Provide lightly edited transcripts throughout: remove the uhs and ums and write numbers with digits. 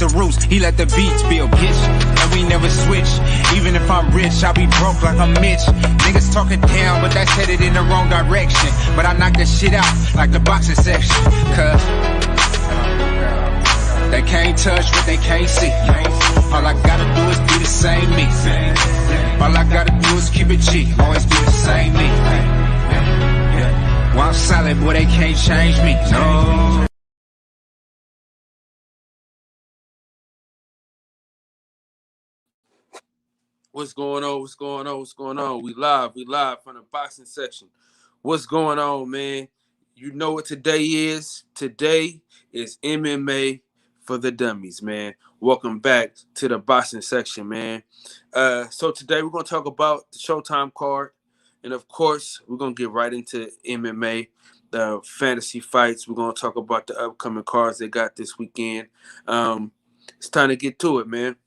the roots, he let the beats build, bitch. And we never switch. Even if I'm rich, I'll be broke like I'm Mitch. Niggas talking down, but that's headed in the wrong direction. But I knock that shit out like the boxing section. Cause they can't touch what they can't see. All I gotta do is be the same me. All I gotta do is keep it cheap. Always be the same me. While I'm solid, boy, they can't change me. No. What's going on? What's going on? What's going on? We live from the boxing section. What's going on, man? You know what today is? Today is MMA for the dummies, man. Welcome back to the boxing section, man. So today we're going to talk about the Showtime card. And of course, we're going to get right into MMA, the fantasy fights. We're going to talk about the upcoming cards they got this weekend. It's time to get to it, man.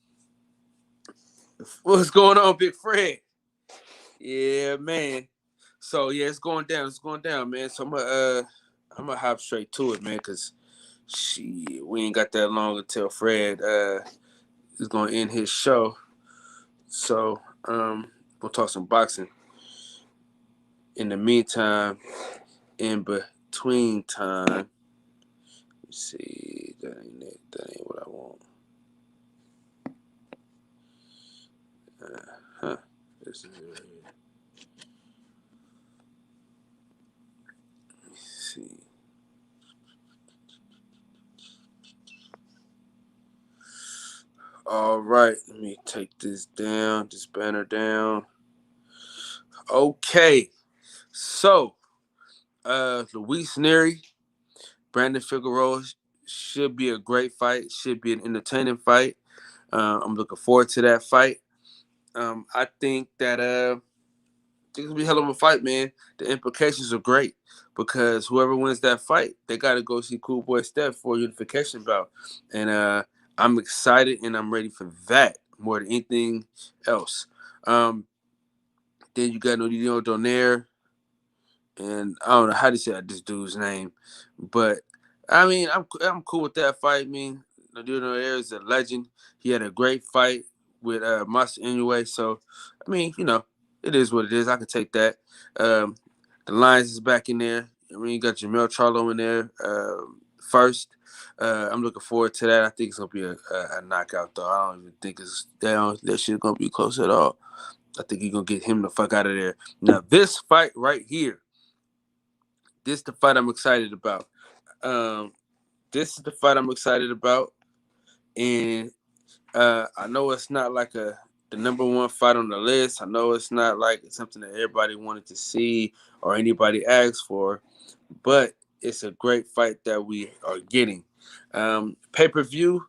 What's going on, Big Fred? Yeah, man. So yeah, it's going down. It's going down, man. So I'm gonna hop straight to it, man, because we ain't got that long until Fred is gonna end his show. So we'll talk some boxing. In the meantime, in between time, let's see, that ain't what I want. This is it right here. Let me see. All right, let me take this down, this banner down. Okay, so Luis Nery, Brandon Figueroa should be a great fight. Should be an entertaining fight. I'm looking forward to that fight. I think that it's gonna be a hell of a fight, man. The implications are great because whoever wins that fight, they got to go see Cool Boy Steph for a unification bout, and I'm excited and I'm ready for that more than anything else. Then you got Nodino Donaire, and I don't know how to say this dude's name, but I mean I'm cool with that fight. I mean, Nodino Donaire is a legend. He had a great fight with Master Inoue, so I mean, you know, it is what it is. I can take that. The Lions is back in there. I mean, you got Jamel Charlo in there first. I'm looking forward to that. I think it's gonna be a knockout, though. I don't even think that shit's gonna be close at all. I think you're gonna get him the fuck out of there. Now, this fight right here, this is the fight I'm excited about. This is the fight I'm excited about, and I know it's not like the number one fight on the list. I know it's not like something that everybody wanted to see or anybody asked for, but it's a great fight that we are getting. Pay-per-view,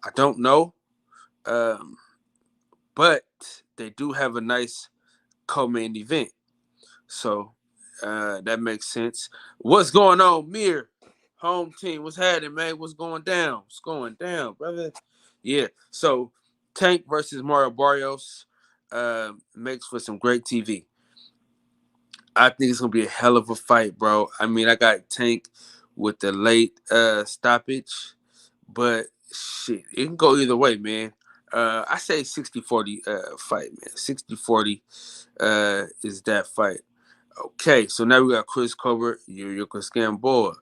I don't know, but they do have a nice co-main event, so that makes sense. What's going on, Mir? Home team, what's happening, man? What's going down? What's going down, brother? Yeah, so Tank versus Mario Barrios makes for some great TV. I think it's going to be a hell of a fight, bro. I mean, I got Tank with the late stoppage, but shit, it can go either way, man. I say 60-40 fight, man. 60-40 is that fight. Okay, so now we got Chris Colbert, Yuriorkis Gamboa.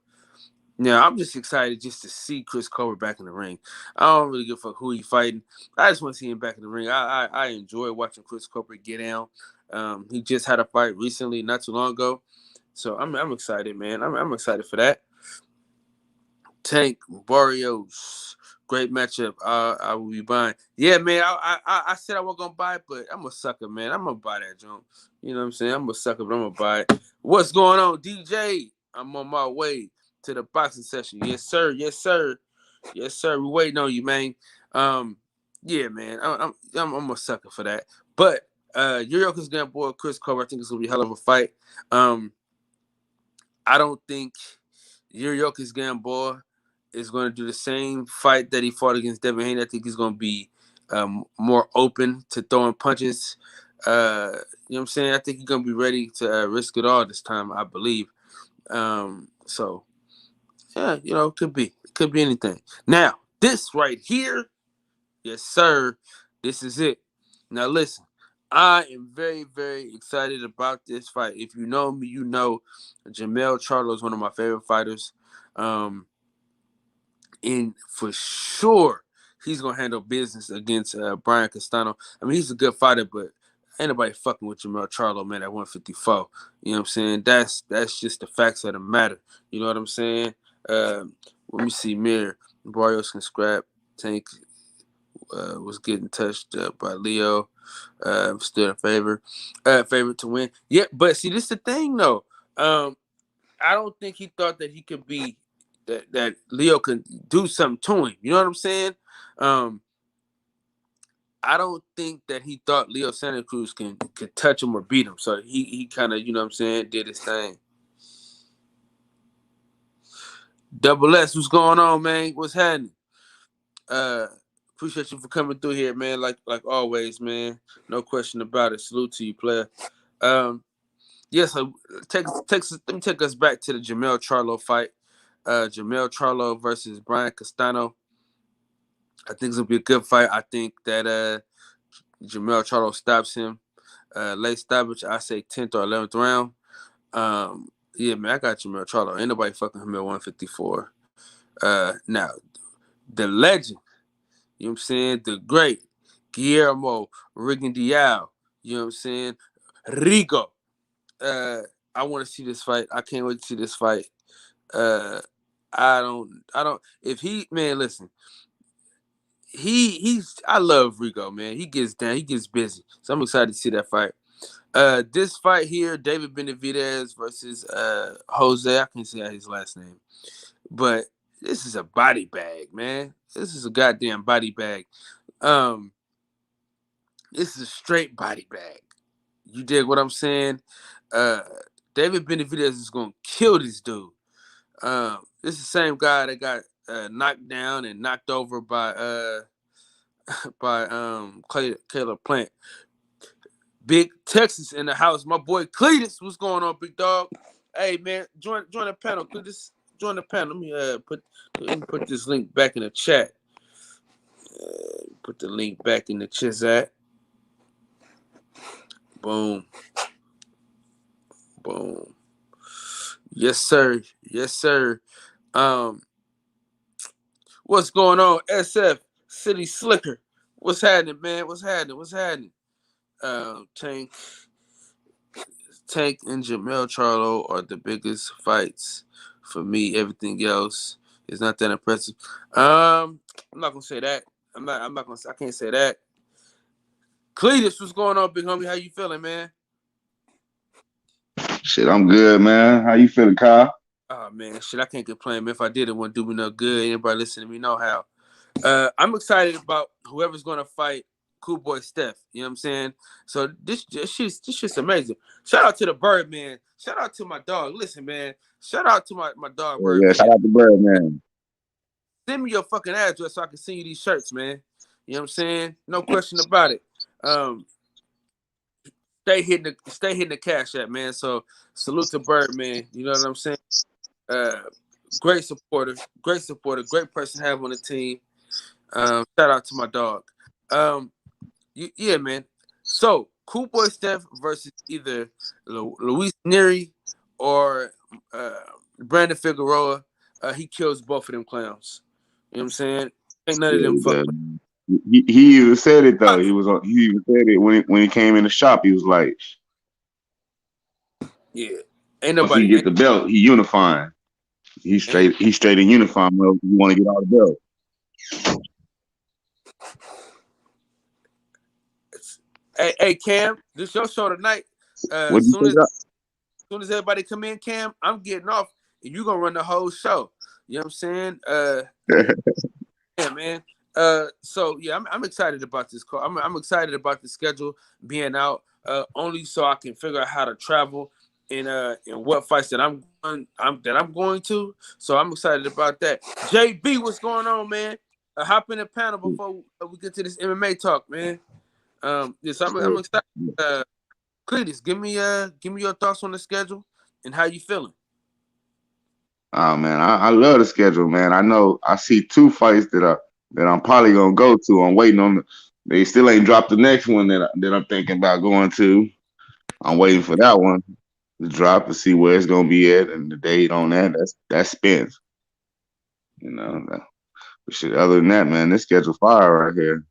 Now, I'm just excited just to see Chris Colbert back in the ring. I don't really give a fuck who he's fighting. I just want to see him back in the ring. I enjoy watching Chris Colbert get down. He just had a fight recently, not too long ago. So I'm excited, man. I'm excited for that. Tank, Barrios, great matchup. I will be buying. Yeah, man, I said I wasn't going to buy it, but I'm a sucker, man. I'm going to buy that junk. You know what I'm saying? I'm a sucker, but I'm going to buy it. What's going on, DJ? I'm on my way to the boxing session. Yes, sir. Yes, sir. Yes, sir. We waiting on you, man. Yeah, man. I'm a sucker for that. But Yuriorkis Gamboa, Chris Colbert, I think it's gonna be a hell of a fight. I don't think Yuriorkis Gamboa is going to do the same fight that he fought against Devin Haney. I think he's going to be more open to throwing punches. You know what I'm saying? I think he's going to be ready to risk it all this time, I believe. So, yeah, you know, it could be anything. Now, this right here, yes, sir, this is it. Now, listen, I am very, very excited about this fight. If you know me, you know Jermell Charlo is one of my favorite fighters. And for sure, he's going to handle business against Brian Castano. I mean, he's a good fighter, but ain't nobody fucking with Jermell Charlo, man, at 154. You know what I'm saying? That's just the facts of the matter. You know what I'm saying? Let me see, Mirror. Barrios can scrap. Tank was getting touched by Leo. Still a favorite to win. Yeah, but see, this is the thing, though. I don't think he thought that he could be that Leo could do something to him. You know what I'm saying? I don't think that he thought Leo Santa Cruz could touch him or beat him. So he kind of, you know what I'm saying, did his thing. Double S, what's going on, man? What's happening? Appreciate you for coming through here, man. Like always, man. No question about it. Salute to you, player. Yeah, so let me take us back to the Jermell Charlo fight. Jermell Charlo versus Brian Castano. I think it's gonna be a good fight. I think that Jermell Charlo stops him. Late stoppage, I say 10th or 11th round. Yeah, man, I got Jermell Charlo. Ain't nobody fucking him at 154. Now, the legend, you know what I'm saying? The great Guillermo Rigondeaux, you know what I'm saying? Rigo. I want to see this fight. I can't wait to see this fight. I don't. If he, man, listen. I love Rigo, man. He gets down. He gets busy. So I'm excited to see that fight. This fight here, David Benavidez versus Jose. I can't say his last name, but this is a body bag, man. This is a goddamn body bag. This is a straight body bag. You dig what I'm saying? David Benavidez is gonna kill this dude. This is the same guy that got knocked down and knocked over by Caleb Plant. Big Texas in the house. My boy Cletus, what's going on, big dog? Hey man, join the panel. Cletus, join the panel. Let me put this link back in the chat. Put the link back in the chat. Boom. Boom. Yes, sir. Yes, sir. What's going on? SF City Slicker. What's happening, man? What's happening? Tank and Jermell Charlo are the biggest fights for me. Everything else is not that impressive. I'm not gonna say that. I can't say that. Cletus, what's going on, big homie? How you feeling, man? Shit, I'm good, man. How you feeling, Kyle? Oh man, shit, I can't complain, man. If I did, it wouldn't do me no good. Anybody listening to me know how. I'm excited about whoever's gonna fight Cool Boy Steph. You know what I'm saying? So this shit's amazing. Shout out to the Birdman. Shout out to my dog. Listen, man. Shout out to my dog Birdman. Yeah, shout out to Birdman. Send me your fucking address so I can send you these shirts, man. You know what I'm saying? No question about it. Stay hitting the cash app, man. So salute to Birdman. You know what I'm saying? Great supporter, great person to have on the team. Shout out to my dog. Yeah, man. So Cool Boy Steph versus either Luis Neri or Brandon Figueroa. He kills both of them clowns. You know what I'm saying? Ain't none of them fuck. He even said it though. He even said it when he came in the shop. He was like, "Yeah, ain't nobody." Once he get the belt, he unifying. He's straight in uniform mode. You want to get all the belt. Hey, Cam, this your show tonight. As soon as everybody come in, Cam, I'm getting off, and you gonna run the whole show. You know what I'm saying? Yeah, man. So yeah, I'm excited about this call. I'm excited about the schedule being out. Only so I can figure out how to travel and what fights that I'm going to. So I'm excited about that. JB, what's going on, man? Hop in the panel before we get to this MMA talk, man. Yes, I'm excited. Cletus, give me your thoughts on the schedule and how you feeling. Oh man, I love the schedule, man. I know I see two fights that that I'm probably gonna go to. I'm waiting on. They still ain't dropped the next one that I'm thinking about going to. I'm waiting for that one to drop to see where it's gonna be at and the date on that. That's Spence. You know. But shit. Other than that, man, this schedule fire right here.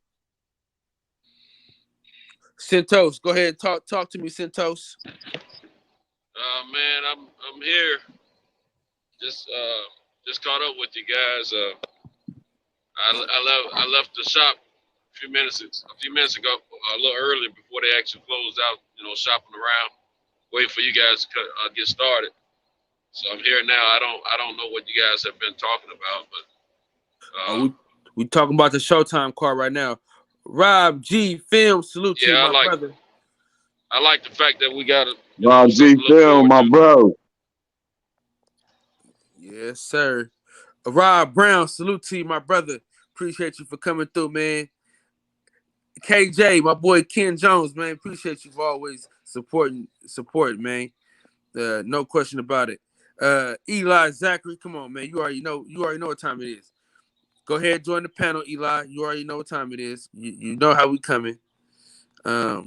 Centos, go ahead and talk to me, Centos. Man, I'm here. Just caught up with you guys. I left the shop a few minutes ago, a little early before they actually closed out. Shopping around, waiting for you guys to get started. So I'm here now. I don't know what you guys have been talking about, but we talking about the Showtime card right now. Rob G Film, salute to you, my brother. I like the fact that we got it. Rob G Film, my bro. Yes, sir. Rob Brown, salute to you, my brother. Appreciate you for coming through, man. KJ, my boy Ken Jones, man. Appreciate you for always supporting, man. No question about it. Eli Zachary, come on, man. You already know what time it is. Go ahead, join the panel, Eli. You already know what time it is. You know how we coming. Let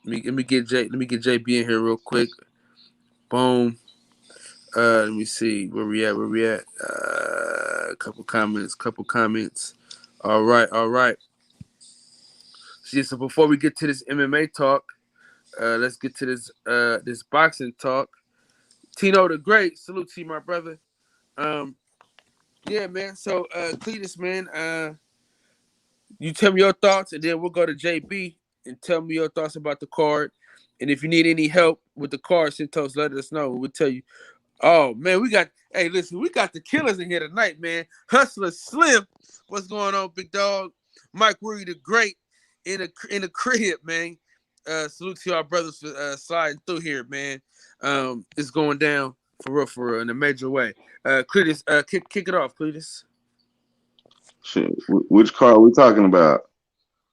me get JB in here real quick. Boom. Let me see where we at. A couple comments. All right. So before we get to this MMA talk, let's get to this boxing talk. Tino the Great, salute to you, my brother. Yeah, man. So Cletus, man, you tell me your thoughts, and then we'll go to JB and tell me your thoughts about the card. And if you need any help with the card, Centos, let us know. We'll tell you. Oh man, we got the killers in here tonight, man. Hustler Slim, what's going on, big dog? Mike Worry the Great in the crib, man. Salute to our brothers for sliding through here, man. It's going down for real in a major way. Cletus, kick it off, Cletus. Shit, which card are we talking about?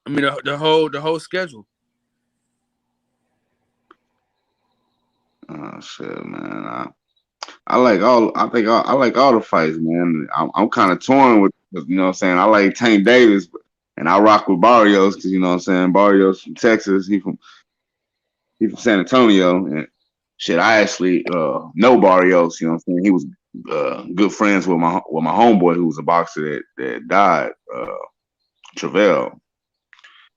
I mean the whole schedule. Oh shit, man. I like all the fights, man. I'm kind of torn with, you know what I'm saying. I like Tank Davis, and I rock with Barrios because, you know what I'm saying, Barrios from Texas. He from San Antonio, and shit. I actually know Barrios. You know what I'm saying. He was good friends with my homeboy who was a boxer that died, Travell.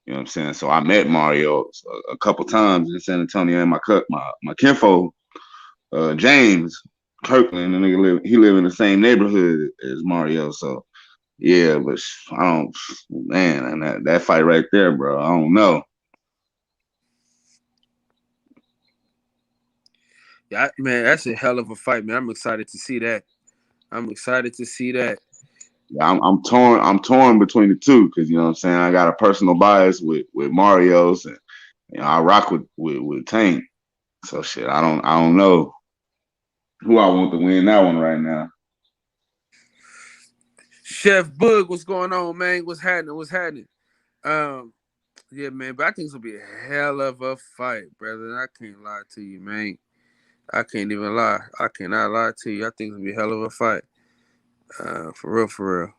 You know what I'm saying. So I met Mario a couple times in San Antonio, and my kinfo, James Kirkland, and he live in the same neighborhood as Mario. So yeah, but I don't, man, and that fight right there, bro. I don't know. Yeah, man, that's a hell of a fight, man. I'm excited to see that. Yeah, I'm torn. I'm torn between the two because, you know what I'm saying, I got a personal bias with Mario's, and I rock with Tank. So shit, I don't know who I want to win that one right now. Chef Boog, what's going on, man? What's happening? Yeah, man, but I think it's gonna be a hell of a fight, brother. I can't lie to you, man. I can't even lie. I cannot lie to you. I think it's gonna be a hell of a fight. For real.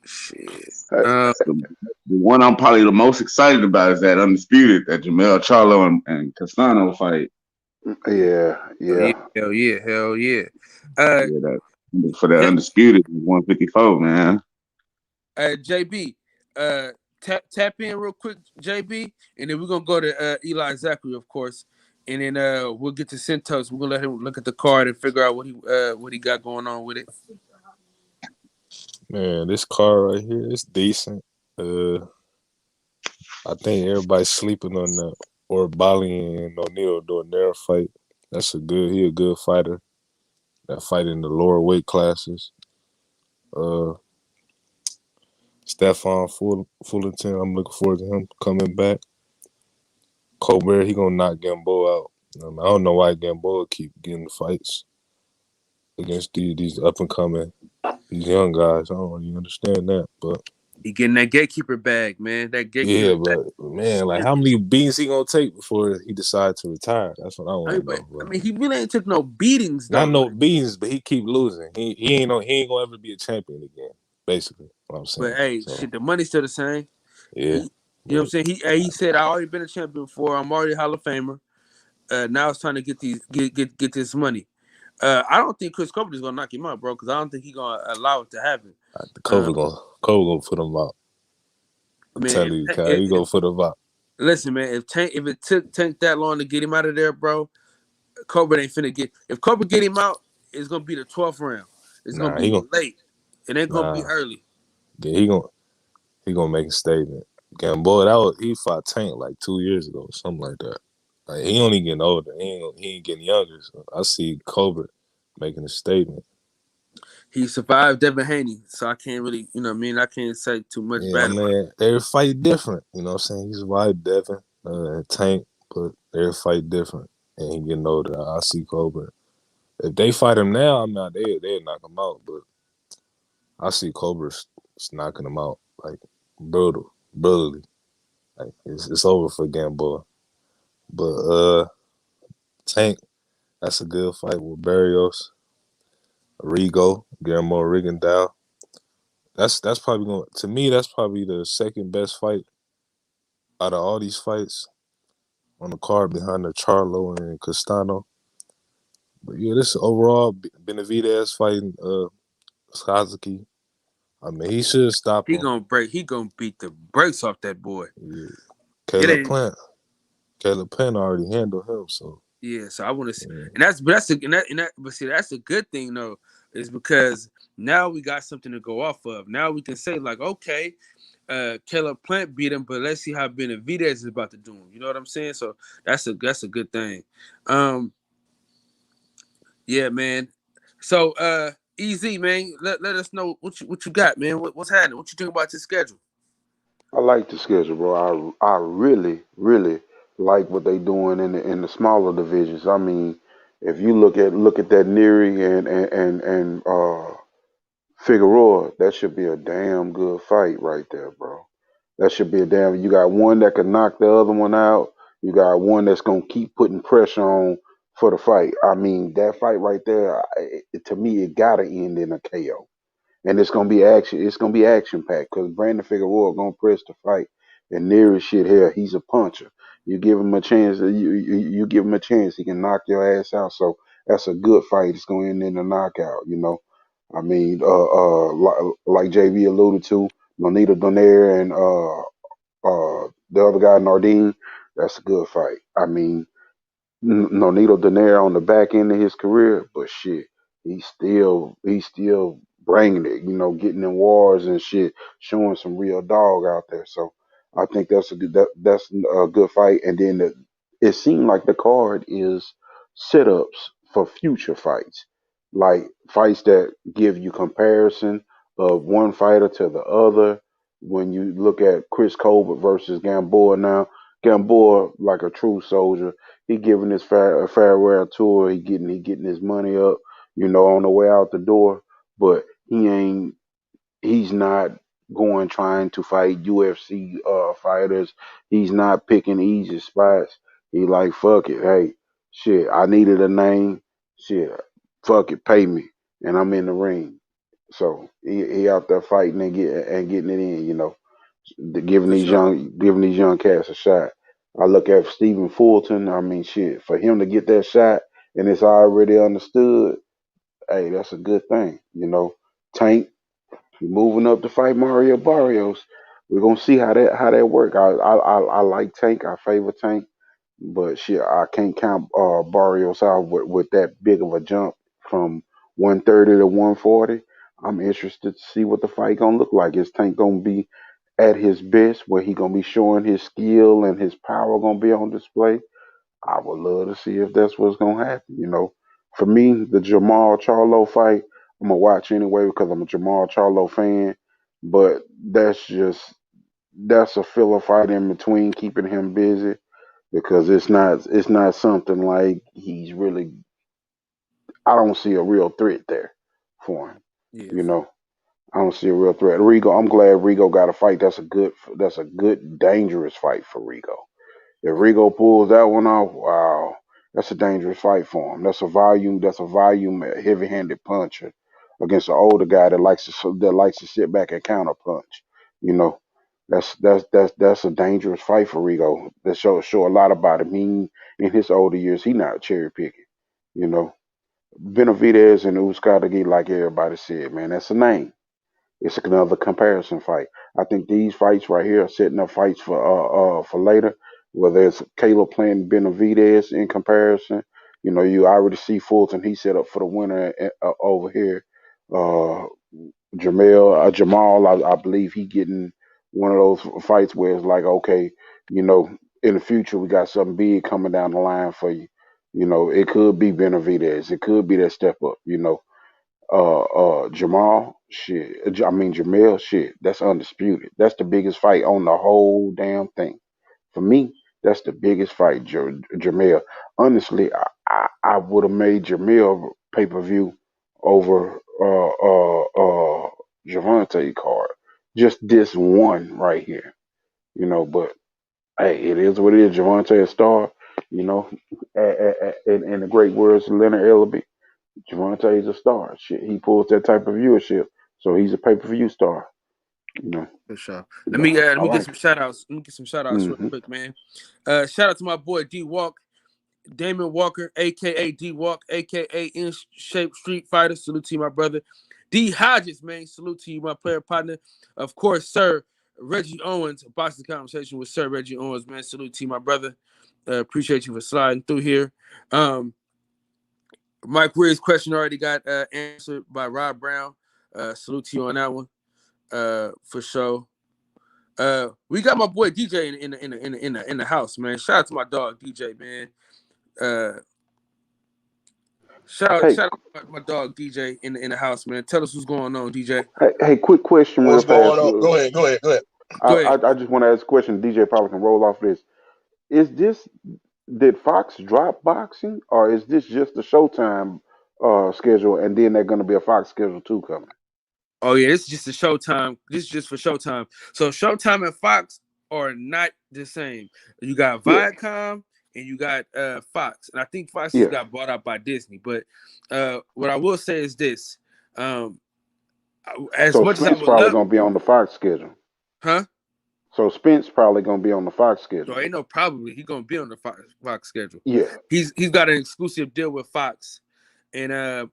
Shit. The one I'm probably the most excited about is that Undisputed, that Jamel Charlo and Castano fight. Yeah. Hell yeah. For the Undisputed 154, man. JB, tap in real quick, JB, and then we're gonna go to Eli Zachary, of course, and then we'll get to Centos. We're gonna let him look at the card and figure out what he got going on with it. Man, this card right here is decent. I think everybody's sleeping on the Orbali and O'Neal doing their fight. He a good fighter. That fight in the lower weight classes. Stephon Fullerton, I'm looking forward to him coming back. Colbert, he gonna knock Gamboa out. I don't know why Gamboa keep getting the fights against these up and coming, these young guys. I don't really understand that, but He getting that gatekeeper bag, man. That gatekeeper Yeah, bag. but man, like how many beatings he gonna take before he decides to retire? That's what I want to know, I bro. mean, he really ain't took no beatings Not though. no beatings, but he keep losing. He ain't gonna ever be a champion again. Basically, what I'm But saying. hey, So shit, the money's still the same. yeah, He, you know what I'm but saying? He said I already been a champion before. I'm already a Hall of Famer. Now it's time to get this money. I don't think Chris Colbert is gonna knock him out, bro, because I don't think he's gonna allow it to happen. the Kobe gonna put him out. I'm Man, telling you, Kyle, he gonna put him out. listen, man, if it took Tank that long to get him out of there, bro, Colbert ain't finna get. If Colbert get him out, it's gonna be the 12th round. It's gonna Nah, be late. It ain't gonna be nah. early. Yeah, he gonna make a statement. Again, boy, he fought Tank like 2 years ago, something like that. Like he only getting older. He ain't getting younger. So I see Colbert making a statement. He survived Devin Haney, so I can't really, you know what I mean? I can't say too much Yeah, bad about it. man, every fight different. You know what I'm saying? He's survived Devin and Tank, but every fight different. And he getting older. I see Colbert. If they fight him now, I'm not. They'd knock him out. But I see Colbert knocking him out like brutally. Like it's over for Gamboa. But Tank, that's a good fight with Barrios, Rigo, Guillermo Rigondeaux. That's probably going to me. That's probably the second best fight out of all these fights on the card behind the Charlo and Castano. But yeah, this overall Benavidez fighting Sazaki. I mean, he should stop He him. gonna break. He gonna beat the brakes off that boy. Yeah. It Caleb ain't. Plant. Caleb Plant already handled him, so Yeah, so I want to see, yeah. and but see, that's a good thing though, is because now we got something to go off of. Now we can say like, okay, Caleb Plant beat him, but let's see how Benavidez is about to do him. You know what I'm saying? So that's a good thing. Yeah, man. So Easy, man, let us know what you got, man. What's happening? What you think about your schedule? I like the schedule, bro. I really, really like what they doing in the smaller divisions. I mean, if you look at that Neary and Figueroa, that should be a damn good fight right there, bro. That should be a damn. You got one that can knock the other one out. You got one that's gonna keep putting pressure on for the fight. I mean, that fight right there, to me, it gotta end in a KO, and it's gonna be action. It's gonna be action packed because Brandon Figueroa gonna press the fight, and near as shit here, he's a puncher. You give him a chance. You give him a chance, he can knock your ass out. So that's a good fight. It's gonna end in a knockout. You know, I mean, like JB alluded to, Nonita Donaire and the other guy Nardine. That's a good fight. I mean, Nonito Donaire on the back end of his career, but shit, he's still bringing it. You know, getting in wars and shit, showing some real dog out there. So I think that's a good fight. And then it seemed like the card is setups for future fights, like fights that give you comparison of one fighter to the other. When you look at Chris Colbert versus Gamboa now, Gamboa like a true soldier, he giving his farewell tour. He getting his money up, on the way out the door. But he's not going trying to fight UFC fighters. He's not picking easy spots. He like fuck it. Hey, shit, I needed a name. Shit, fuck it, pay me, and I'm in the ring. So he out there fighting and getting it in. Giving For these sure. young cats a shot. I look at Stephen Fulton. I mean, shit, for him to get that shot and it's already understood. Hey, that's a good thing. Tank moving up to fight Mario Barrios. We're gonna see how that work. I like Tank. I favor Tank, but shit, I can't count Barrios out with that big of a jump from 130 to 140. I'm interested to see what the fight gonna look like. Is Tank gonna be at his best, where he gonna be showing his skill and his power gonna be on display? I would love to see if that's what's gonna happen. For me, the Jamal Charlo fight, I'm gonna watch anyway because I'm a Jamal Charlo fan. But that's a filler fight in between, keeping him busy because it's not something like he's really. I don't see a real threat there for him. Yeah, You know. I don't see a real threat. Rigo, I'm glad Rigo got a fight. That's a good, dangerous fight for Rigo. If Rigo pulls that one off, wow, that's a dangerous fight for him. That's a volume heavy-handed puncher against an older guy that likes to sit back and counter punch. You know, that's a dangerous fight for Rigo. That show a lot about him. In his older years, he not cherry picking. You know, Benavidez and Uzcategui, like everybody said, man, that's a name. It's another comparison fight. I think these fights right here are setting up fights for later. Whether it's Caleb playing Benavidez in comparison, you already see Fulton. He set up for the winner over here. Uh, Jamal, I believe he getting one of those fights where it's like, okay, in the future we got something big coming down the line for you. It could be Benavidez. It could be that step up. Jamal, shit. Jamel, shit. That's undisputed. That's the biggest fight on the whole damn thing. For me, that's the biggest fight, Jamel. Honestly, I would have made Jamel pay per view over Javante card. Just this one right here, But hey, it is what it is. Javante a star, you know. In the great words of Leonard Ellaby, Javante is a star. Shit, he pulls that type of viewership, so he's a pay per view star. You know, For sure. Let yeah, I me get like some it. shout outs. Let me get some shout outs real Hmm. quick, man. Shout out to my boy D Walk, Damon Walker, aka D Walk, aka In Shape Street Fighter. Salute to you, my brother. D Hodges, man. Salute to you, my player partner. Of course, Sir Reggie Owens. Boxing conversation with Sir Reggie Owens, man. Salute to you, my brother. Appreciate you for sliding through here. Um, Mike Weird's question already got answered by Rob Brown. Salute to you on that one. For sure. We got my boy DJ in the house, man. Shout out to my dog DJ, man. Uh, Hey, shout out to my dog DJ in the house, man. Tell us what's going on, DJ. hey, quick question, real What's fast. going on? Go ahead. Go ahead. Go ahead. I, Go I, ahead. I just want to ask a question. DJ probably can roll off this. Is this Did Fox drop boxing, or is this just the Showtime schedule, and then they're going to be a Fox schedule too coming? Oh yeah, this is just a Showtime. This is just for Showtime. So Showtime and Fox are not the same. You got Yeah, Viacom and you got Fox, and I think Fox just yeah. got bought out by Disney. But what I will say is this: um, as So much as I Spence would probably love, going to be on the Fox schedule. huh? So Spence probably going to be on the Fox So schedule. ain't no probably he gonna be on the Fox schedule. Yeah. He's got an exclusive deal with Fox, and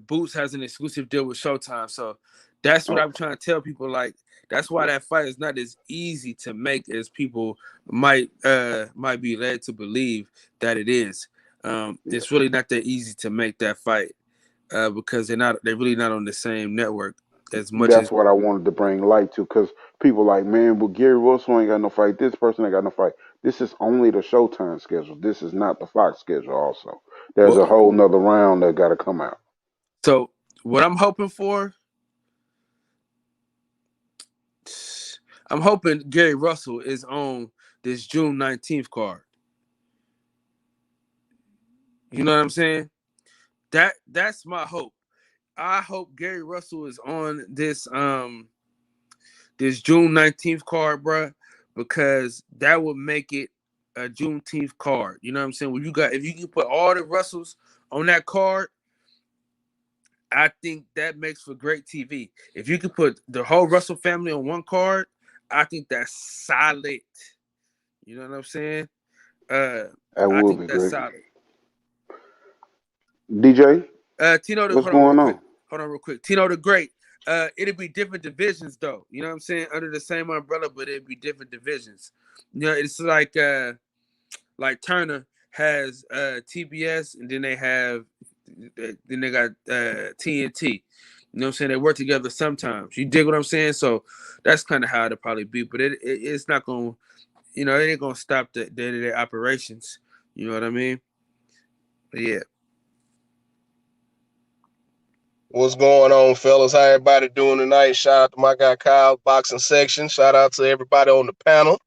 Boots has an exclusive deal with Showtime. So that's what I'm Okay. trying to tell people. Like that's why that fight is not as easy to make as people might be led to believe that it is. Yeah. It's really not that easy to make that fight because they're really not on the same network as much as That's what I wanted to bring light to, because people like, man, but Gary Russell ain't got no fight. This person ain't got no fight. This is only the Showtime schedule. This is not the Fox schedule. Also, there's a well. whole nother round that got to come out. So what I'm hoping for. I'm hoping Gary Russell is on this June 19th card. You know what I'm saying? That's my hope. I hope Gary Russell is on this June 19th card, bruh, because that would make it a Juneteenth card. You know what I'm saying? If you can put all the Russells on that card, I think that makes for great TV. If you could put the whole Russell family on one card, I think that's solid. You know what I'm saying? Uh, That I would think be that's great. solid. DJ, Tino, what's hold on real going quick. on? Tino the Great. It'd be different divisions though. You know what I'm saying? Under the same umbrella, but it'd be different divisions. You know, it's like Turner has TBS, and then they got TNT. You know what I'm saying? They work together sometimes. You dig what I'm saying? So that's kind of how it'll probably be. But it's not gonna, it ain't gonna stop the day-to-day operations. You know what I mean? But yeah. What's going on, fellas? How everybody doing tonight? Shout out to my guy Kyle, boxing section. Shout out to everybody on the panel.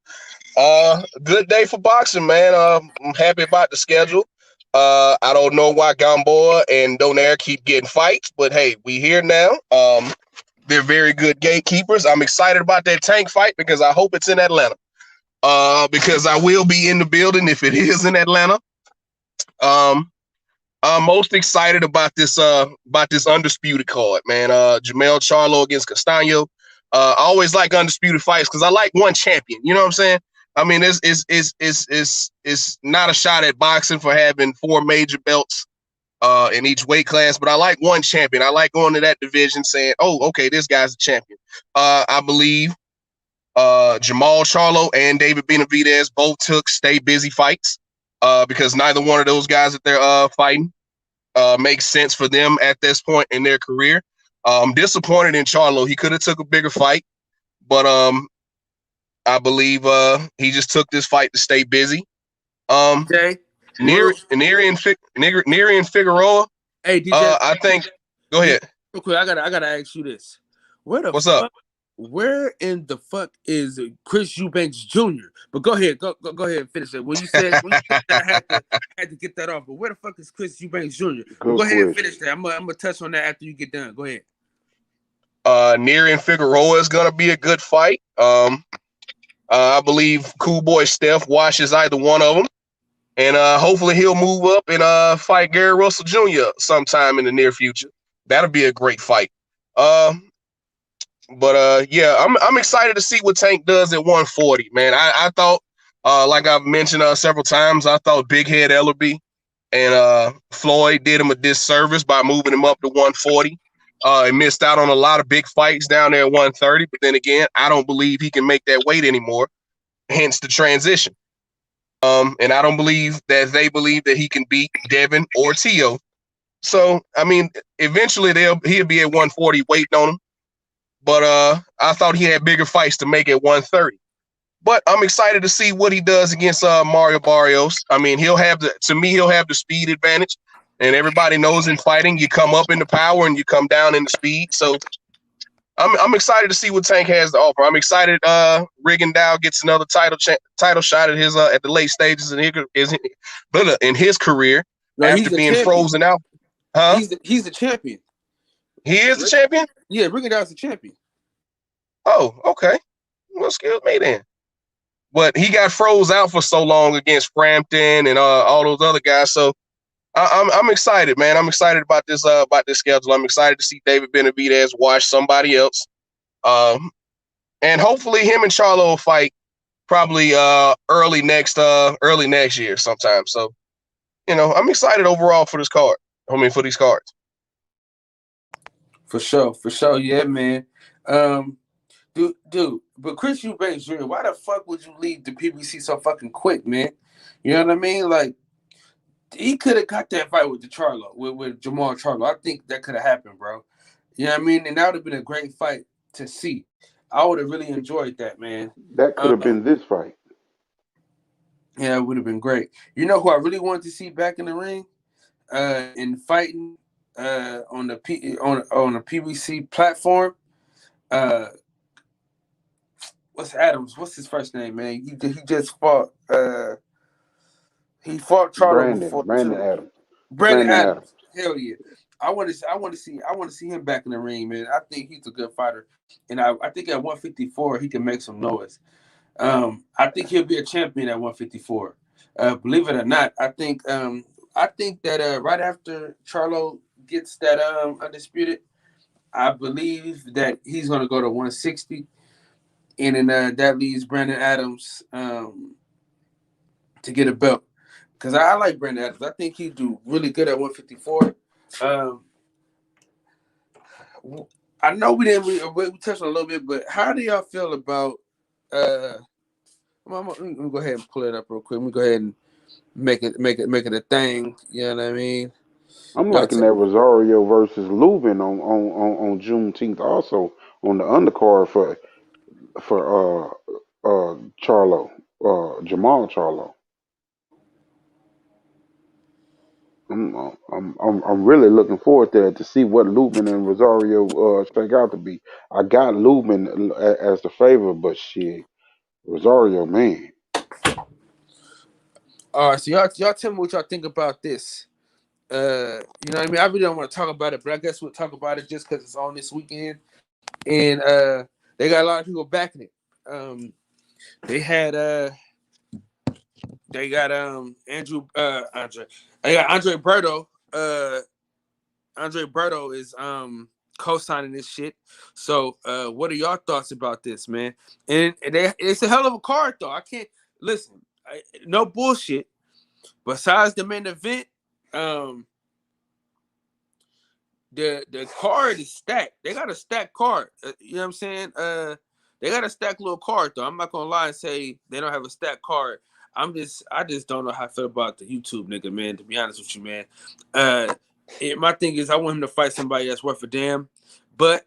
Good day for boxing, man. I'm happy about the schedule. I don't know why Gamboa and Donaire keep getting fights, but hey, we here now. They're very good gatekeepers. I'm excited about that Tank fight because I hope it's in Atlanta. Because I will be in the building if it is in Atlanta. I'm most excited about this undisputed card, man. Jamel Charlo against Castaño. I always like undisputed fights because I like one champion. You know what I'm saying? I mean, it's not a shot at boxing for having 4 major belts in each weight class, but I like one champion. I like going to that division saying, oh, okay, this guy's a champion. I believe Jamal Charlo and David Benavidez both took stay busy fights because neither one of those guys that they're fighting makes sense for them at this point in their career. I'm disappointed in Charlo. He could have took a bigger fight, but I believe he just took this fight to stay busy. Okay. Neri and Figueroa. Hey, DJ, I think. Go ahead. Real quick, I gotta ask you this. What's up? Where in the fuck is Chris Eubanks Jr.? But go ahead, go ahead and finish it. When you said that, I had to get that off. But where the fuck is Chris Eubanks Jr.? Go ahead and finish that. I'm gonna touch on that after you get done. Go ahead. Neri and Figueroa is gonna be a good fight. I believe Cool Boy Steph washes either one of them, and hopefully he'll move up and fight Gary Russell Jr. sometime in the near future. That'll be a great fight. But yeah, I'm excited to see what Tank does at 140, man. I thought, like I've mentioned several times, I thought Big Head Ellerby and Floyd did him a disservice by moving him up to 140. He missed out on a lot of big fights down there at 130, but then again, I don't believe he can make that weight anymore, hence the transition. And I don't believe that they believe that he can beat Devin or Tio. So, I mean, eventually he'll be at 140 waiting on him. But I thought he had bigger fights to make at 130. But I'm excited to see what he does against Mario Barrios. I mean, he'll have the speed advantage. And everybody knows in fighting, you come up in the power and you come down in the speed. So I'm excited to see what Tank has to offer. I'm excited Rigondeaux gets another title shot at his at the late stages in his career after being frozen out. Huh? He's the champion. He is the champion? Yeah, Rigondeaux's the champion. Oh, okay. Well, excuse me then. But he got froze out for so long against Frampton and all those other guys. So I'm excited, man. I'm excited about this schedule. I'm excited to see David Benavidez watch somebody else. And hopefully him and Charlo will fight probably early next year sometime. So, you know, I'm excited overall for this card. For these cards. For sure, yeah, man. Dude, but Chris Eubanks Jr., why the fuck would you leave the PBC so fucking quick, man? You know what I mean? Like, he could have got that fight with with Jamal Charlo. I think that could have happened, bro. You know what I mean? And that would have been a great fight to see. I would have really enjoyed that, man. That could have been this fight. Yeah, it would have been great. You know who I really wanted to see back in the ring and fighting on the PBC platform? What's Adams? What's his first name, man? He just fought. He fought Charlo before. Brandon Adams. Hell yeah! I want to see him back in the ring, man. I think he's a good fighter, and I think at 154 he can make some noise. I think he'll be a champion at 154. Believe it or not, I think that right after Charlo gets that undisputed, I believe that he's gonna go to 160, and then that leaves Brandon Adams to get a belt. Because I like Brandon Adams. I think he'd do really good at 154. I know we touched on a little bit, but how do y'all feel about I'm gonna go ahead and pull it up real quick. Let me go ahead and make it a thing. You know what I mean? I'm liking that Rosario versus Lubin on Juneteenth, also on the undercard for Charlo, Jamal Charlo. I'm really looking forward to see what Lubin and Rosario shake out to be. I got Lubin as the favorite, but shit, Rosario, man. All right, so y'all tell me what y'all think about this. You know what I mean? I really don't want to talk about it, but I guess we'll talk about it just because it's on this weekend. and they got a lot of people backing it. They had they got Andre. They got Andre Berto. Andre Berto is co-signing this shit. So what are y'all thoughts about this, man? And it's a hell of a card though. I can't listen. No bullshit. Besides the main event, the card is stacked. They got a stacked card. You know what I'm saying? They got a stacked little card though. I'm not gonna lie and say they don't have a stacked card. I just don't know how I feel about the YouTube nigga, man. To be honest with you, man. My thing is I want him to fight somebody that's worth a damn. But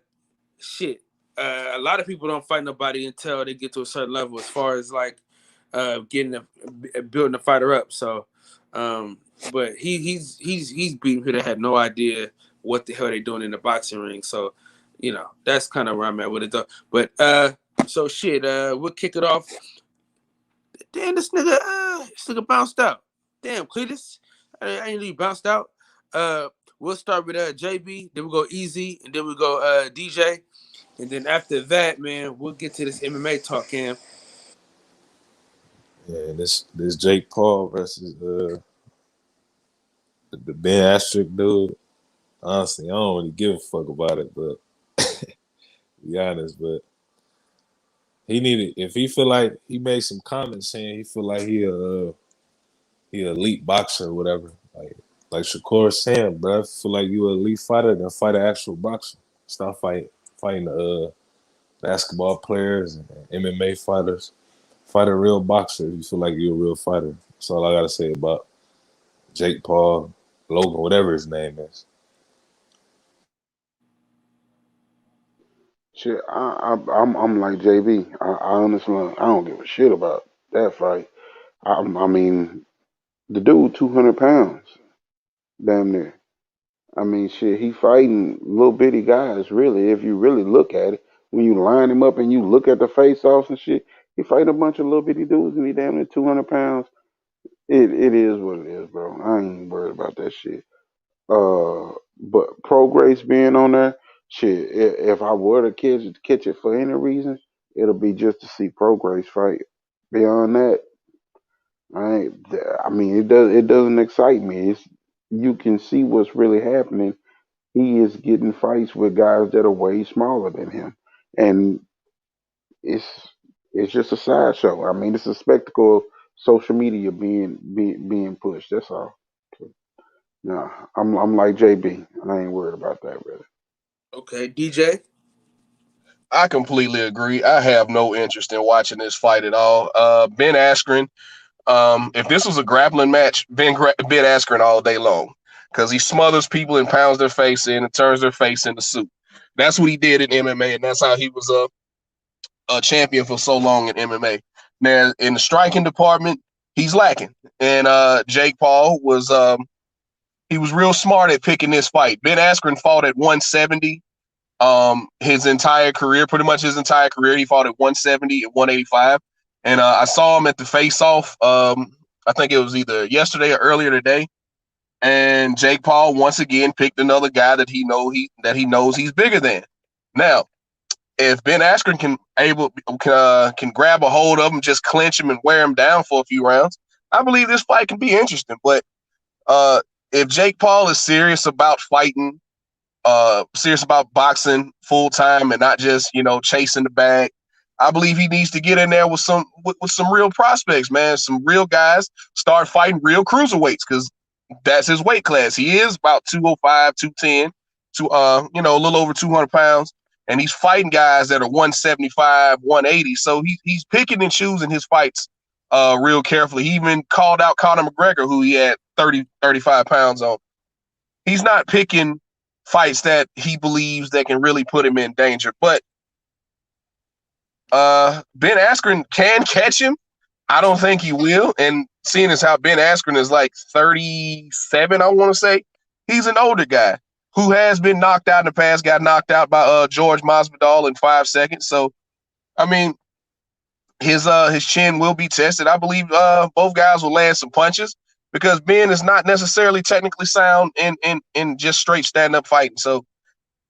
shit, a lot of people don't fight nobody until they get to a certain level as far as like building the fighter up. So but he's beating people that had no idea what the hell they doing in the boxing ring. So, you know, that's kind of where I'm at with it though. But so shit, we'll kick it off. Damn, this nigga bounced out. Damn, Cletus, I ain't really bounced out. We'll start with JB, then we'll go Easy, and then we'll go DJ. And then after that, man, we'll get to this MMA talk, Cam. Yeah, this Jake Paul versus the Ben Askren dude. Honestly, I don't really give a fuck about it, but to be honest, but he needed, if he feel like he made some comments saying he feel like he elite boxer or whatever, like Shakur saying, bro, I feel like you an elite fighter, then fight an actual boxer. Stop fighting basketball players and MMA fighters. Fight a real boxer if you feel like you're a real fighter. That's all I gotta say about Jake Paul, Logan, whatever his name is. Shit, I'm like JB. I honestly, I don't give a shit about that fight. I mean, the dude 200 pounds, damn near. I mean, shit, he fighting little bitty guys. Really, if you really look at it, when you line him up and you look at the face offs and shit, he fighting a bunch of little bitty dudes and he damn near 200 pounds. It is what it is, bro. I ain't worried about that shit. But Pro Grace being on there, shit. If I were to catch it for any reason, it'll be just to see Pro Grace fight. Beyond that, I mean, it doesn't excite me. You can see what's really happening. He is getting fights with guys that are way smaller than him, and it's it's just a sideshow. I mean, it's a spectacle of social media being pushed. That's all. So, nah, I'm like JB. I ain't worried about that really. Okay, DJ. I completely agree. I have no interest in watching this fight at all. Ben Askren, if this was a grappling match, Ben Askren all day long because he smothers people and pounds their face in and turns their face into soup. That's what he did in MMA, and that's how he was a champion for so long in MMA. Now, in the striking department, he's lacking. And Jake Paul he was real smart at picking this fight. Ben Askren fought at 170 his entire career, pretty much his entire career. He fought at 170 and 185. And I saw him at the face-off. I think it was either yesterday or earlier today. And Jake Paul once again picked another guy that he knows he's bigger than. Now, if Ben Askren can grab a hold of him, just clinch him and wear him down for a few rounds, I believe this fight can be interesting. But if Jake Paul is serious about fighting, serious about boxing full time and not just chasing the bag, I believe he needs to get in there with some real prospects, man. Some real guys. Start fighting real cruiserweights because that's his weight class. He is about 205, 210, to a little over 200 pounds, and he's fighting guys that are 175, 180. So he's picking and choosing his fights real carefully. He even called out Conor McGregor, who he had 30, 35 pounds on. He's not picking fights that he believes that can really put him in danger. But Ben Askren can catch him. I don't think he will. And seeing as how Ben Askren is like 37, I want to say, he's an older guy who has been knocked out in the past, got knocked out by George Masvidal in 5 seconds. So, I mean, his chin will be tested. I believe both guys will land some punches because Ben is not necessarily technically sound in just straight stand-up fighting. So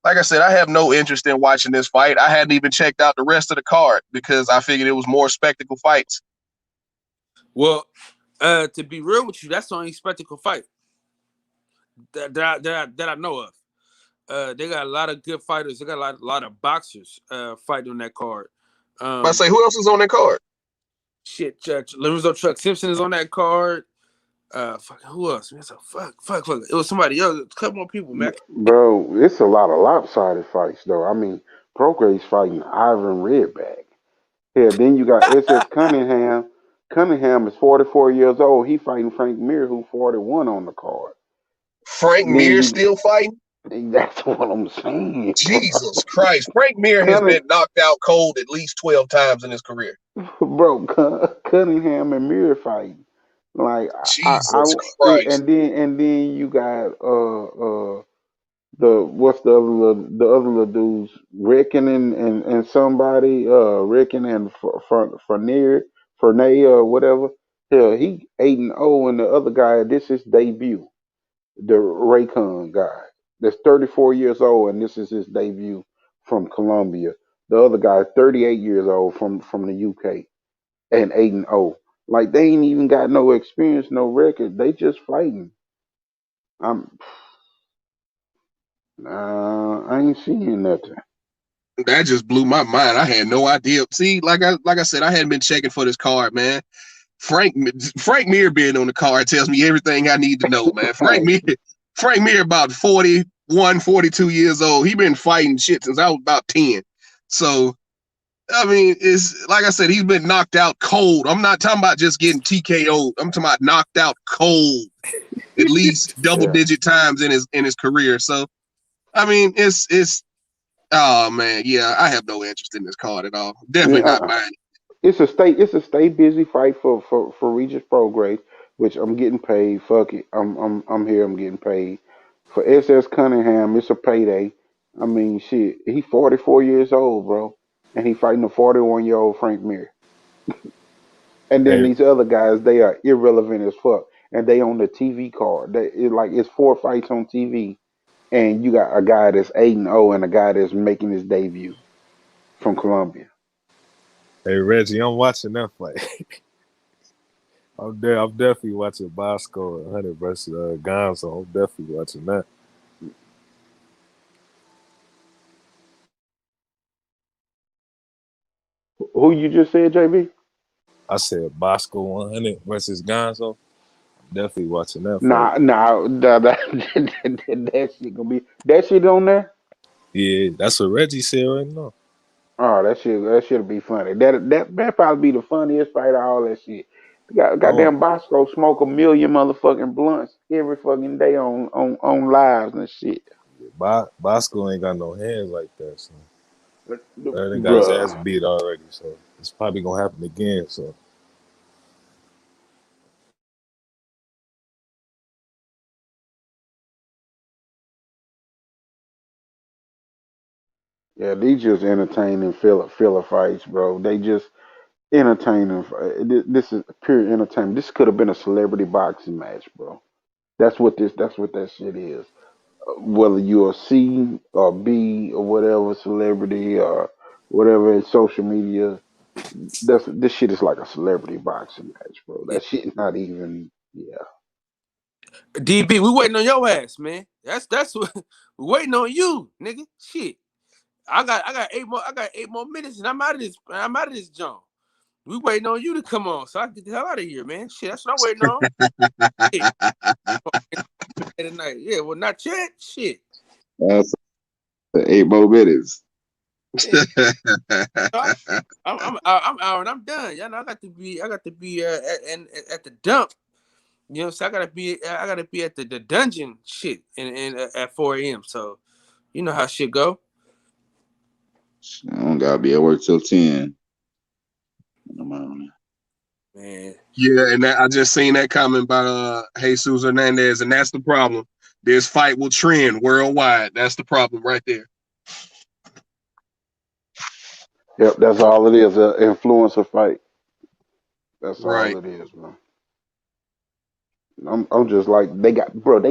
like I said, I have no interest in watching this fight. I hadn't even checked out the rest of the card because I figured it was more spectacle fights. Well, to be real with you, that's the only spectacle fight that I know of. They got a lot of good fighters. They got a lot of boxers fighting on that card. I say, who else is on that card? Shit, Lorenzo Chuck Simpson is on that card. Who else? Man, fuck. It was somebody else. A couple more people, man. Bro, it's a lot of lopsided fights though. I mean, Prograve's fighting Ivan Redback. Yeah, then you got SS Cunningham. Cunningham is 44 years old. He fighting Frank Mir, who's 41 on the card. Frank And then Mir you, still fighting? that's what I'm saying, Jesus Christ. Frank Mir has bro. been knocked out cold at least 12 times in his career. Bro, Cunningham and Mir fighting. Like Jesus Christ. and then you got the what's the other little dudes, Reckon and somebody, Reckon and Fournier or whatever. Hell, he 8-0, and the other guy, this is debut. The Raycon guy that's 34 years old, and this is his debut from Colombia. The other guy, 38 years old from the UK, and 8-0. Like they ain't even got no experience, no record. They just fighting. I'm I ain't seeing nothing. That just blew my mind. I had no idea. See, like I said, I hadn't been checking for this card, man. Frank Mir being on the card tells me everything I need to know, man. Frank Mir about 41, 42 years old. He been fighting shit since I was about 10. So, I mean, it's like I said, he's been knocked out cold. I'm not talking about just getting TKO'd. I'm talking about knocked out cold at least Yeah. double-digit times in his career. So, I mean, it's oh man, yeah, I have no interest in this card at all. Definitely not Yeah. mine. It's a stay busy fight for Regis Prograde, which I'm getting paid. Fuck it. I'm here, I'm getting paid. For SS Cunningham, it's a payday. I mean shit. He 44 years old, bro. And he fighting a 41-year-old Frank Mir. And then Hey, these other guys, they are irrelevant as fuck. And they on the TV card. It's 4 fights on TV. And you got a guy that's 8-0 and a guy that's making his debut from Colombia. hey, Reggie, I'm watching that fight. I'm there. I'm definitely watching Bosco and Hunter versus Gonzo. I'm definitely watching that. Who you just said, JB? I said Bosco 100 versus Gonzo. I'm definitely watching that fight. That shit gonna be that shit on there. Yeah, that's what Reggie said right now. Oh, that shit'll be funny. That probably be the funniest fight of all that shit. Oh, Goddamn Bosco smoke a million motherfucking blunts every fucking day on lives and shit. Bosco ain't got no hands like that, so that got his ass Bruh. beat already. So it's probably gonna happen again. So Yeah, these just entertaining filler fights, bro. They just entertaining. This is pure entertainment. This could have been a celebrity boxing match, bro. That's what that shit is. Whether you're a C or B or whatever celebrity or whatever in social media, this shit is like a celebrity boxing match, bro. Yeah. That shit not even yeah. DB, we waiting on your ass, man. That's what we waiting on you, nigga. Shit. I got 8 more minutes and I'm out of this junk. We waiting on you to come on so I can get the hell out of here, man. Shit, that's what I'm waiting on. Shit. Tonight. Yeah, well not yet. Shit. That's 8 more minutes. Yeah. I'm out and I'm done. Y'all know I got to be at the dump. You know, so I gotta be at the dungeon shit and at 4 a.m. So you know how shit go. I don't gotta be at work till 10. Come on. Man. Yeah, and I just seen that comment by Jesus Hernandez, and that's the problem. This fight will trend worldwide. That's the problem right there. Yep, that's all it is. An influencer fight. That's all Right. it is, man. I'm just like they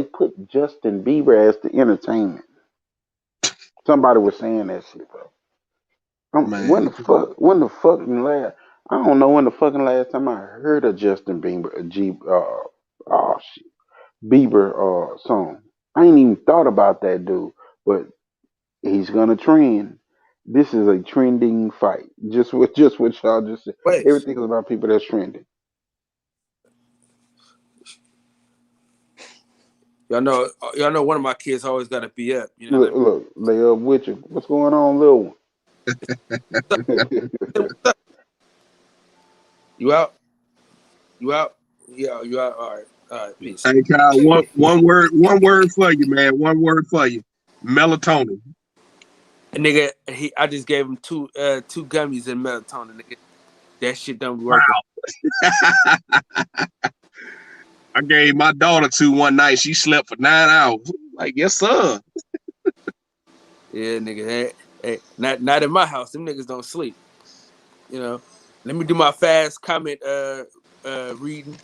put Justin Bieber as the entertainment. Somebody was saying that shit, bro. Man, When the fucking last? I don't know when the fucking last time I heard a Justin shit, Bieber song. I ain't even thought about that dude, but he's gonna trend. This is a trending fight. Just what y'all just said. Wait, Everything is about people that's trending. y'all know one of my kids always got to be up. You know what I Look, they up with you. What's going on, little one? mean? You out? You out? Yeah, you out? All right, peace. hey Kyle, one word for you, man. One word for you. Melatonin. And nigga, I just gave him two gummies and melatonin. Nigga, that shit don't be Wow. working. I gave my daughter 2 one night. She slept for 9 hours. Like, yes, sir. Yeah, nigga. Hey, not in my house. Them niggas don't sleep. You know. Let me do my fast comment reading.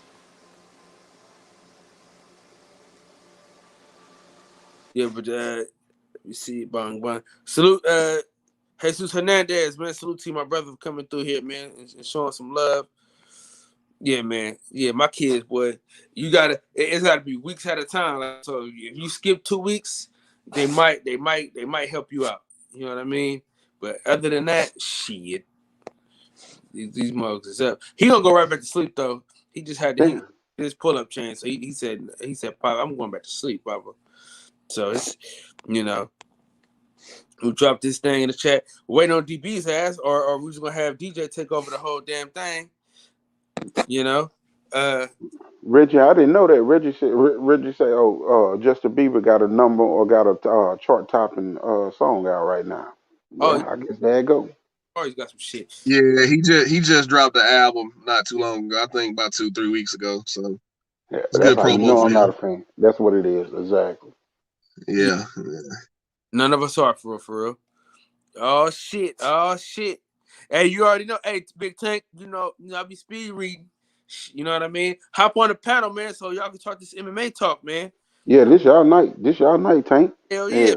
Yeah, but let me see, bang bang. Salute Jesus Hernandez, man. Salute to my brother for coming through here, man, and showing some love. Yeah, man. Yeah, my kids, boy. It's gotta be weeks at a time. Like, so if you skip 2 weeks, they might help you out. You know what I mean? But other than that, shit. These mugs is up. He gonna go right back to sleep though. He just had Damn. his pull up chain. So he said, Pop, I'm going back to sleep, Papa. So it's we dropped this thing in the chat. We're waiting on DB's ass, or we just gonna have DJ take over the whole damn thing. You know? Reggie, I didn't know that. Reggie say, Justin Bieber got a number or got a chart topping song out right now. Oh, he Well, I guess there you go. always got some shit. Yeah, he just dropped the album not too long ago. I think about 2-3 weeks ago. So Yeah, it's that's good how you promo know for I'm not a him. fan. That's what it is, exactly. Yeah. None of us are for real. Oh shit. Hey, you already know. Hey, Big Tank, I be speed reading. You know what I mean? Hop on the panel, man, so y'all can talk this MMA talk, man. Yeah, this y'all night. This y'all night, Tank. Hell yeah. Yeah.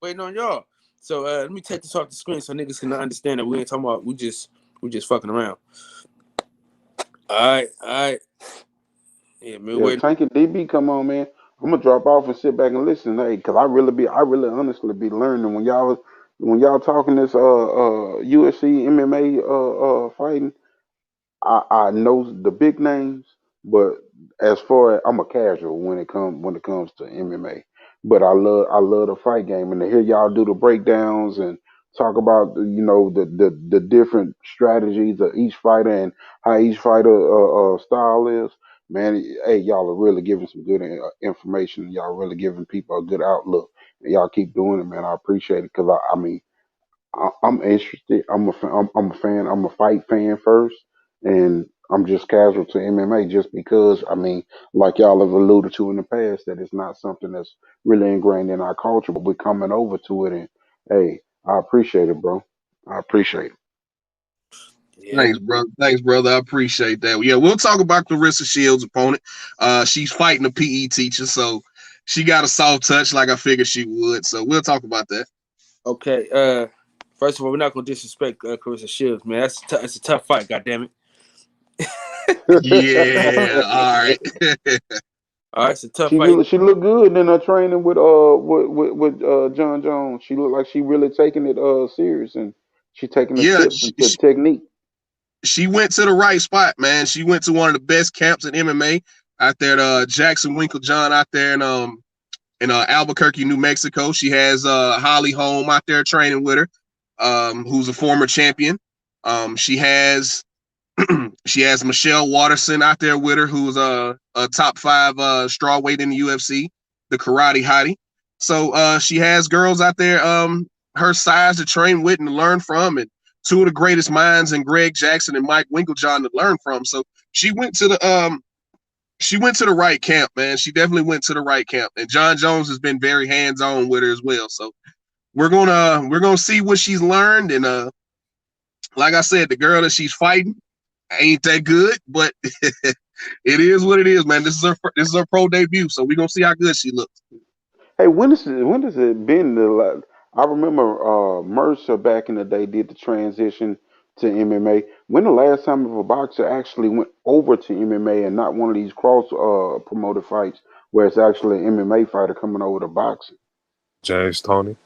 Waiting on y'all. So let me take this off the screen so niggas can understand that we ain't talking about we just fucking around. All right. Yeah, man, Yeah, waiting. Tank and DB, come on, man. I'm gonna drop off and sit back and listen, hey, cause I really honestly be learning when y'all talking this UFC MMA fighting. I know the big names, but as far as I'm a casual when it comes to MMA. But I love the fight game, and to hear y'all do the breakdowns and talk about the different strategies of each fighter and how each fighter style is. Man, hey, y'all are really giving some good information. Y'all really giving people a good outlook, and y'all keep doing it, man. I appreciate it because I mean I'm interested. I'm a fan. I'm a fight fan first, and I'm just casual to MMA just because. I mean, like y'all have alluded to in the past, that it's not something that's really ingrained in our culture, but we're coming over to it, and hey, I appreciate it, bro. I appreciate it. Yeah, Thanks, brother. Thanks, brother. I appreciate that. Yeah, we'll talk about Clarissa Shields' opponent. She's fighting a PE teacher, so she got a soft touch like I figured she would. So we'll talk about that. okay. First of all, we're not gonna disrespect Clarissa Shields, man. That's a tough fight, goddammit. Yeah, all right. All right, it's a tough She fight. really she looked good in her training with John Jones. She looked like she really taking it serious, and she taking the Yeah, tips and the technique. she went to the right spot, man. She went to one of the best camps in MMA out there at Jackson Winklejohn out there in Albuquerque, New Mexico. She has Holly Holm out there training with her, who's a former champion. She has she has Michelle Watterson out there with her, who's a top 5 strawweight in the UFC, the karate hottie. So she has girls out there her size to train with and to learn from, and 2 of the greatest minds in Greg Jackson and Mike Winklejohn to learn from. So she went to the right camp, man. She definitely went to the right camp, and John Jones has been very hands on with her as well. So we're gonna see what she's learned, and like I said, the girl that she's fighting ain't that good, but it is what it is, man. This is her pro debut, so we're gonna see how good she looks. Hey, when does it been the? I remember Mercer back in the day did the transition to MMA. When the last time of a boxer actually went over to MMA and not one of these cross promoted fights where it's actually an MMA fighter coming over to boxing? James Tony.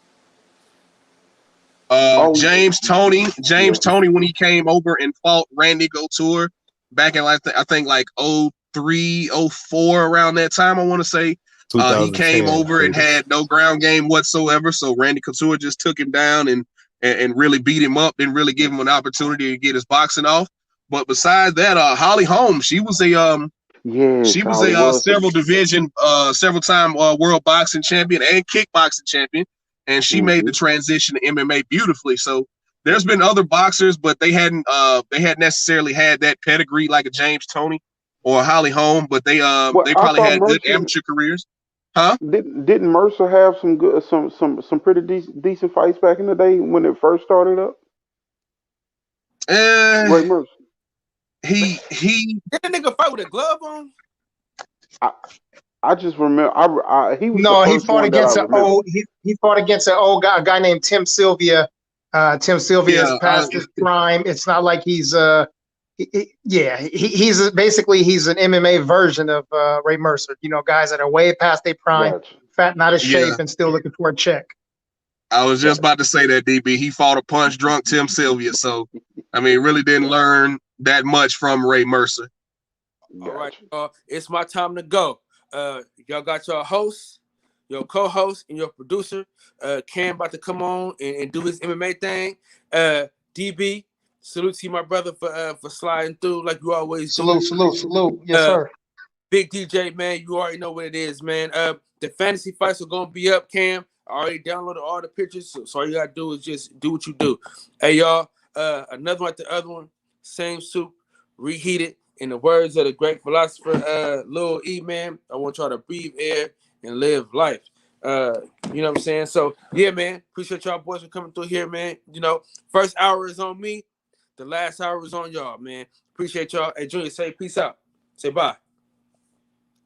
Oh James yeah, Tony when he came over and fought Randy Couture back in like I think like 03, 04 around that time, I want to say. He came 2010, over and had no ground game whatsoever, so Randy Couture just took him down and really beat him up, didn't really give him an opportunity to get his boxing off. But besides that, Holly Holm, she was yes, Holly a was. several time world boxing champion and kickboxing champion, and she made the transition to MMA beautifully. So there's been other boxers, but they hadn't necessarily had that pedigree like a James Toney or a Holly Holm, but they Well, I probably thought had good Mercer amateur careers. Huh? didn't Mercer have some good some pretty decent fights back in the day when it first started up? Uh, Ray Mercer. he Did the nigga fight with a glove on? I just remember he was the No, he first fought one that I against an remember. old. He fought against an old guy, a guy named Tim Sylvia. Tim Sylvia is past his prime. It's not like he's he's basically he's an MMA version of Ray Mercer. You know, guys that are way past their prime, Gotcha. fat, not as shape, and still looking for a check. I was just about to say that, DB. He fought a punch drunk Tim Sylvia, so I mean, really didn't learn that much from Ray Mercer. All right, it's my time to go. Y'all got your host, your co-host, and your producer. Cam about to come on and do his MMA thing. DB, salute to you, my brother, for sliding through like you always do. Salute. Yes, sir. Big DJ, man, you already know what it is, man. The fantasy fights are gonna be up, Cam. I already downloaded all the pictures, so all you gotta do is just do what you do. Hey, y'all, another one like the other one, same soup, reheated. In the words of the great philosopher Lil E, man, I want y'all to breathe air and live life. You know what I'm saying? So, yeah, man, appreciate y'all boys for coming through here, man. You know, first hour is on me. The last hour is on y'all, man. Appreciate y'all. Hey, Junior, say peace out. Say bye.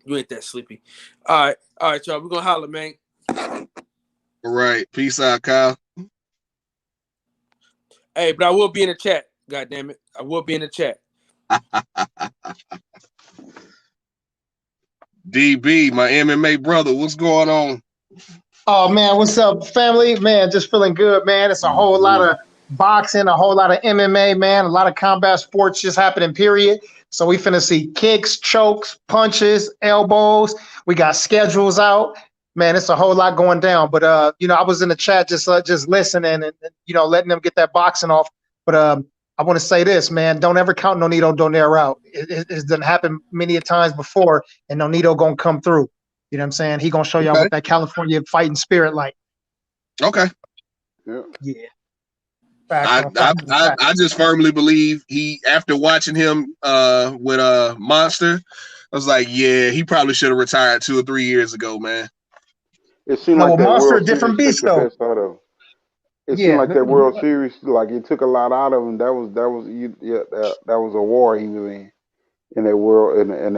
You ain't that sleepy. All right, y'all. We're going to holler, man. All right. Peace out, Kyle. Hey, but I will be in the chat. God damn it. I will be in the chat. DB, my MMA brother, what's going on? Oh man, what's up, family? Man, just feeling good, man. It's a whole lot of boxing, a whole lot of MMA, man. A lot of combat sports just happening, period. So we finna see kicks, chokes, punches, elbows. We got schedules out. Man, it's a whole lot going down. But I was in the chat just listening and letting them get that boxing off. But I want to say this, man. Don't ever count Nonito Donaire out. It done happened many a times before, and Nonito gonna come through. You know what I'm saying? He gonna show y'all what that California fighting spirit like. Okay. Yeah. I just firmly believe he, after watching him with Monster, I was like, yeah, he probably should have retired 2 or 3 years ago, man. It seemed like that Monster, World a different Series beast, took the though. best out of him. It seemed like that World Series, like it took a lot out of him. That was a war he was in that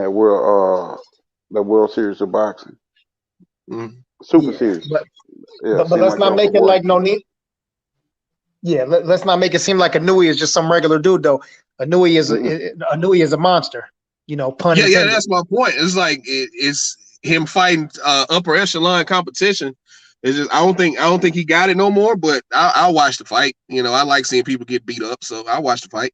World Series of boxing. Super Series. But let's not make it like Nonito. Yeah, let's not make it seem like Anui is just some regular dude, though. Anui is a monster. Pun intended. Yeah, that's my point. It's like it's him fighting upper echelon competition. It's just I don't think he got it no more. But I'll watch the fight. I like seeing people get beat up, so I'll watch the fight.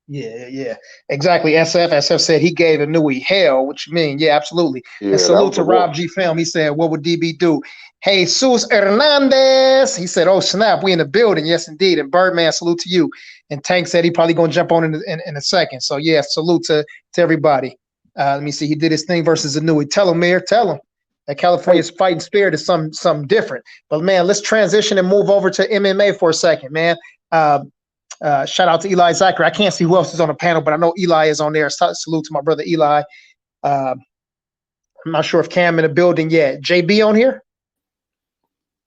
Yeah, exactly. SF said he gave Anui hell, which you mean, yeah, absolutely. Yeah, and salute to Rob G. Film. He said, what would DB do? Hey, Jesus Hernandez. He said, oh, snap, we in the building. Yes, indeed. And Birdman, salute to you. And Tank said he probably going to jump on in a second. So, yeah, salute to everybody. Let me see. He did his thing versus Anui. Tell him, Mayor. Tell him. That California's fighting spirit is something different. But, man, let's transition and move over to MMA for a second, man. Shout out to Eli Zachary. I can't see who else is on the panel, but I know Eli is on there. Salute to my brother Eli. I'm not sure if Cam in the building yet. JB on here?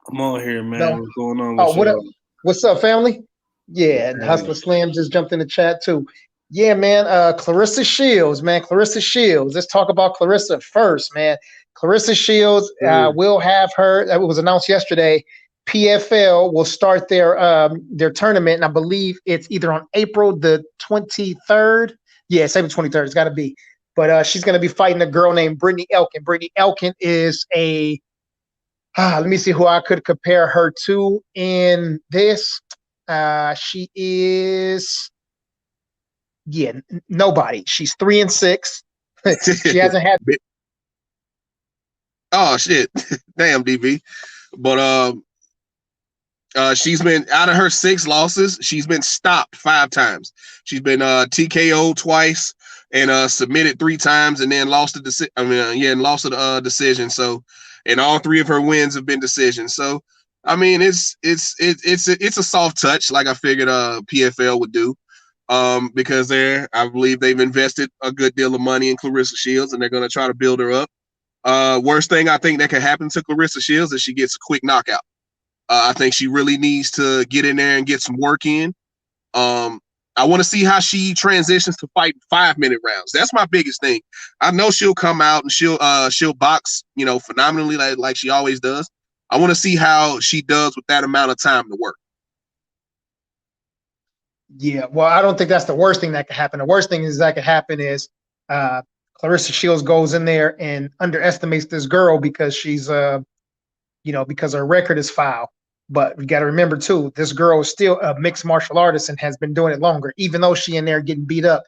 I'm on here, man. No. What's going on? What's up, family? Yeah, and Hustler Slam just jumped in the chat too. Yeah, man. Clarissa Shields, man. Clarissa Shields. Let's talk about Clarissa first, man. Clarissa Shields will have her. That was announced yesterday. PFL will start their tournament, and I believe it's either on April the 23rd. Yeah, it's April 23rd. It's got to be. But she's going to be fighting a girl named Brittany Elkin. Brittany Elkin is a let me see who I could compare her to in this. She is nobody. She's 3-6. She hasn't had. Oh shit! Damn, DB. But she's been out of her 6 losses. She's been stopped 5 times. She's been TKO twice and submitted 3 times, and then lost a decision. Lost a decision. So, and all 3 of her wins have been decisions. So, I mean, it's a soft touch, like I figured PFL would do, because I believe they've invested a good deal of money in Clarissa Shields, and they're going to try to build her up. Worst thing I think that could happen to Clarissa Shields is she gets a quick knockout. I think she really needs to get in there and get some work in. I want to see how she transitions to fight 5-minute rounds. That's my biggest thing. I know she'll come out and she'll box, phenomenally like she always does. I want to see how she does with that amount of time to work. Yeah, well, I don't think that's the worst thing that could happen. The worst thing that could happen is Clarissa Shields goes in there and underestimates this girl because she's because her record is foul. But we got to remember too, this girl is still a mixed martial artist and has been doing it longer, even though she in there getting beat up.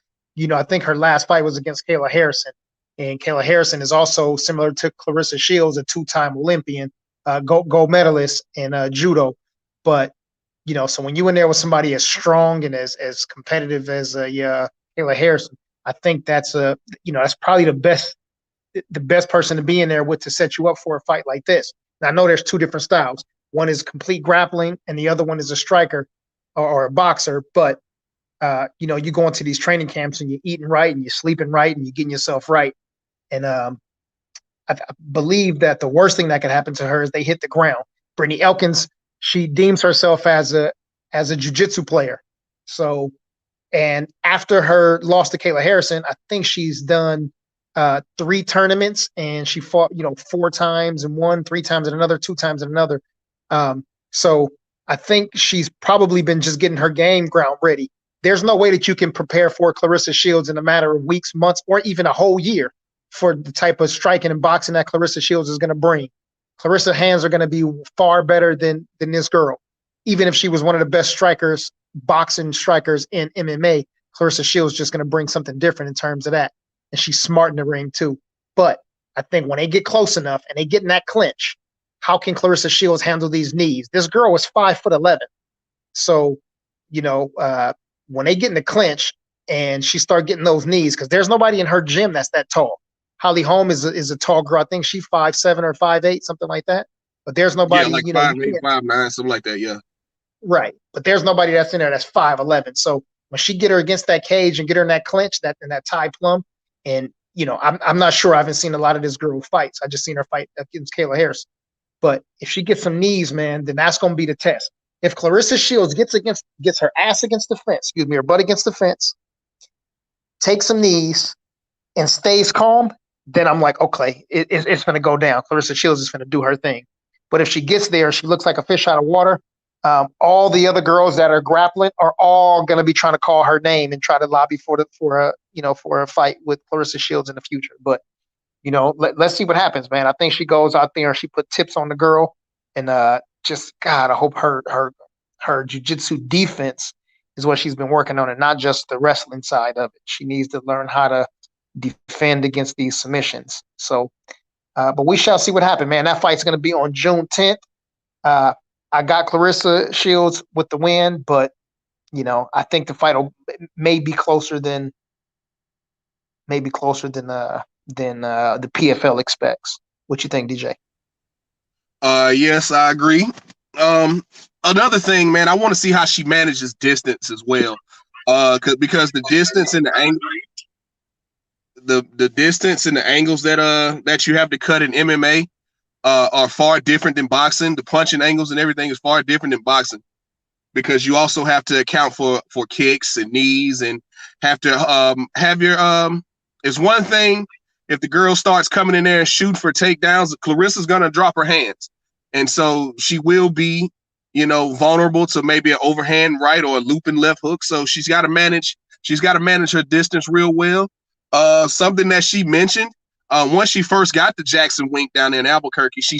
I think her last fight was against Kayla Harrison, and Kayla Harrison is also similar to Clarissa Shields, a 2-time Olympian, gold medalist in judo. But so when you in there with somebody as strong and as competitive as Kayla Harrison, I think that's that's probably the best person to be in there with to set you up for a fight like this. Now, I know there's 2 different styles. One is complete grappling, and the other one is a striker or a boxer. But you go into these training camps and you're eating right and you're sleeping right and you're getting yourself right. And I believe that the worst thing that could happen to her is they hit the ground. Brittany Elkins, she deems herself as a jiu-jitsu player. So, and after her loss to Kayla Harrison, I think she's done 3 tournaments, and she fought 4 times and won, 3 times and another, 2 times and another. So I think she's probably been just getting her game ground ready. There's no way that you can prepare for Clarissa Shields in a matter of weeks, months, or even a whole year for the type of striking and boxing that Clarissa Shields is going to bring. Clarissa's hands are going to be far better than this girl. Even if she was one of the best boxing strikers in MMA, Clarissa Shields is just going to bring something different in terms of that. And she's smart in the ring too. But I think when they get close enough and they get in that clinch, how can Clarissa Shields handle these knees? This girl was 5'11". So, when they get in the clinch and she start getting those knees, because there's nobody in her gym that's that tall. Holly Holm is a tall girl. I think she's 5'7" or 5'8", something like that. But there's nobody, like 5'8", 5'9", something like that, yeah. Right. But there's nobody that's in there that's 5'11". So when she get her against that cage and get her in that clinch, that tie plum, and I'm not sure. I haven't seen a lot of this girl fights. I just seen her fight against Kayla Harrison. But if she gets some knees, man, then that's going to be the test. If Clarissa Shields gets her ass against the fence, her butt against the fence, takes some knees, and stays calm, then I'm like, okay, it's going to go down. Clarissa Shields is going to do her thing. But if she gets there, she looks like a fish out of water. All the other girls that are grappling are all going to be trying to call her name and try to lobby for a fight with Clarissa Shields in the future. But let's see what happens, man. I think she goes out there and she put tips on the girl, and God, I hope her jiu-jitsu defense is what she's been working on, and not just the wrestling side of it. She needs to learn how to defend against these submissions. So, but we shall see what happens, man. That fight's going to be on June 10th. I got Clarissa Shields with the win, but I think the fight may be closer than the PFL expects. What you think, DJ? Yes, I agree. Another thing, man, I want to see how she manages distance as well. Because the distance and the angle, the distance and the angles that you have to cut in MMA are far different than boxing. The punching angles and everything is far different than boxing, because you also have to account for kicks and knees, and have to have your it's one thing if the girl starts coming in there and shooting for takedowns, Clarissa's gonna drop her hands, And so she will be, vulnerable to maybe an overhand right or a looping left hook. So she's got to manage her distance real well. Something that she mentioned, once she first got the Jackson wink down there in Albuquerque, she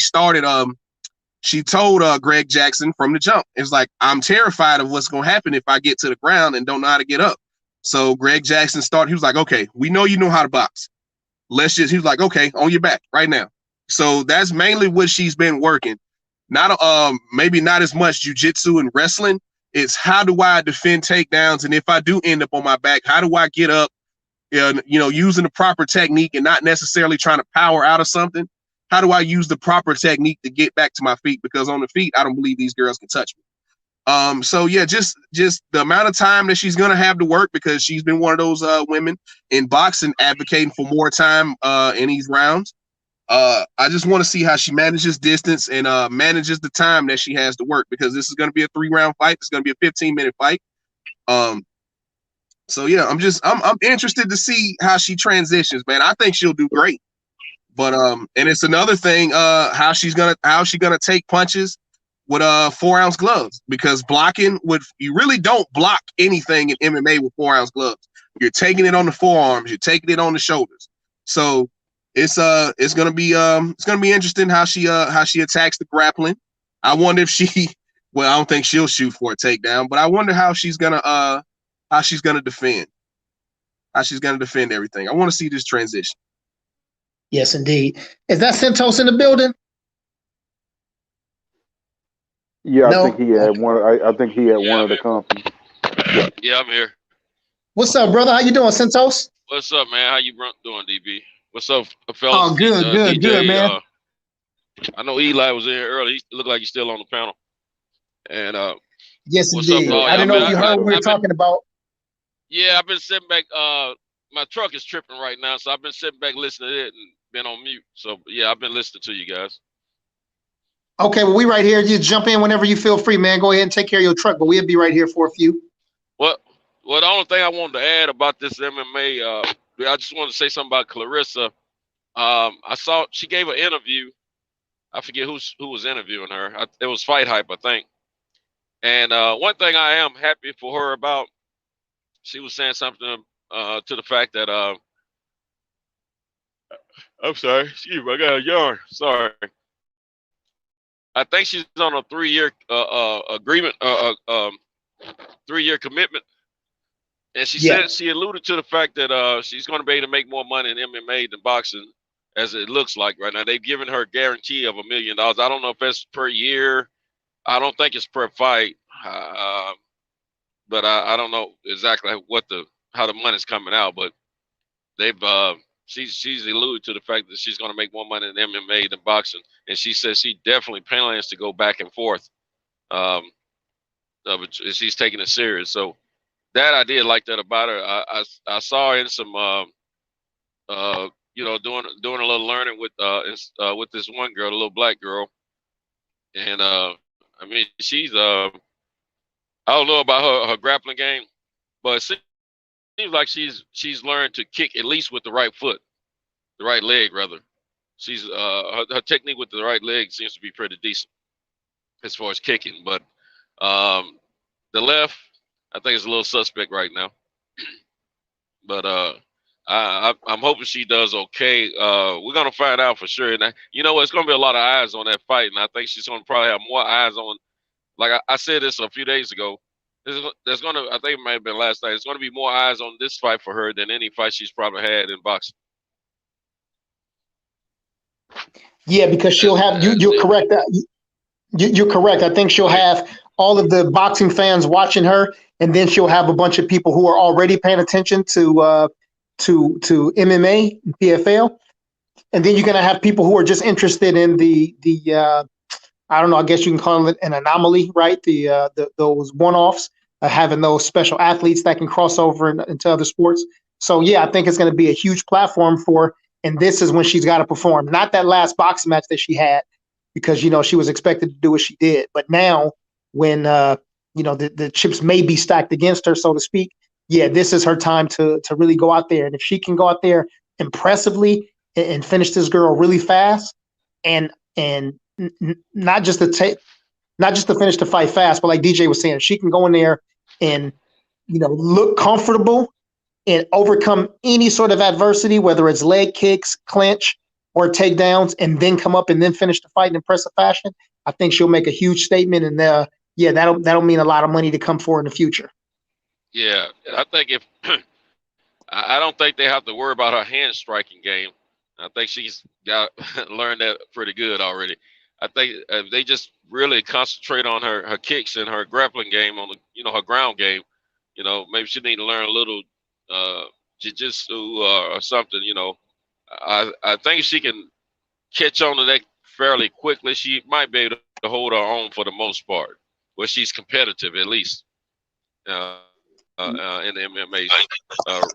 told Greg Jackson from the jump, it's like, I'm terrified of what's going to happen if I get to the ground and don't know how to get up. So Greg Jackson he was like, okay, we know you know how to box. He was like, okay, on your back right now. So that's mainly what she's been working. Not maybe not as much jiu-jitsu and wrestling. It's how do I defend takedowns, and if I do end up on my back, how do I get up? Using the proper technique and not necessarily trying to power out of something. How do I use the proper technique to get back to my feet? Because on the feet, I don't believe these girls can touch me. So yeah, just the amount of time that she's gonna have to work, because she's been one of those women in boxing advocating for more time in these rounds. I just want to see how she manages distance and manages the time that she has to work, because this is going to be a 3-round fight. It's going to be a 15-minute fight. So yeah, I'm interested to see how she transitions, man. I think she'll do great. But and it's another thing, how she gonna take punches with 4-ounce gloves, because you really don't block anything in MMA with 4-ounce gloves. You're taking it on the forearms, you're taking it on the shoulders. So it's gonna be interesting how she attacks the grappling. I wonder if I don't think she'll shoot for a takedown, but I wonder how she's gonna defend. How she's gonna defend everything. I want to see this transition. Yes, indeed. Is that Santos in the building? Yeah, No? I think he had one. I think he had one I'm of the here. companies. Yeah. Yeah, I'm here. What's up, brother? How you doing, Santos? What's up, man? How you doing, DB? What's up, Oh, fellas? good, DJ, man. I know Eli was in here early. He looked like he's still on the panel. And Yes, what's up, indeed. dog? I didn't know if you heard what we were I've been- talking about. Yeah, I've been sitting back. My truck is tripping right now, so I've been sitting back listening to it and been on mute. So yeah, I've been listening to you guys. Okay, well, we right here. You jump in whenever you feel free, man. Go ahead and take care of your truck, but we'll be right here for a few. Well, the only thing I wanted to add about this MMA, I just wanted to say something about Clarissa. I saw she gave an interview. I forget who was interviewing her. It was Fight Hype, I think. And one thing I am happy for her about, she was saying something to the fact that I'm sorry, excuse me, I got a yarn. Sorry. I think she's on a 3-year agreement, 3-year commitment. And she said, she alluded to the fact that she's going to be able to make more money in MMA than boxing, as it looks like right now. They've given her a guarantee of $1 million. I don't know if that's per year. I don't think it's per fight. But I don't know exactly how the money's coming out. But they've she's alluded to the fact that she's going to make more money in MMA than boxing, and she says she definitely plans to go back and forth. But she's taking it serious. So that I did like that about her. I saw her in some doing a little learning with this one girl, the little black girl, and I mean she's I don't know about her grappling game, but it seems like she's learned to kick at least with the right foot, the right leg rather. She's her technique with the right leg seems to be pretty decent as far as kicking, but the left I think is a little suspect right now. But I'm hoping she does okay. We're gonna find out for sure. And it's gonna be a lot of eyes on that fight, and I think she's gonna probably have more eyes on. Like I said this a few days ago. There's gonna, I think it might have been last night. There's gonna be more eyes on this fight for her than any fight she's probably had in boxing. Yeah, because she'll have you're correct. You're correct. I think she'll have all of the boxing fans watching her, and then she'll have a bunch of people who are already paying attention to MMA and PFL, and then you're gonna have people who are just interested in the I don't know. I guess you can call it an anomaly, right? Those one-offs, having those special athletes that can cross over into other sports. So yeah, I think it's going to be a huge platform for. And this is when she's got to perform. Not that last boxing match that she had, because she was expected to do what she did. But now, when the chips may be stacked against her, so to speak, yeah, this is her time to really go out there. And if she can go out there impressively and finish this girl really fast, and not just to finish the fight fast, but like DJ was saying, she can go in there and look comfortable and overcome any sort of adversity, whether it's leg kicks, clinch, or takedowns, and then come up and then finish the fight in impressive fashion. I think she'll make a huge statement, and that'll mean a lot of money to come for in the future. Yeah, I think if I don't think they have to worry about her hand striking game. I think she's got learned that pretty good already. I think if they just really concentrate on her kicks and her grappling game on the her ground game, maybe she need to learn a little jiu-jitsu or something. I think she can catch on to that fairly quickly. She might be able to hold her own for the most part, where she's competitive at least in the MMA. So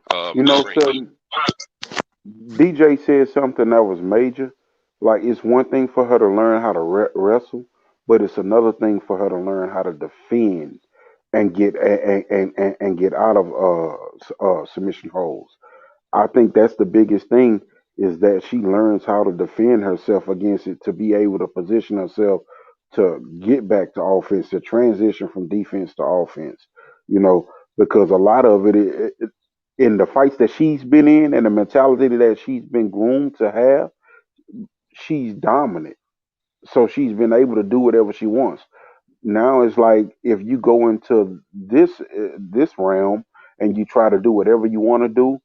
DJ said something that was major. Like, it's one thing for her to learn how to wrestle, but it's another thing for her to learn how to defend and get out of submission holds. I think that's the biggest thing, is that she learns how to defend herself against it, to be able to position herself to get back to offense, to transition from defense to offense. Because a lot of it in the fights that she's been in and the mentality that she's been groomed to have, she's dominant. So she's been able to do whatever she wants. Now it's like, if you go into this realm and you try to do whatever you want to do,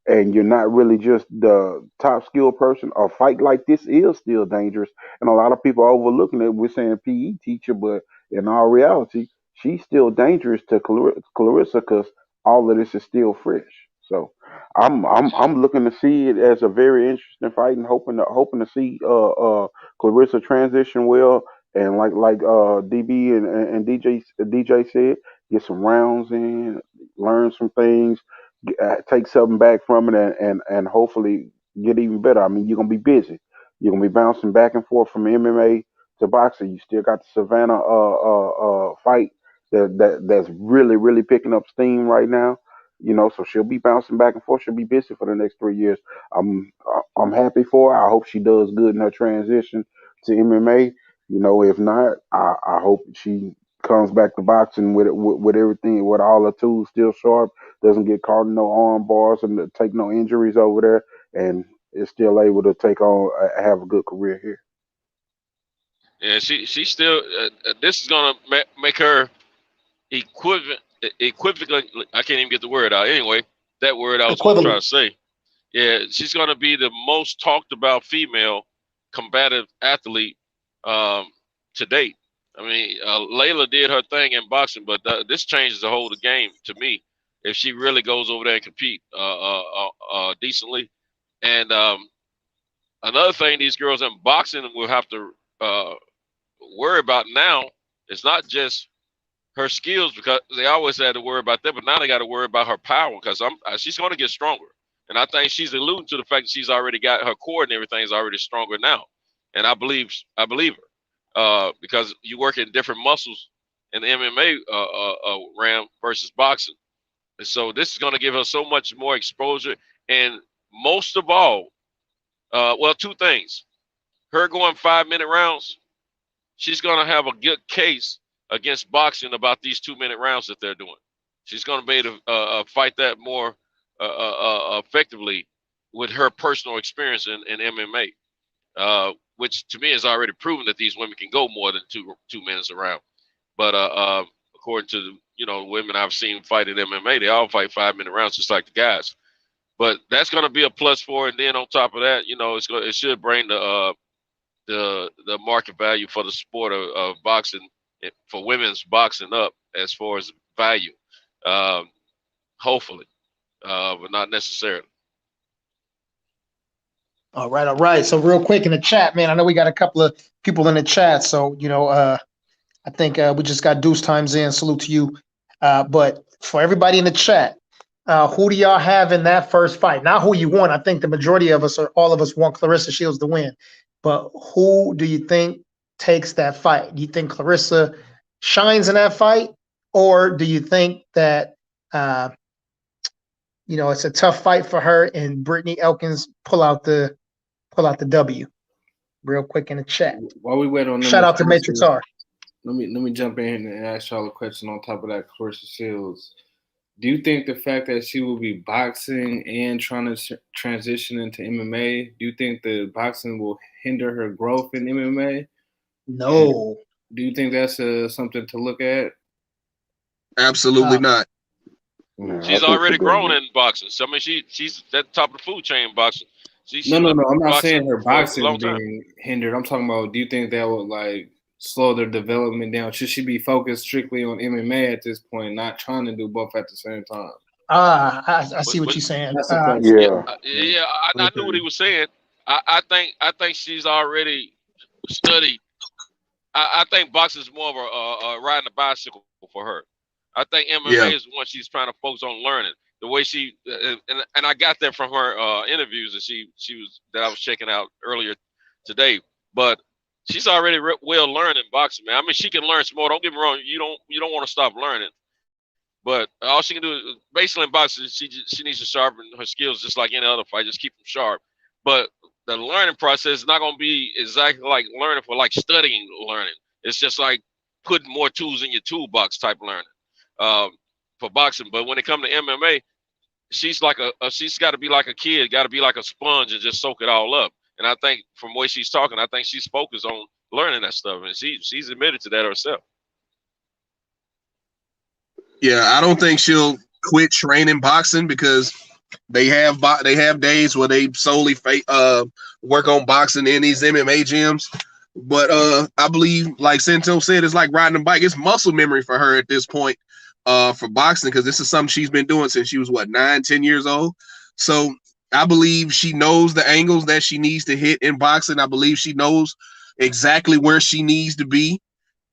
and you're not really just the top skilled person, a fight like this is still dangerous. And a lot of people are overlooking it. We're saying PE teacher, but in all reality, she's still dangerous to Clarissa, because all of this is still fresh. So I'm looking to see it as a very interesting fight, and hoping to see Clarissa transition well, and like DB and DJ said, get some rounds in, learn some things, take something back from it, and hopefully get even better. I mean, you're gonna be busy. You're gonna be bouncing back and forth from MMA to boxing. You still got the Savannah fight that's really picking up steam right now. So she'll be bouncing back and forth. She'll be busy for the next 3 years. I'm happy for her. I hope she does good in her transition to MMA. If not, I hope she comes back to boxing with everything, with all the tools still sharp, doesn't get caught in no arm bars and take no injuries over there, and is still able to have a good career here. Yeah, she still. This is gonna make her equivalent. I can't even get the word out. Anyway, that word I was going to try to say. Yeah, she's gonna be the most talked about female combative athlete to date. I mean, Layla did her thing in boxing, but this changes the whole of the game to me, if she really goes over there and compete decently. And another thing these girls in boxing will have to worry about now is not just her skills, because they always had to worry about that, but now they got to worry about her power, because she's going to get stronger. And I think she's alluding to the fact that she's already got her core and everything is already stronger now. And I believe her, because you work in different muscles in the MMA realm versus boxing. And so this is going to give her so much more exposure. And most of all, two things. Her going 5-minute rounds, she's going to have a good case against boxing about these 2-minute rounds that they're doing. She's going to be able to fight that more effectively with her personal experience in MMA, which to me has already proven that these women can go more than two minutes around. But according to women I've seen fight in MMA, they all fight 5-minute rounds just like the guys. But that's going to be a plus for her. And then on top of that, it should bring the market value for the sport of boxing, for women's boxing, up as far as value, hopefully, but not necessarily. All right. So real quick in the chat, man, I know we got a couple of people in the chat. So, I think we just got Deuce Times in. Salute to you. But for everybody in the chat, who do y'all have in that first fight? Not who you want. I think the majority of us, or all of us, want Clarissa Shields to win. But who do you think takes that fight? Do you think Clarissa shines in that fight? Or do you think that, it's a tough fight for her and Brittany Elkins pull out the W? real quick in the chat. While we wait on them, Shout out to Matrix R. let me jump in and ask y'all a question on top of that, Clarissa Shields. Do you think the fact that she will be boxing and trying to transition into MMA, do you think the boxing will hinder her growth in MMA? No. Do you think that's something to look at? Absolutely not. Yeah, She's already grown in boxing. So I mean, she's at the top of the food chain in boxing. No. I'm not saying her boxing for a long time. being hindered. I'm talking about, do you think that would like slow their development down? Should she be focused strictly on MMA at this point, not trying to do both at the same time? I see what you're saying. That's the question. Yeah, I knew what he was saying. I think she's already studied. I think boxing is more of a riding a bicycle for her. I think MMA is the one she's trying to focus on learning. The way she and I got that from her interviews that I was checking out earlier today. But she's already well learned in boxing, man. I mean, she can learn some more. Don't get me wrong. You don't want to stop learning. But all she can do is basically in boxing, she needs to sharpen her skills just like any other fight. Just keep them sharp. But the learning process is not going to be exactly like learning for like studying learning. It's just like putting more tools in your toolbox type learning for boxing. But when it comes to MMA, she's got to be like a kid, got to be like a sponge and just soak it all up. And I think from the way she's talking, I think she's focused on learning that stuff, and she's admitted to that herself. Yeah, I don't think she'll quit training boxing because they have days where they solely work on boxing in these MMA gyms. But I believe, like Sento said, it's like riding a bike. It's muscle memory for her at this point for boxing, because this is something she's been doing since she was 9-10 years old. So I believe she knows the angles that she needs to hit in boxing. I believe she knows exactly where she needs to be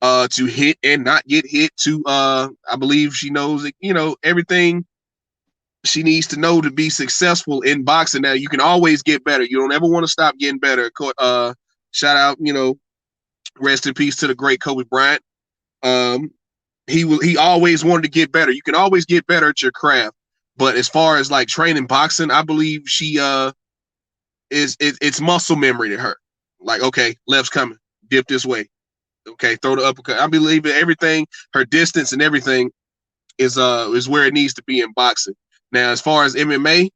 to hit and not get hit. I believe she knows, everything she needs to know to be successful in boxing. Now, you can always get better. You don't ever want to stop getting better. Shout out, rest in peace to the great Kobe Bryant. He always wanted to get better. You can always get better at your craft. But as far as like training boxing, I believe she it's muscle memory to her. Like, okay, left's coming, dip this way. Okay, throw the uppercut. I believe that everything, her distance and everything is where it needs to be in boxing. Now, as far as MMA,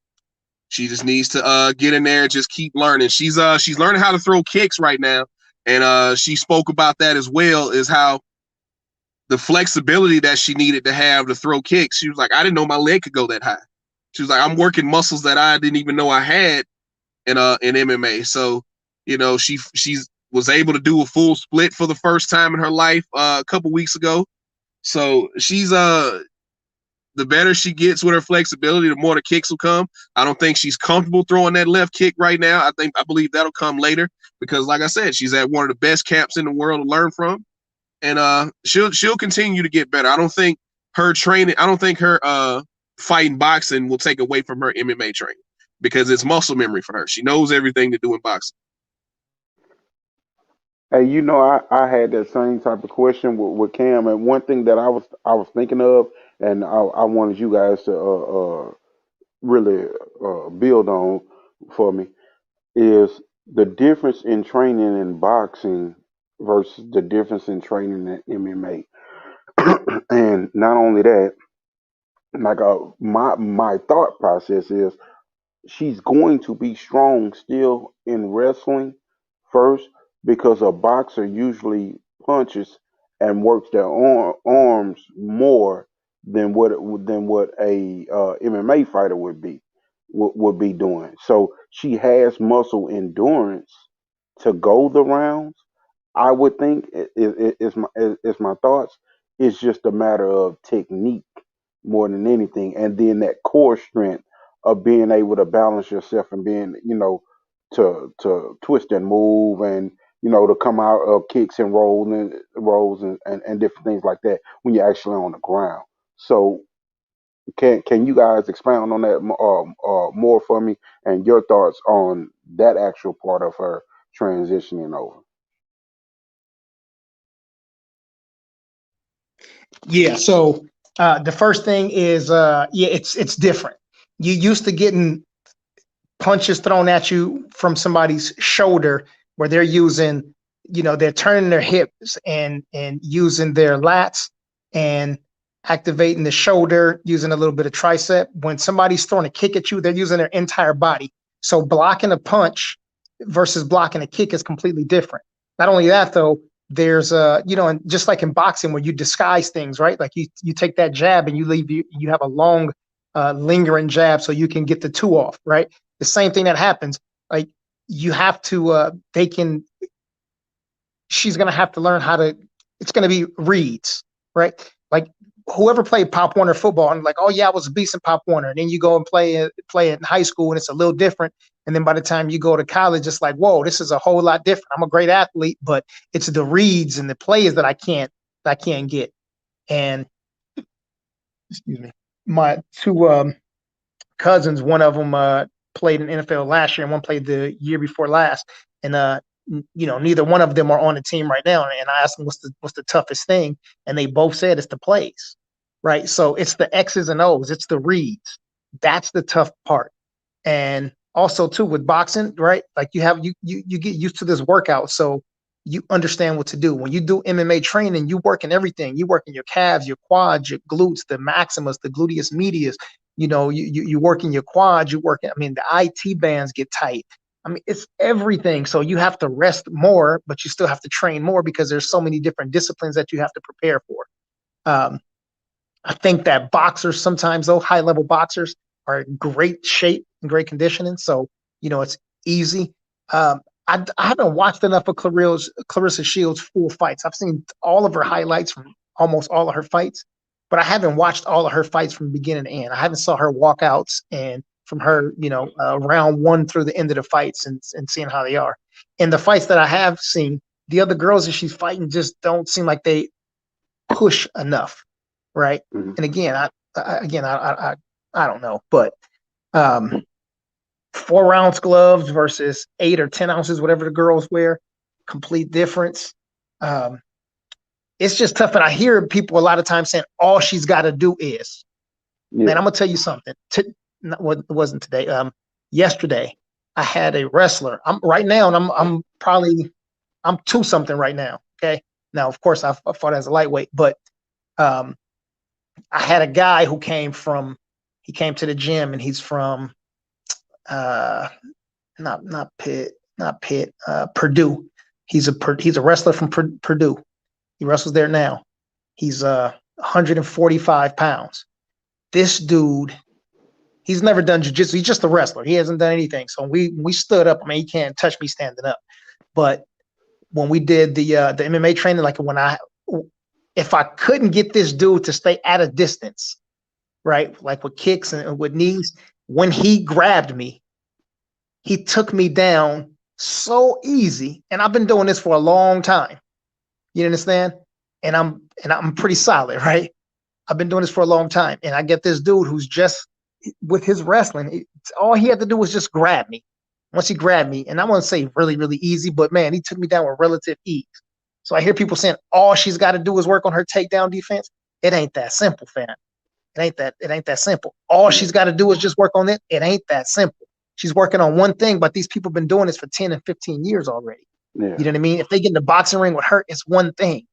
she just needs to get in there and just keep learning. She's learning how to throw kicks right now, and she spoke about that as well, is how the flexibility that she needed to have to throw kicks. She was like, I didn't know my leg could go that high. She was like, I'm working muscles that I didn't even know I had in MMA. So, she was able to do a full split for the first time in her life a couple weeks ago. So she's the better she gets with her flexibility, the more the kicks will come. I don't think she's comfortable throwing that left kick right now. I believe that'll come later because, like I said, she's at one of the best camps in the world to learn from, and she'll continue to get better. I don't think her fighting boxing will take away from her MMA training because it's muscle memory for her. She knows everything to do in boxing. Hey, I had that same type of question with Cam, and one thing that I was thinking of, and I wanted you guys to really build on for me, is the difference in training in boxing versus the difference in training in MMA. And not only that, like my thought process is she's going to be strong still in wrestling first, because a boxer usually punches and works their arms more than what a MMA fighter would be doing. So she has muscle endurance to go the rounds. I would think it's my thoughts. It's just a matter of technique more than anything, and then that core strength of being able to balance yourself and being, to twist and move, and to come out of kicks and rolls and different things like that when you're actually on the ground. So can you guys expound on that more for me, and your thoughts on that actual part of her transitioning over? Yeah. So the first thing is, it's different. You used to getting punches thrown at you from somebody's shoulder where they're using, they're turning their hips and using their lats and activating the shoulder, using a little bit of tricep. When somebody's throwing a kick at you, they're using their entire body. So blocking a punch versus blocking a kick is completely different. Not only that, though, there's and just like in boxing where you disguise things, right? Like you take that jab and you have a long lingering jab so you can get the two off, right? The same thing that happens. Like you have to she's gonna have to learn how to, it's gonna be reads, right? Like whoever played Pop Warner football and like, oh yeah, I was a beast in Pop Warner. And then you go and play it in high school and it's a little different. And then by the time you go to college, it's like, whoa, this is a whole lot different. I'm a great athlete, but it's the reads and the plays that I can't get. And excuse me, my two cousins, one of them played in NFL last year and one played the year before last. And neither one of them are on the team right now. And I asked them what's the toughest thing, and they both said it's the plays, right? So it's the X's and O's, it's the reads. That's the tough part. And also too with boxing, right? Like you get used to this workout, so you understand what to do. When you do MMA training, you work in everything. You work in your calves, your quads, your glutes, the maximus, the gluteus medius. You work in your quads, the IT bands get tight. It's everything. So you have to rest more, but you still have to train more because there's so many different disciplines that you have to prepare for. I think that boxers sometimes, though, high-level boxers are in great shape and great conditioning. So, it's easy. I haven't watched enough of Clarissa Shields' full fights. I've seen all of her highlights from almost all of her fights, but I haven't watched all of her fights from beginning to end. I haven't saw her walkouts and from her, round one through the end of the fights and seeing how they are. In the fights that I have seen, the other girls that she's fighting just don't seem like they push enough, right? Mm-hmm. And again, I don't know, but 4 ounce gloves versus 8 or 10 ounces, whatever the girls wear, complete difference. It's just tough, and I hear people a lot of times saying all she's got to do is. Yeah. Man, I'm gonna tell you something. It wasn't today. Yesterday, I had a wrestler. I'm right now, and I'm 2 something right now. Okay, now of course I fought as a lightweight, but I had a guy who came to the gym, and he's from not Pitt, Purdue. He's a wrestler from Purdue. He wrestles there now. He's 145 pounds. This dude, he's never done jiu-jitsu. He's just a wrestler. He hasn't done anything. So we stood up. He can't touch me standing up. But when we did the MMA training, like if I couldn't get this dude to stay at a distance, right, like with kicks and with knees, when he grabbed me, he took me down so easy. And I've been doing this for a long time. You understand? And I'm pretty solid, right? I've been doing this for a long time. And I get this dude who's just with his wrestling, all he had to do was just grab me. Once he grabbed me, and I won't say really, really easy, but man, he took me down with relative ease. So I hear people saying all she's got to do is work on her takedown defense. It ain't that simple, fam. It ain't that simple. All she's got to do is just work on it. It ain't that simple. She's working on one thing, but these people have been doing this for 10 and 15 years already. Yeah. You know what I mean? If they get in the boxing ring with her, it's one thing.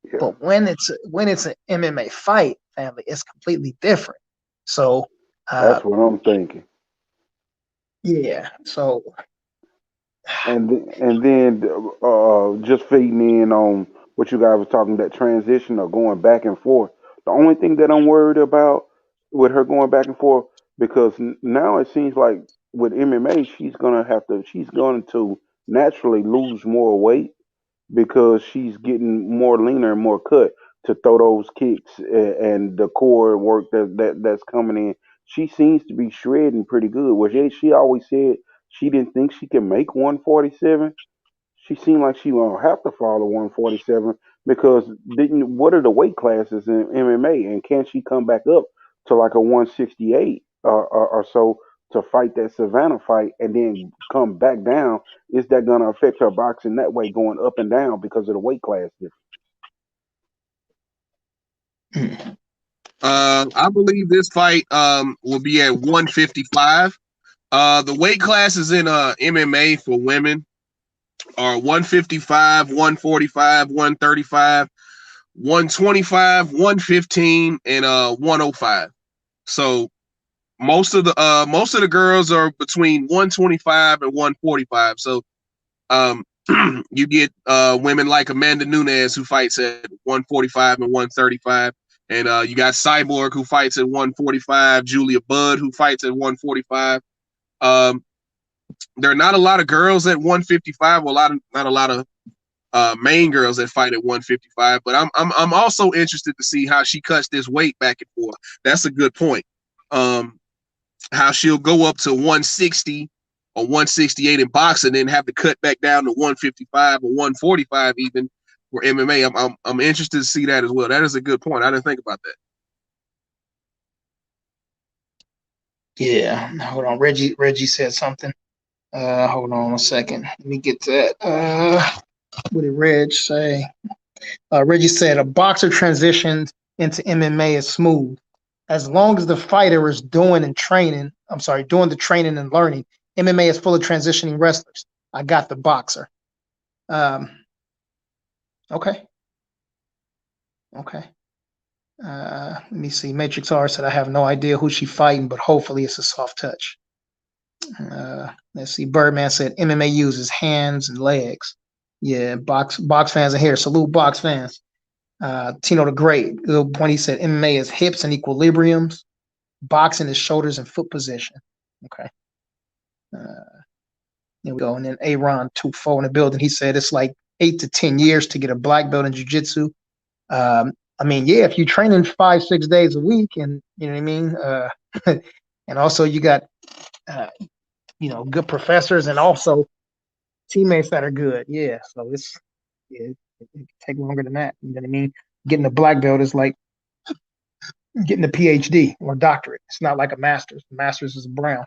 Yeah. But when it's an MMA fight, family, it's completely different. So that's what I'm thinking. Yeah. So and then just feeding in on what you guys were talking, that transition of going back and forth. The only thing that I'm worried about with her going back and forth, because now it seems like with MMA, she's going to naturally lose more weight because she's getting more leaner and more cut to throw those kicks and the core work that's coming in. She seems to be shredding pretty good. Where she always said she didn't think she could make 147. She seemed like she won't have to fall to 147 because what are the weight classes in MMA, and can she come back up to like a 168 or so to fight that Savannah fight and then come back down? Is that going to affect her boxing that way, going up and down because of the weight class difference? I believe this fight will be at 155. The weight classes in MMA for women are 155, 145, 135, 125, 115, and 105. So most of the girls are between 125 and 145. So you get women like Amanda Nunes, who fights at 145 and 135. And you got Cyborg, who fights at 145, Julia Budd, who fights at 145. There are not a lot of girls at 155. Well, not a lot of main girls that fight at 155. But I'm also interested to see how she cuts this weight back and forth. That's a good point. How she'll go up to 160 or 168 in boxing, and then have to cut back down to 155 or 145 even for MMA. I'm interested to see that as well. That is a good point. I didn't think about that. Yeah, hold on. Reggie said something. Hold on a second. Let me get to that. What did Reg say? Reggie said a boxer transition into MMA is smooth. As long as the fighter is doing the training and learning. MMA is full of transitioning wrestlers. I got the boxer. Okay. Let me see. Matrix R said, I have no idea who she's fighting, but hopefully it's a soft touch. Let's see. Birdman said MMA uses hands and legs. Yeah, box fans are here. Salute box fans. Tino the Great, good point. He said MMA is hips and equilibriums. Boxing is shoulders and foot position. Okay. There we go. And then Aaron 24 in the building. He said it's like 8 to 10 years to get a black belt in jiu-jitsu. I mean, yeah, if you're training 5-6 days a week, and you know what I mean, and also you got good professors and also teammates that are good. Yeah, so it can take longer than that. You know what I mean? Getting a black belt is like getting a PhD or doctorate. It's not like a master's. The master's is a brown.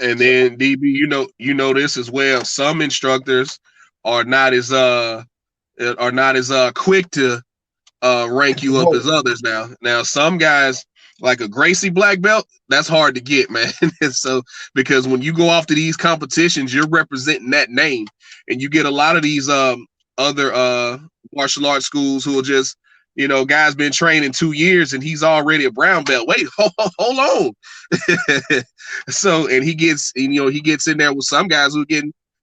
And then DB, you know this as well. Some instructors are not as quick to rank you up as others now. Now some guys like a Gracie black belt, that's hard to get, man. And so because when you go off to these competitions, you're representing that name, and you get a lot of these other martial arts schools who will just, guys been training 2 years and he's already a brown belt. Wait, hold on. So, and he gets in there with some guys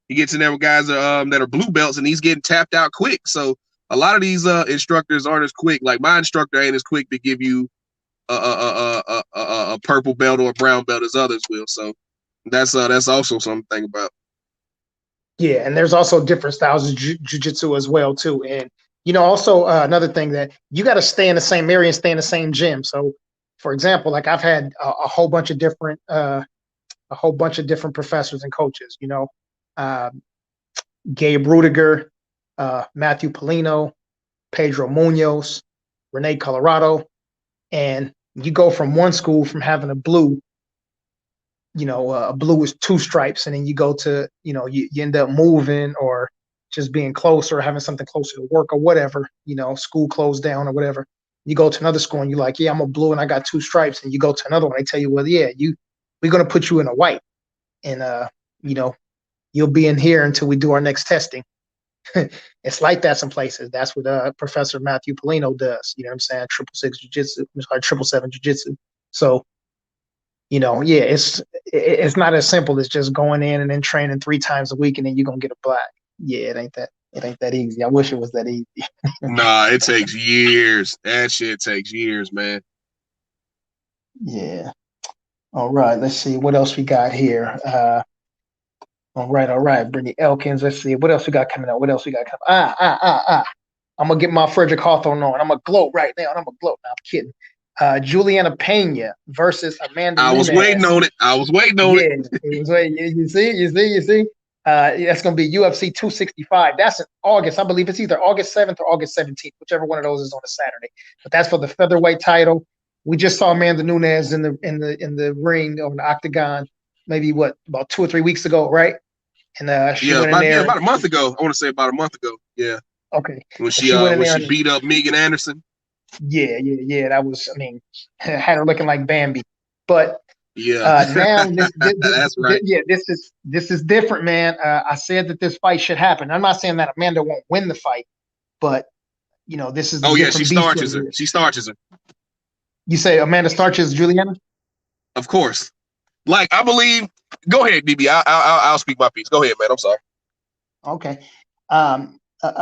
he gets in there with guys that are blue belts, and he's getting tapped out quick. So a lot of these instructors aren't as quick. Like my instructor ain't as quick to give you a purple belt or a brown belt as others will. So that's also something to think about. Yeah, and there's also different styles of jiu-jitsu as well too. And also another thing that you got to stay in the same area and stay in the same gym. So, for example, like I've had a whole bunch of different professors and coaches. Gabe Rudiger, Matthew Polino, Pedro Munoz, Rene Colorado, and you go from one school from having a blue. A blue is 2 stripes, and then you go to, you end up moving or just being closer or having something closer to work or whatever, school closed down or whatever. You go to another school and you're like, yeah, I'm a blue and I got 2 stripes. And you go to another one, they tell you, well, yeah, we're going to put you in a white. And, you'll be in here until we do our next testing. It's like that some places. That's what Professor Matthew Polino does. You know what I'm saying? 666 jiu-jitsu, 777 jiu-jitsu. So, it's not as simple as just going in and then training 3 times a week and then you're gonna get a black. Yeah, it ain't that easy. I wish it was that easy. Nah, it takes years. That shit takes years, man. Yeah. All right, let's see what else we got here. All right. Brittany Elkins. Let's see what else we got coming up. I'm gonna get my Frederick Hawthorne on. I'm gonna gloat right now. No, I'm kidding. Juliana Pena versus Amanda Nunes. I was waiting on it. You see. That's going to be UFC 265. That's in August. I believe it's either August 7th or August 17th, whichever one of those is on a Saturday. But that's for the featherweight title. We just saw Amanda Nunes in the ring or the octagon, maybe about 2 or 3 weeks ago, right? And she went in there about a month ago. I want to say about a month ago. Yeah. Okay. When she beat up Megan Anderson. Yeah. That was, had her looking like Bambi. But Yeah, Now that's right. yeah, this is different, man. I said that this fight should happen. I'm not saying that Amanda won't win the fight, but this is the Oh yeah, she different beast right starches her. here. She starches her, You say Amanda starches Juliana? of course. Like I believe. Go ahead, DB. I'll speak my piece. Go ahead, man. I'm sorry. Okay.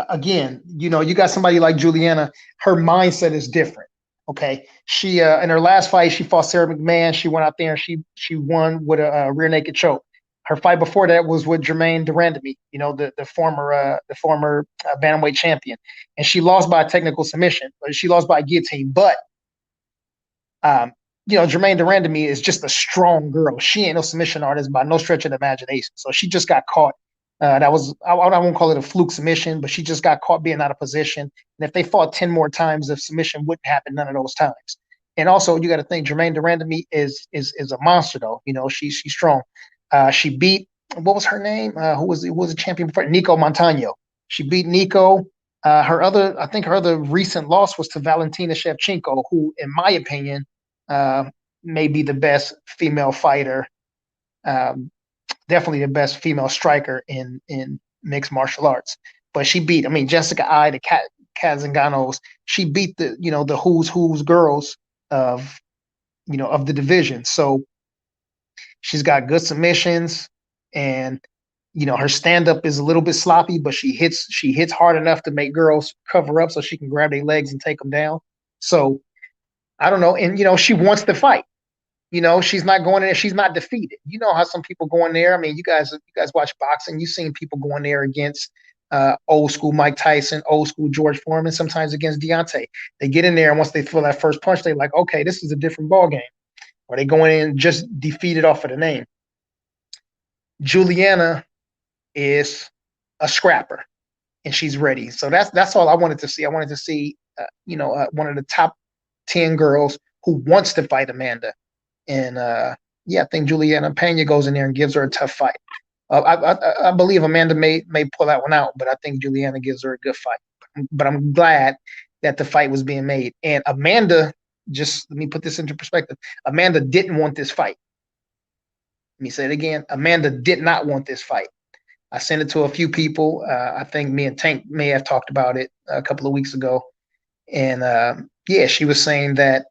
Again, you got somebody like Juliana. Her mindset is different. Okay. She in her last fight, she fought Sarah McMahon. She went out there and she won with a rear naked choke. Her fight before that was with Jermaine Durandamy, the former bantamweight champion, and she lost by a technical submission. She lost by a guillotine, but Jermaine Durandamy is just a strong girl. She ain't no submission artist by no stretch of the imagination. So she just got caught. I won't call it a fluke submission, but she just got caught being out of position. And if they fought 10 more times, the submission wouldn't happen none of those times. And also, you got to think Jermaine Durandamy is a monster, though. She's strong. She beat, what was her name? Who was a champion before? Nico Montano. She beat Nico. Her other recent loss was to Valentina Shevchenko, who, in my opinion, may be the best female fighter, definitely the best female striker in mixed martial arts. But she beat, Jessica Ai, the Kazanganos. She beat the who's girls of the division. So she's got good submissions, and her stand up is a little bit sloppy, but she hits hard enough to make girls cover up so she can grab their legs and take them down. So I don't know. And, she wants to fight. She's not going in there. She's not defeated. You know how some people go in there. You guys watch boxing. You've seen people go in there against old school Mike Tyson, old school George Foreman, sometimes against Deontay. They get in there, and once they feel that first punch, they're like, okay, this is a different ball game. Or they go in and just defeated off of the name. Juliana is a scrapper, and she's ready. So that's all I wanted to see. I wanted to see, one of the top 10 girls who wants to fight Amanda. And I think Juliana Pena goes in there and gives her a tough fight. I believe Amanda may pull that one out, but I think Juliana gives her a good fight. But I'm glad that the fight was being made. And Amanda, just let me put this into perspective. Amanda didn't want this fight. Let me say it again. Amanda did not want this fight. I sent it to a few people. I think me and Tank may have talked about it a couple of weeks ago. And she was saying that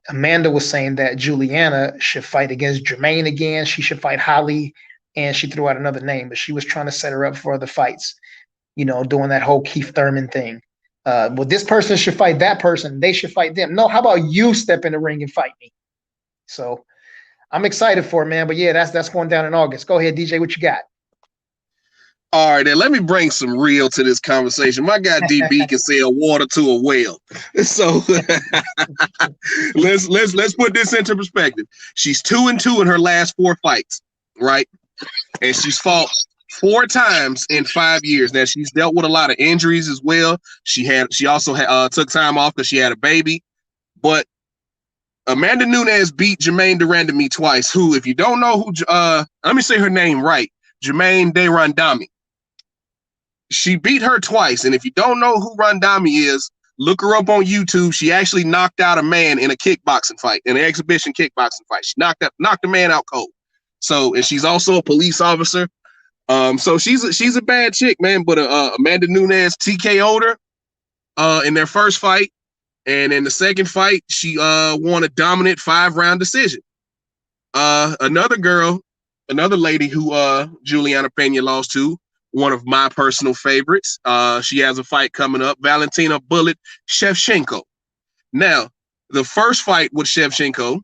Amanda was saying that Juliana should fight against Jermaine again. She should fight Holly, and she threw out another name, but she was trying to set her up for other fights, doing that whole Keith Thurman thing. Well, this person should fight that person. They should fight them. No, how about you step in the ring and fight me? So I'm excited for it, man. But yeah, that's going down in August. Go ahead, DJ. What you got? All right, then let me bring some real to this conversation. My guy DB can sell water to a well. So let's put this into perspective. She's 2-2 in her last 4 fights, right? And she's fought 4 times in 5 years. Now she's dealt with a lot of injuries as well. She also took time off because she had a baby. But Amanda Nunes beat Jermaine Durandamy twice. Who, if you don't know who, let me say her name right, Jermaine Durandamy. She beat her twice, and if you don't know who Randami is, look her up on YouTube. She actually knocked out a man in a kickboxing fight, in an exhibition kickboxing fight. She knocked the man out cold. So, and she's also a police officer. So she's a bad chick, man. But Amanda Nunes TKO'd her in their first fight, and in the second fight, she won a dominant 5-round decision. Another lady who Juliana Pena lost to, one of my personal favorites. She has a fight coming up, Valentina Bullet Shevchenko. Now, the first fight with Shevchenko,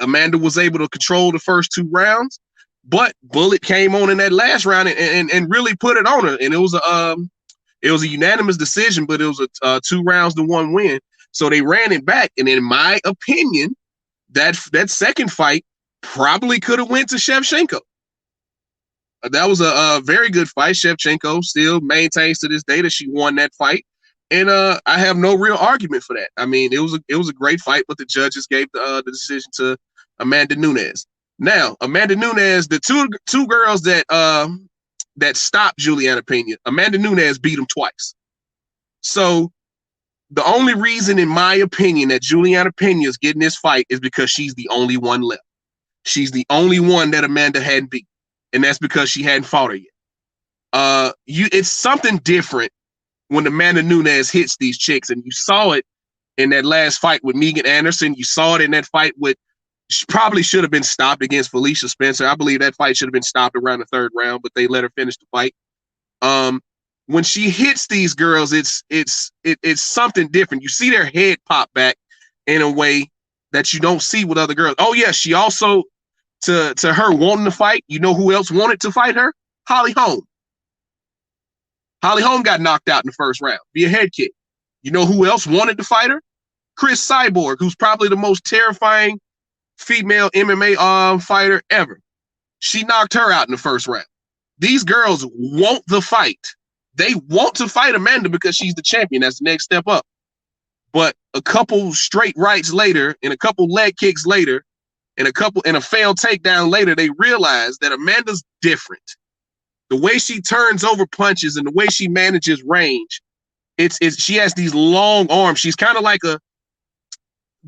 Amanda was able to control the first 2 rounds, but Bullet came on in that last round and really put it on her. And it was a unanimous decision, but it was a 2 rounds to 1 win. So they ran it back. And in my opinion, that second fight probably could have went to Shevchenko. That was a very good fight. Shevchenko still maintains to this day that she won that fight, and I have no real argument for that. It was a great fight, but the judges gave the decision to Amanda Nunes. Now, Amanda Nunes, the two girls that stopped Juliana Pena, Amanda Nunes beat them twice. So the only reason, in my opinion, that Juliana Pena is getting this fight is because she's the only one left. She's the only one that Amanda hadn't beat, and that's because she hadn't fought her yet. It's something different when Amanda Nunes hits these chicks, and you saw it in that last fight with Megan Anderson. You saw it in that fight with, probably should have been stopped against Felicia Spencer. I believe that fight should have been stopped around the third round, but they let her finish the fight. When she hits these girls, it's something different. You see their head pop back in a way that you don't see with other girls. Oh yeah, she also, to her wanting to fight, you know who else wanted to fight her? Holly Holm. Holly Holm got knocked out in the first round via head kick. You know who else wanted to fight her? Chris Cyborg, who's probably the most terrifying female MMA fighter ever. She knocked her out in the first round. These girls want the fight. They want to fight Amanda because she's the champion. That's the next step up. But a couple straight rights later, and a couple leg kicks later, and a failed takedown later, they realize that Amanda's different. The way she turns over punches and the way she manages range, she has these long arms. She's kind of like the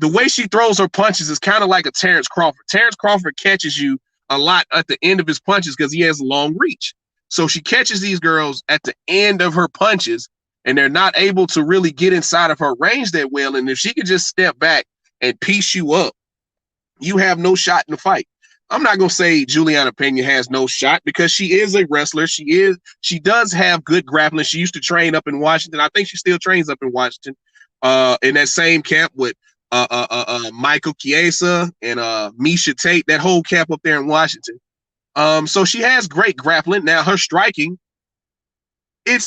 way she throws her punches is kind of like a Terrence Crawford. Terrence Crawford catches you a lot at the end of his punches because he has long reach. So she catches these girls at the end of her punches, and they're not able to really get inside of her range that well. And if she could just step back and piece you up, you have no shot in the fight. I'm not going to say Juliana Pena has no shot because she is a wrestler. She does have good grappling. She used to train up in Washington. I think she still trains up in Washington, in that same camp with Michael Chiesa and Misha Tate, that whole camp up there in Washington. So she has great grappling. Now her striking, there's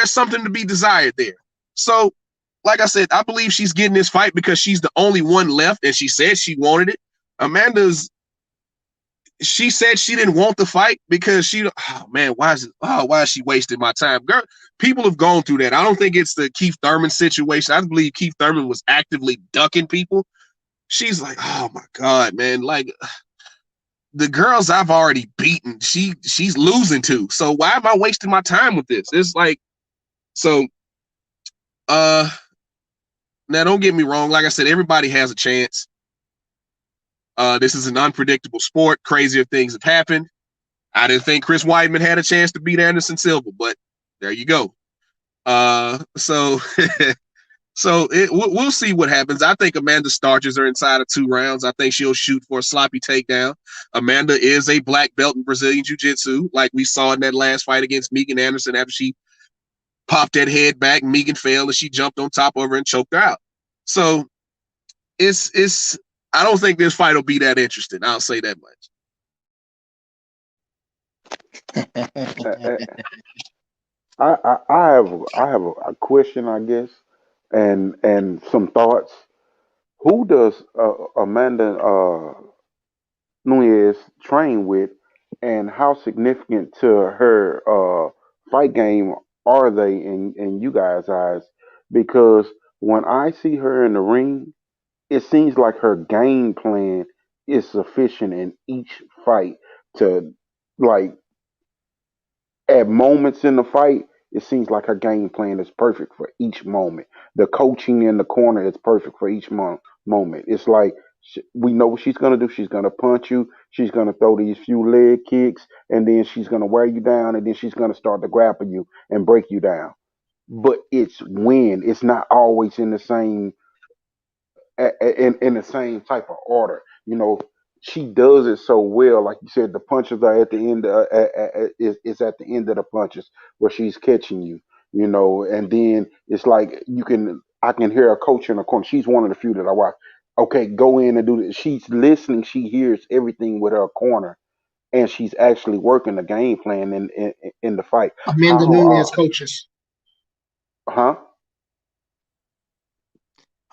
something to be desired there. So, like I said, I believe she's getting this fight because she's the only one left, and she said she wanted it. She said she didn't want the fight because why is she wasting my time? Girl, people have gone through that. I don't think it's the Keith Thurman situation. I believe Keith Thurman was actively ducking people. She's like, oh my God, man, like the girls I've already beaten, she's losing to. So why am I wasting my time with this? It's like, so now don't get me wrong. Like I said, everybody has a chance. This is an unpredictable sport. Crazier things have happened. I didn't think Chris Weidman had a chance to beat Anderson Silva, but there you go. So we'll see what happens. I think Amanda starches her inside of 2 rounds. I think she'll shoot for a sloppy takedown. Amanda is a black belt in Brazilian Jiu-Jitsu, like we saw in that last fight against Megan Anderson. After she popped that head back, Megan fell, and she jumped on top of her and choked her out. So I don't think this fight will be that interesting. I'll say that much. I have a question, I guess, and some thoughts. Who does Amanda Nunes train with, and how significant to her fight game are they in you guys' eyes? Because when I see her in the ring, it seems like her game plan is sufficient in each fight to, like, at moments in the fight, it seems like her game plan is perfect for each moment. The coaching in the corner is perfect for each moment. It's like we know what she's going to do. She's going to punch you. She's going to throw these few leg kicks, and then she's going to wear you down, and then she's going to start to grapple you and break you down. But it's not always in the same in the same type of order. You know, she does it so well. Like you said, the punches are at the end. Is at the end of the punches where she's catching you. You know, and then it's like I can hear her coach in the corner. She's one of the few that I watch. Okay, go in and do this. She's listening. She hears everything with her corner, and she's actually working the game plan in the fight. Amanda Nunes coaches. Huh?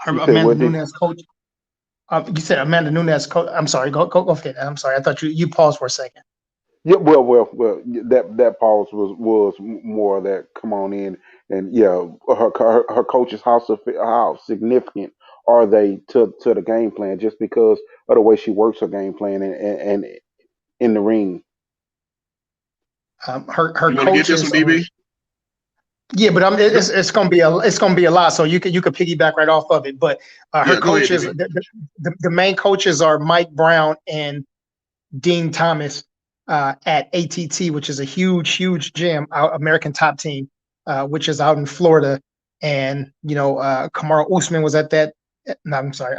Amanda Nunes coach. You said Amanda Nunes coach. I'm sorry. Go ahead. I'm sorry. I thought you paused for a second. Yeah. Well. That pause was more of that. Come on in, and yeah, her coaches. How significant are they to the game plan? Just because of the way she works her game plan and in the ring. Her You want to get coaches. this one, DB? Yeah, but it's gonna be a lot. So you could piggyback right off of it. But her coaches, the main coaches are Mike Brown and Dean Thomas at ATT, which is a huge gym, American Top Team, which is out in Florida. And, Kamaru Usman was at that. No, I'm sorry.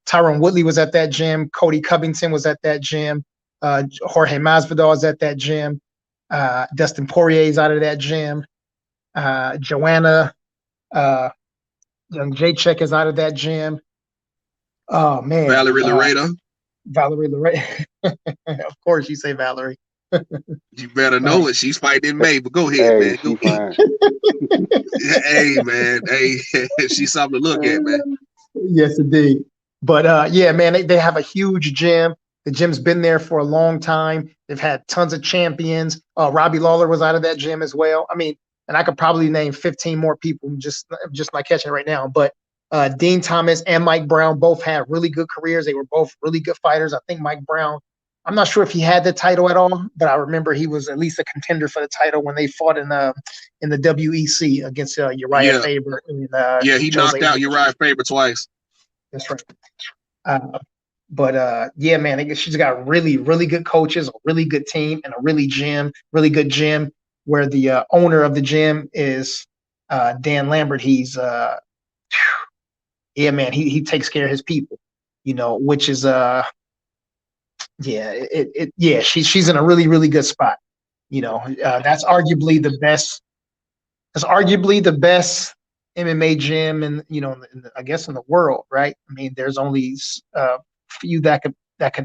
Tyron Woodley was at that gym. Cody Covington was at that gym. Jorge Masvidal is at that gym. Dustin Poirier is out of that gym. Joanna Jacek is out of that gym. Oh, man. Valerie Laredo. Valerie Laredo. Of course you say Valerie. You better know it. She's fighting in May, but go ahead, Hey, man. she fine. Hey, man. Hey, she's something to look at, man. Yes, indeed. But yeah, man, they have a huge gym. The gym's been there for a long time. They've had tons of champions. Robbie Lawler was out of that gym as well. I mean, and I could probably name 15 more people just not catching it right now. But Dean Thomas and Mike Brown both had really good careers. They were both really good fighters. I think Mike Brown, I'm not sure if he had the title at all, but I remember he was at least a contender for the title when they fought in the WEC against Uriah Faber. And, he knocked out Uriah Faber twice. That's right. But yeah, man, she's got really good coaches, a really good team, and a really good gym where the owner of the gym is Dan Lambert. He's yeah, man, he takes care of his people, which is she's in a really good spot. That's arguably the best. That's arguably the best MMA gym I guess in the world, right? I mean, there's only a few that could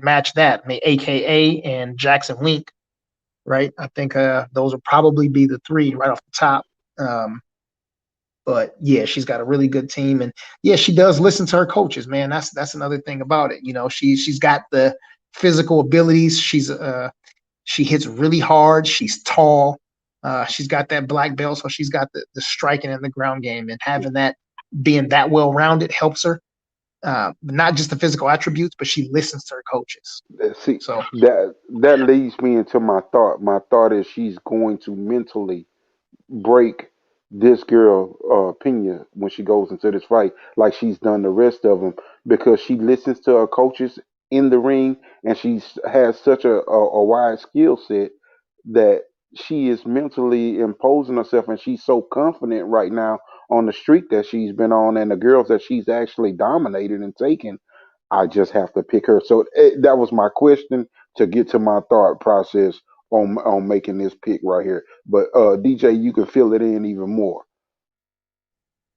match that. I mean, AKA and Jackson Wink, right? I think those will probably be the three right off the top. But yeah, she's got a really good team, and yeah, she does listen to her coaches, man. That's another thing about it. She's got the physical abilities. She hits really hard. She's tall. She's got that black belt, so she's got the striking and the ground game, and having that, being that well-rounded helps her. Not just the physical attributes, but she listens to her coaches. See, So that leads me into my thought. My thought is she's going to mentally break this girl Pena when she goes into this fight, like she's done the rest of them, because she listens to her coaches in the ring, and she has such a wide skill set that she is mentally imposing herself, and she's so confident right now on the streak that she's been on, and the girls that she's actually dominated and taken. I just have to pick her. So that was my question to get to my thought process on making this pick right here. But DJ, you can fill it in even more.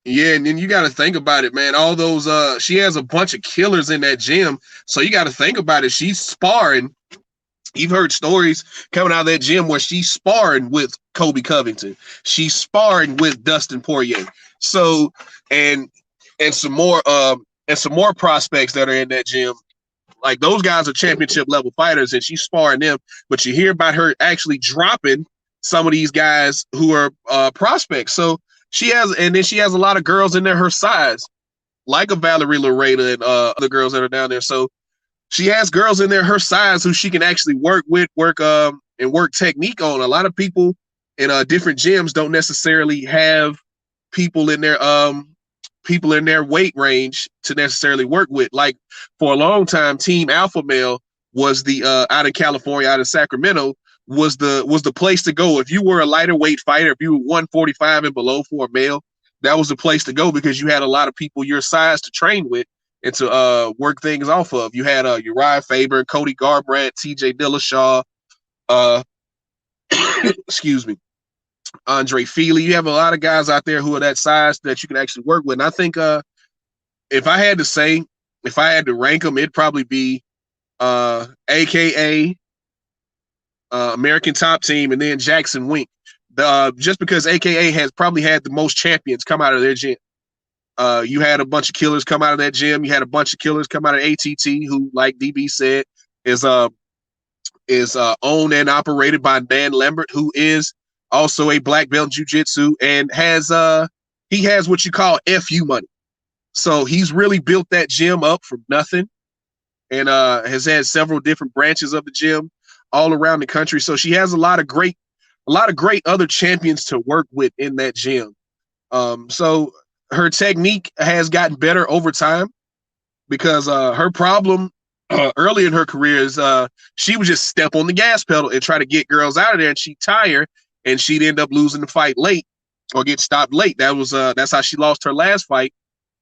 Yeah, and then you got to think about it, man. All those she has a bunch of killers in that gym, so you got to think about it. She's sparring. You've heard stories coming out of that gym where she's sparring with Kobe Covington. She's sparring with Dustin Poirier. So and some more prospects that are in that gym. Like, those guys are championship level fighters, and she's sparring them. But you hear about her actually dropping some of these guys who are prospects. So she has a lot of girls in there her size, like a Valerie Laredo and other girls that are down there. So she has girls in there her size who she can actually work technique on. A lot of people in different gyms don't necessarily have people in their weight range to necessarily work with. Like, for a long time, Team Alpha Male was the out of California, out of Sacramento, was the place to go. If you were a lighter weight fighter, if you were 145 and below for a male, that was the place to go, because you had a lot of people your size to train with and to work things off of. You had Uriah Faber, Cody Garbrandt, TJ Dillashaw, excuse me, Andre Feely. You have a lot of guys out there who are that size that you can actually work with. And I think if I had to rank them, it'd probably be AKA, American Top Team, and then Jackson Wink. Just because AKA has probably had the most champions come out of their gym. You had a bunch of killers come out of that gym. You had a bunch of killers come out of ATT, who, like DB said, is owned and operated by Dan Lambert, who is also a black belt in jiu-jitsu, and he has what you call FU money. So he's really built that gym up from nothing, and has had several different branches of the gym all around the country. So she has a lot of great other champions to work with in that gym. So her technique has gotten better over time, because her problem early in her career is she would just step on the gas pedal and try to get girls out of there, and she'd tire, and she'd end up losing the fight late or get stopped late. That's how she lost her last fight.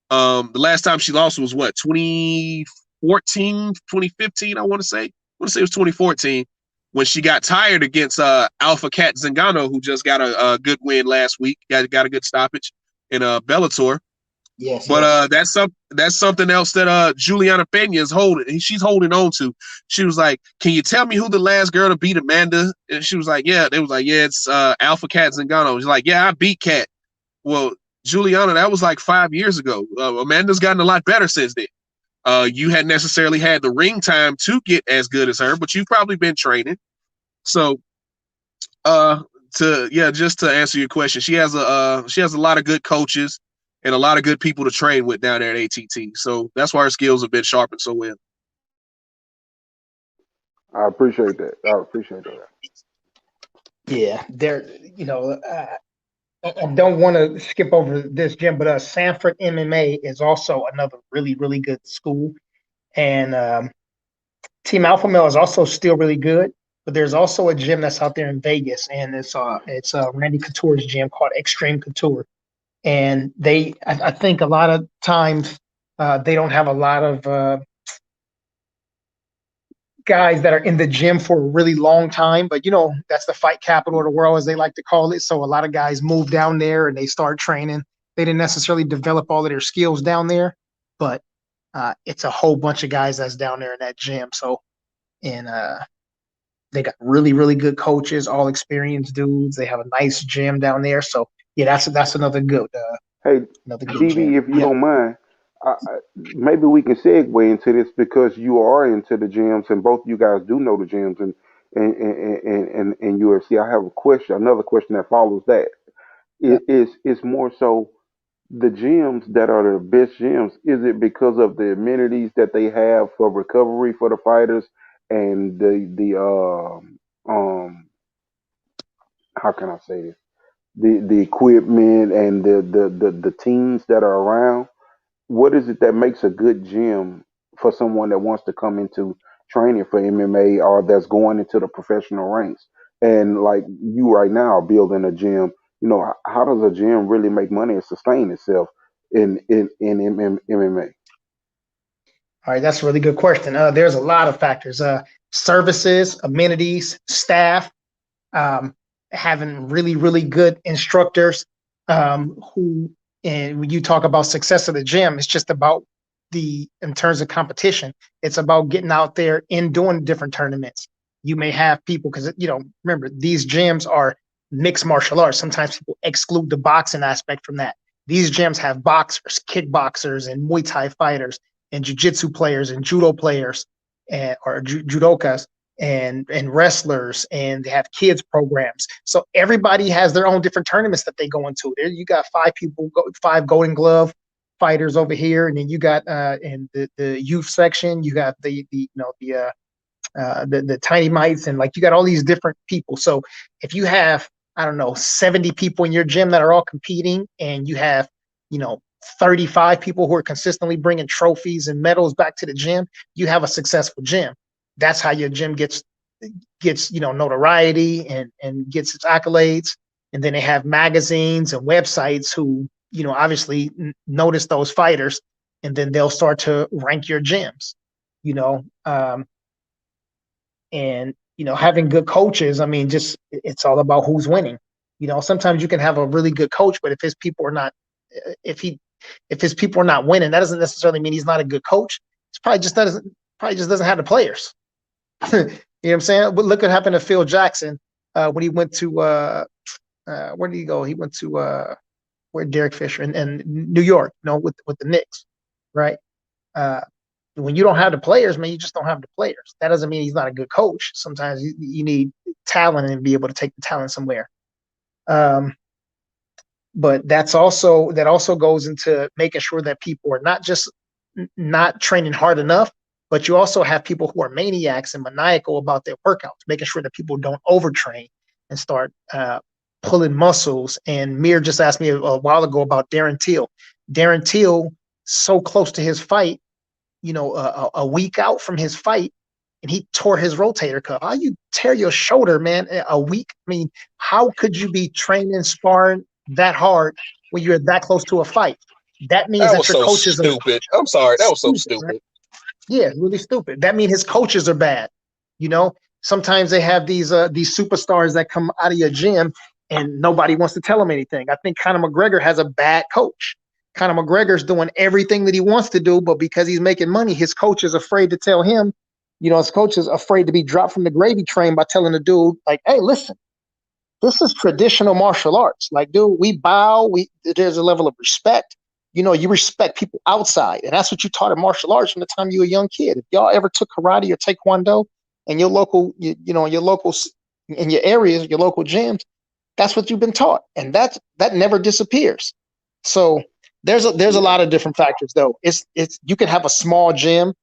The last time she lost was what, 2014, 2015, I want to say. I want to say it was 2014 when she got tired against Alpha Cat Zingano, who just got a good win last week. Got a good stoppage in Bellator. Yes, But that's something else that Juliana Pena is holding. She's holding on to. She was like, "Can you tell me who the last girl to beat Amanda?" And she was like, "Yeah." They was like, "Yeah, it's Alpha Cat Zingano." She's like, "Yeah, I beat Cat." Well, Juliana, that was like 5 years ago. Amanda's gotten a lot better since then. You hadn't necessarily had the ring time to get as good as her, but you've probably been training. So, just to answer your question, she has a lot of good coaches and a lot of good people to train with down there at ATT. So that's why her skills have been sharpened so well. I appreciate that. I appreciate that. yeah. There, I don't want to skip over this gym, but Sanford MMA is also another really, really good school, and Team Alpha Male is also still really good. But there's also a gym that's out there in Vegas, and it's Randy Couture's gym called Extreme Couture. And I think a lot of times they don't have a lot of guys that are in the gym for a really long time, but that's the fight capital of the world, as they like to call it. So a lot of guys move down there and they start training. They didn't necessarily develop all of their skills down there, but it's a whole bunch of guys that's down there in that gym. So, and they got really, really good coaches, all experienced dudes. They have a nice gym down there. So yeah, that's another good. Hey, Another good DB, gym. if you Yeah. don't mind, maybe we can segue into this because you are into the gyms and both you guys do know the gyms and UFC. I have another question that follows that. Yeah. It's more so the gyms that are the best gyms. Is it because of the amenities that they have for recovery for the fighters and how can I say this? The equipment and the teams that are around. What is it that makes a good gym for someone that wants to come into training for MMA or that's going into the professional ranks? And like you right now are building a gym, how does a gym really make money and sustain itself in MMA? All right, that's a really good question. There's a lot of factors: services, amenities, staff, having really, really good instructors who. And when you talk about success of the gym, it's just about in terms of competition, it's about getting out there and doing different tournaments. You may have people because remember these gyms are mixed martial arts. Sometimes people exclude the boxing aspect from that. These gyms have boxers, kickboxers, and Muay Thai fighters, and jiu-jitsu players, and judo players, or judokas, and wrestlers, and they have kids programs. So everybody has their own different tournaments that they go into. There you got five Golden Glove fighters over here, and then you got in the youth section, you got the tiny mites, and like you got all these different people. So if you have 70 people in your gym that are all competing, and you have 35 people who are consistently bringing trophies and medals back to the gym, you have a successful gym. That's how your gym gets notoriety and gets its accolades. And then they have magazines and websites who obviously notice those fighters, and then they'll start to rank your gyms. And having good coaches. I mean, just it's all about who's winning. Sometimes you can have a really good coach, but if his people are not, if his people are not winning, that doesn't necessarily mean he's not a good coach. It's probably just doesn't have the players. You know what I'm saying? But look what happened to Phil Jackson when he went to where did he go? He went to where Derek Fisher and New York, with the Knicks, right? When you don't have the players, man, you just don't have the players. That doesn't mean he's not a good coach. Sometimes you need talent and be able to take the talent somewhere. But that also goes into making sure that people are not just not training hard enough, but you also have people who are maniacs and maniacal about their workouts, making sure that people don't overtrain and start pulling muscles. And Mir just asked me a while ago about Darren Teal. Darren Teal, so close to his fight, a week out from his fight, and he tore his rotator cuff. How you tear your shoulder, man, a week? I mean, how could you be training, sparring that hard when you're that close to a fight? That means That that was your so coaches are stupid. I'm sorry. That was so stupid, man. stupid. Yeah, really stupid. That means his coaches are bad. Sometimes they have these superstars that come out of your gym and nobody wants to tell them anything. I think Conor McGregor has a bad coach. Conor McGregor's doing everything that he wants to do, but because he's making money, his coach is afraid to tell him. His coach is afraid to be dropped from the gravy train by telling the dude, like, hey, listen, this is traditional martial arts. Like, dude, we bow. There's a level of respect. You respect people outside, and that's what you taught in martial arts from the time you were a young kid. If y'all ever took karate or taekwondo in your local, your locals in your areas, your local gyms, that's what you've been taught, and that never disappears. So there's a lot of different factors, though. It's you can have a small gym,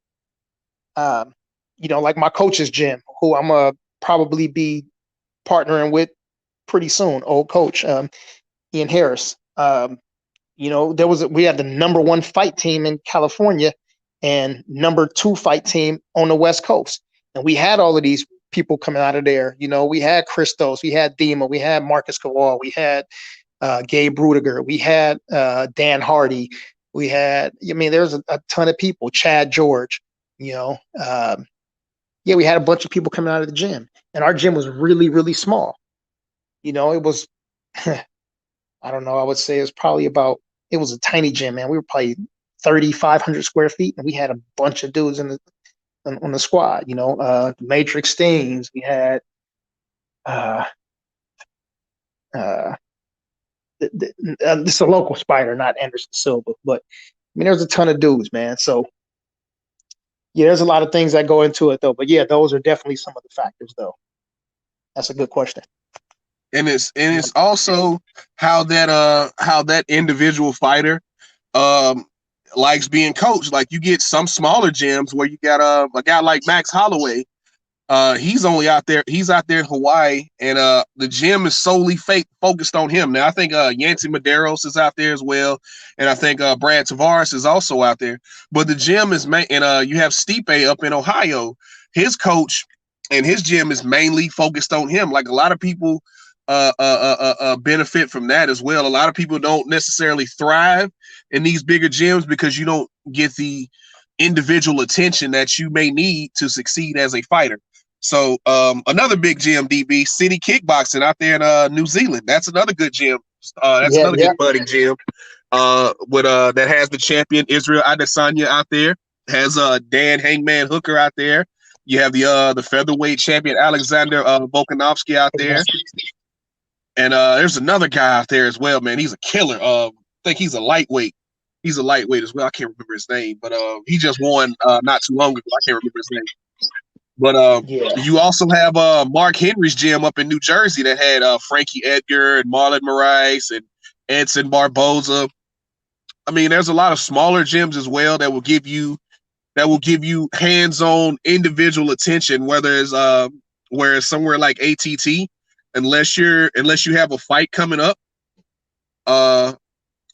like my coach's gym, who I'm gonna probably be partnering with pretty soon. Old coach, Ian Harris. We had the number 1 fight team in California and number 2 fight team on the West Coast. And we had all of these people coming out of there. We had Christos, we had Dima, we had Marcus Kowal, we had Gabe Rudiger, we had Dan Hardy, we had, there's a ton of people, Chad George, we had a bunch of people coming out of the gym. And our gym was really, really small. It was, I don't know, I would say it was a tiny gym, man. We were probably 3,500 square feet, and we had a bunch of dudes on the squad. The Matrix Stings. We had this is a local spider, not Anderson Silva, but there's a ton of dudes, man. So yeah, there's a lot of things that go into it, though. But yeah, those are definitely some of the factors, though. That's a good question. And it's also how that individual fighter likes being coached. Like, you get some smaller gyms where you got a guy like Max Holloway. He's out there in Hawaii, and the gym is solely focused on him. Now I think Yancy Medeiros is out there as well, and I think Brad Tavares is also out there. But the gym is and you have Stipe up in Ohio. His coach and his gym is mainly focused on him. Like, a lot of people benefit from that as well. A lot of people don't necessarily thrive in these bigger gyms because you don't get the individual attention that you may need to succeed as a fighter. So another big gym, DB, City Kickboxing out there in New Zealand. That's another good gym. Another good budding gym with that has the champion Israel Adesanya out there. Has Dan Hangman Hooker out there. You have the featherweight champion Alexander Volkanovski out there. And there's another guy out there as well, man. He's a killer. I think he's a lightweight. He's a lightweight as well. I can't remember his name, but he just won not too long ago. I can't remember his name. But you also have Mark Henry's gym up in New Jersey that had Frankie Edgar and Marlon Moraes and Edson Barboza. There's a lot of smaller gyms as well that will give you hands-on individual attention, whereas somewhere like ATT, unless you have a fight coming up,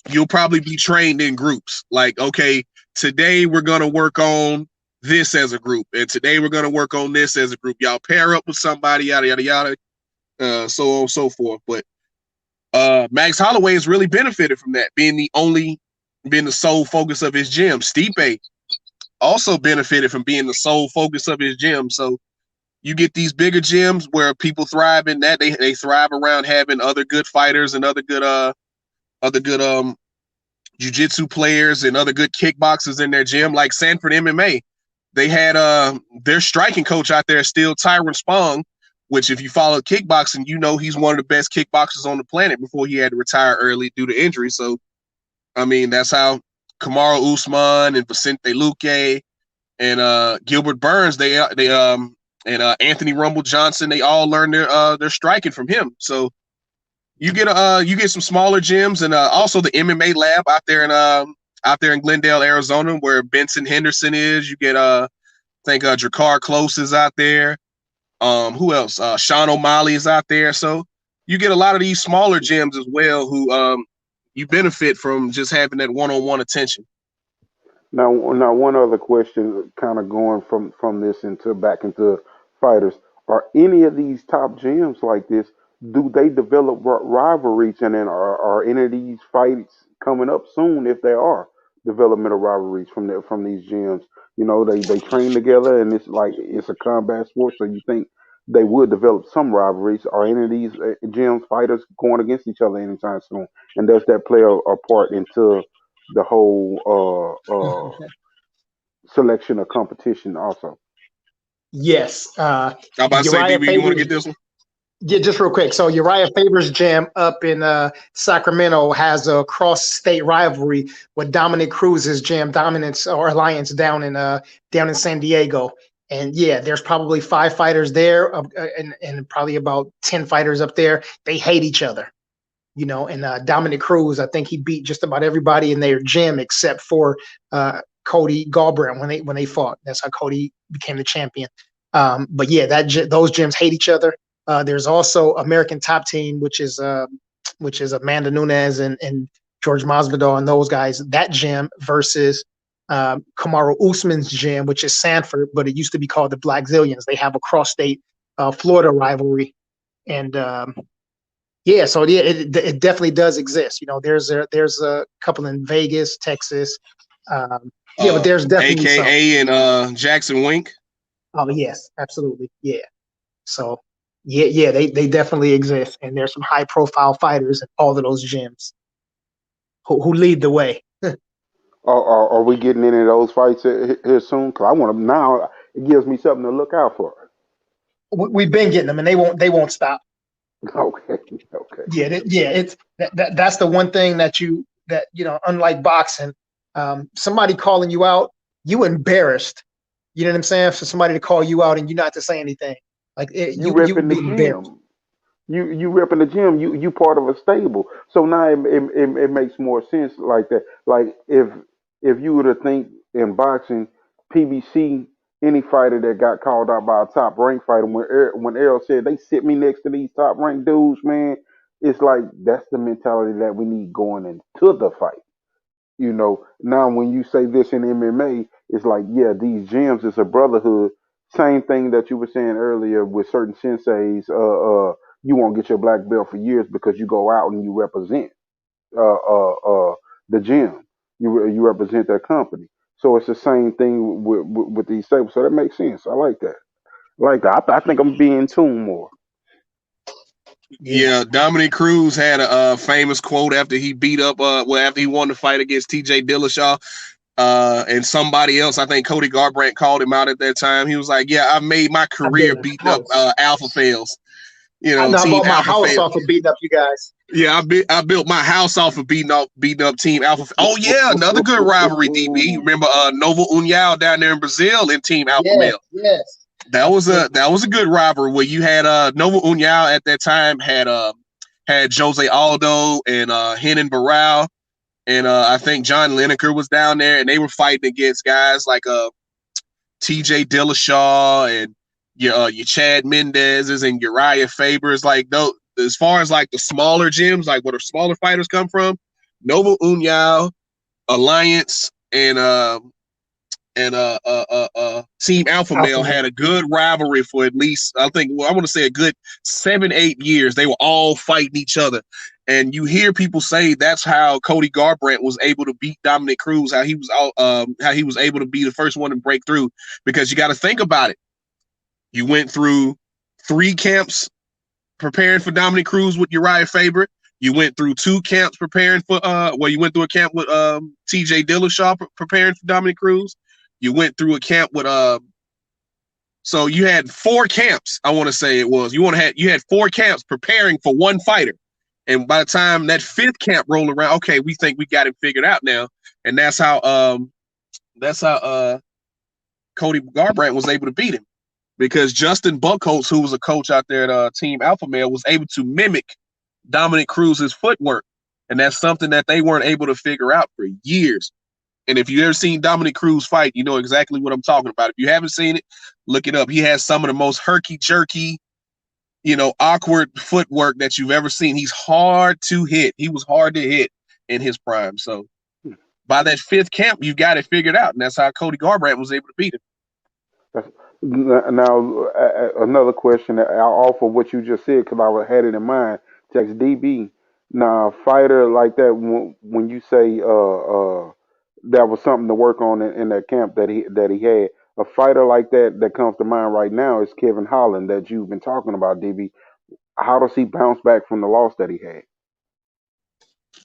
you'll probably be trained in groups. Like, okay, today we're gonna work on this as a group, and today we're gonna work on this as a group. Y'all pair up with somebody, yada yada yada, so on and so forth. But Max Holloway has really benefited from that, being the sole focus of his gym. Stipe also benefited from being the sole focus of his gym. So you get these bigger gyms where people thrive in that. They thrive around having other good fighters and other good jiu-jitsu players and other good kickboxers in their gym. Like Sanford MMA, they had their striking coach out there still Tyron Spong, which if you follow kickboxing, he's one of the best kickboxers on the planet before he had to retire early due to injury. So that's how Kamaru Usman and Vicente Luque and Gilbert Burns, and Anthony Rumble Johnson, they all learned their striking from him. So you get some smaller gyms, and also the MMA lab out there in Glendale, Arizona, where Benson Henderson is. You get I think Drakkar Close is out there. Who else? Sean O'Malley is out there. So you get a lot of these smaller gyms as well who you benefit from just having that one-on-one attention. Now, one other question, kind of going from this into back into fighters. Are any of these top gyms like this? Do they develop rivalries, and then are any of these fights coming up soon? If there are developmental rivalries from these gyms, they train together, and it's a combat sport. So you think they would develop some rivalries? Are any of these gyms fighters going against each other anytime soon? And does that play a part into the whole selection of competition also? Yes. I'm about to say, Uriah DB, you want to Faber's get this one? Yeah, just real quick. So Uriah Faber's gym up in Sacramento has a cross-state rivalry with Dominic Cruz's gym, Dominance or Alliance down in San Diego. And yeah, there's probably 5 fighters there, and probably about 10 fighters up there. They hate each other, And Dominic Cruz, I think he beat just about everybody in their gym except for Cody Garbrandt when they fought. That's how Cody became the champion. But yeah, those gyms hate each other. There's also American Top Team, which is Amanda Nunes and George Masvidal and those guys. That gym versus Kamaru Usman's gym, which is Sanford, but it used to be called the Black Zillions. They have a cross-state Florida rivalry, and yeah, so yeah, it definitely does exist. There's a couple in Vegas, Texas. Yeah, but there's definitely AKA and Jackson Wink. Oh yes, absolutely, yeah. So. Yeah, they definitely exist, and there's some high-profile fighters in all of those gyms who lead the way. Are we getting any of those fights here soon? Because I want them now. It gives me something to look out for. We've been getting them, and they won't stop. Okay. Yeah, it's that's the one thing that unlike boxing, somebody calling you out, you embarrassed. You know what I'm saying? For somebody to call you out and you not to say anything. Like you repping the gym. You repping the gym. You part of a stable. So now it makes more sense like that. Like if you were to think in boxing, PBC, any fighter that got called out by a top ranked fighter, when Errol said they sit me next to these top ranked dudes, man, it's like that's the mentality that we need going into the fight. Now when you say this in MMA, it's like, yeah, these gyms is a brotherhood. Same thing that you were saying earlier with certain senseis. You won't get your black belt for years because you go out and you represent the gym. You represent that company. So it's the same thing with these stables. So that makes sense. I like that. I think I'm being tuned more. Yeah, Dominic Cruz had a famous quote after he after he won the fight against TJ Dillashaw. And somebody else, I think Cody Garbrandt called him out at that time. He was like, "Yeah, I made my career beating up alpha fails." I bought my house off of beating up you guys. Yeah, I built my house off of beating up Team Alpha. Oh yeah, another good rivalry, DB. Remember Novo União down there in Brazil and Team Alpha Male? Yes. That was a good rivalry where you had Novo União at that time had Jose Aldo and Renan Barão. And I think John Lineker was down there, and they were fighting against guys like T.J. Dillashaw and your Chad Mendez's and Uriah Faber's. Like those, as far as like the smaller gyms, like where the smaller fighters come from, Novo União, Alliance, and Team Alpha Male had a good rivalry for at least, I want to say a good 7-8 years. They were all fighting each other. And you hear people say that's how Cody Garbrandt was able to beat Dominic Cruz, how he was able to be the first one to break through. Because you got to think about it. You went through 3 camps preparing for Dominic Cruz with Uriah Faber. You went through 2 camps preparing for you went through a camp with TJ Dillashaw preparing for Dominic Cruz. You went through a camp with so you had 4 camps, I want to say it was. You had 4 camps preparing for one fighter. And by the time that 5th camp rolled around, okay, we think we got it figured out now. And that's how Cody Garbrandt was able to beat him. Because Justin Buchholz, who was a coach out there at Team Alpha Male, was able to mimic Dominic Cruz's footwork. And that's something that they weren't able to figure out for years. And if you ever seen Dominic Cruz fight, you know exactly what I'm talking about. If you haven't seen it, look it up. He has some of the most herky-jerky, awkward footwork that you've ever seen. He's hard to hit. He was hard to hit in his prime. So by that 5th camp, you got it figured out, and that's how Cody Garbrandt was able to beat him. Now, another question off of what you just said, because I had it in mind. Text DB. Now, a fighter like that, when you say that was something to work on in that camp that he had, a fighter like that comes to mind right now is Kevin Holland that you've been talking about, DB. How does he bounce back from the loss that he had?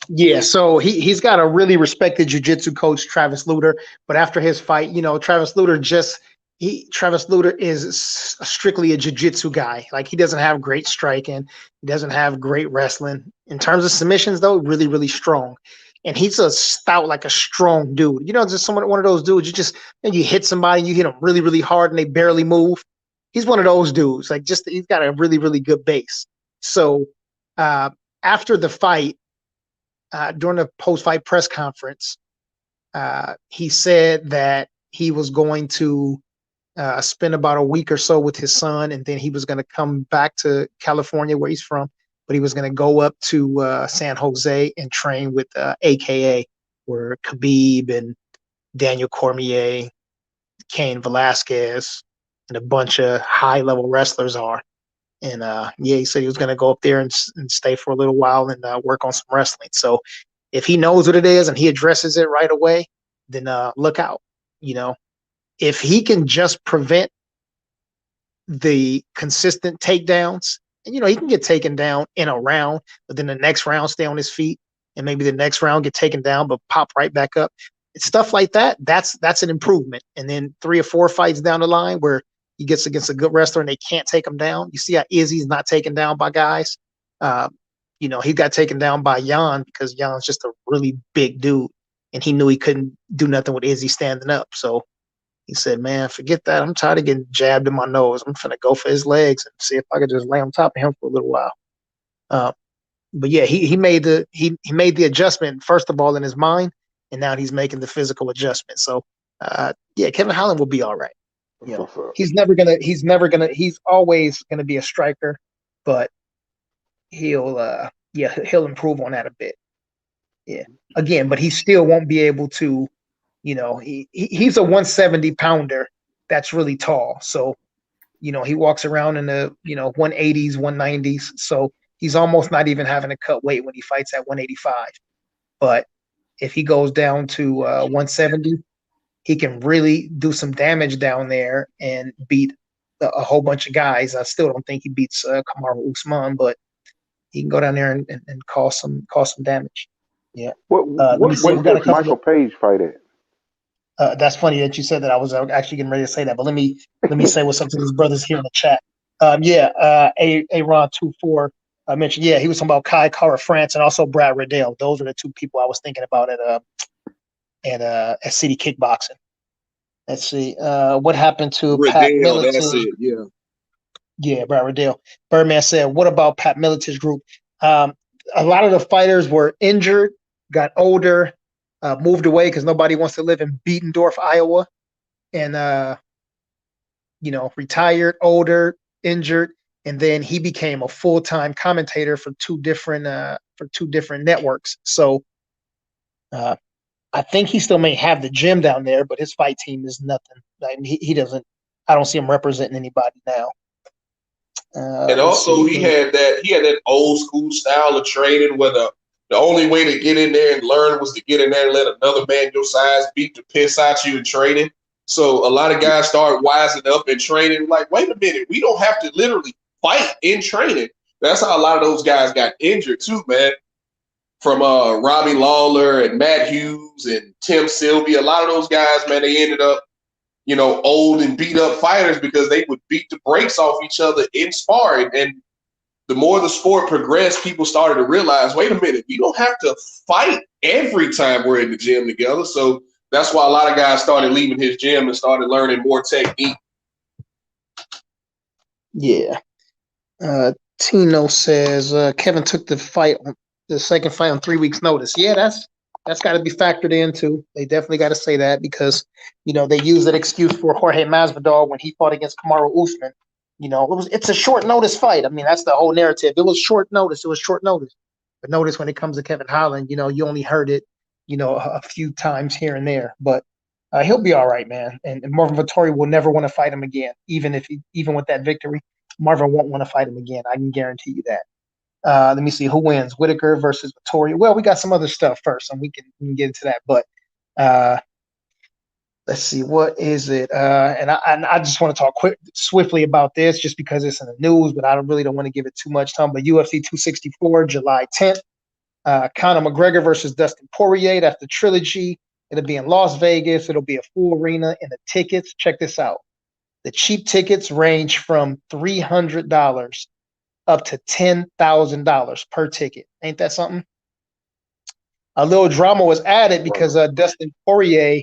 Yeah, so he's got a really respected jiu-jitsu coach, Travis Luter. But after his fight, Travis Luter is strictly a jiu-jitsu guy. Like, he doesn't have great striking, he doesn't have great wrestling. In terms of submissions, though, really, really strong. And he's a stout, like a strong dude. Just one of those dudes. You hit somebody, you hit them really, really hard, and they barely move. He's one of those dudes. Like, he's got a really, really good base. So after the fight, during the post-fight press conference, he said that he was going to spend about a week or so with his son, and then he was going to come back to California, where he's from, but he was going to go up to San Jose and train with AKA, where Khabib and Daniel Cormier, Cain Velasquez, and a bunch of high-level wrestlers are. And he said he was going to go up there and stay for a little while and work on some wrestling. So if he knows what it is and he addresses it right away, then look out. If he can just prevent the consistent takedowns, and he can get taken down in a round, but then the next round stay on his feet, and maybe the next round get taken down but pop right back up. It's stuff like that. That's an improvement. And then 3 or 4 fights down the line where he gets against a good wrestler and they can't take him down. You see how Izzy's not taken down by guys. He got taken down by Jan because Jan's just a really big dude, and he knew he couldn't do nothing with Izzy standing up. So he said, "Man, forget that. I'm tired of getting jabbed in my nose. I'm finna go for his legs and see if I could just lay on top of him for a little while." But yeah, he made the adjustment first of all in his mind, and now he's making the physical adjustment. So Kevin Holland will be all right. He's always gonna be a striker, but he'll improve on that a bit. Yeah. Again, but he still won't be able to, he's a 170 pounder that's really tall. So, he walks around in the 180s, 190s. So he's almost not even having to cut weight when he fights at 185. But if he goes down to 170, he can really do some damage down there and beat a whole bunch of guys. I still don't think he beats Kamaru Usman, but he can go down there and cause some damage. Yeah. What's Michael Page fight at? That's funny that you said that. I was actually getting ready to say that, but let me say what's up to these brothers here in the chat. Aaron 24 mentioned. Yeah, he was talking about Kai Kara France and also Brad Riddell. Those are the 2 people I was thinking about at City Kickboxing. Let's see. What happened to Pat Miletich? That's it. Yeah. Yeah, Brad Riddell. Birdman said, "What about Pat Miletich's group?" A lot of the fighters were injured, got older, moved away because nobody wants to live in Bettendorf, Iowa, and retired, older, injured, and then he became a full-time commentator for two different networks. So I think he still may have the gym down there, but his fight team is nothing. He doesn't. I don't see him representing anybody now. And also, he had that old school style of training where the only way to get in there and learn was to get in there and let another man your size beat the piss out you in training. So a lot of guys start wising up in training. Like, wait a minute, we don't have to literally fight in training. That's how a lot of those guys got injured too, man. From Robbie Lawler and Matt Hughes and Tim Sylvie, a lot of those guys, man, they ended up, old and beat up fighters because they would beat the brakes off each other in sparring. And the more the sport progressed, people started to realize, wait a minute, we don't have to fight every time we're in the gym together. So that's why a lot of guys started leaving his gym and started learning more technique. Yeah. Tino says Kevin took the second fight on 3 weeks' notice. Yeah, that's got to be factored in too. They definitely got to say that because they use that excuse for Jorge Masvidal when he fought against Kamaru Usman. It's a short notice fight. I mean, that's the whole narrative. It was short notice. But notice when it comes to Kevin Holland, you only heard it, a few times here and there, but he'll be all right, man. And Marvin Vettori will never want to fight him again, even with that victory. Marvin won't want to fight him again. I can guarantee you that. Let me see who wins: Whitaker versus Vettori. Well, we got some other stuff first, and we can get into that. But let's see, what is it? And I just want to talk swiftly about this, just because it's in the news, but I really don't want to give it too much time. But UFC 264, July 10th. Conor McGregor versus Dustin Poirier. That's the trilogy. It'll be in Las Vegas. It'll be a full arena, and the tickets, check this out. The cheap tickets range from $300 up to $10,000 per ticket. Ain't that something? A little drama was added because Dustin Poirier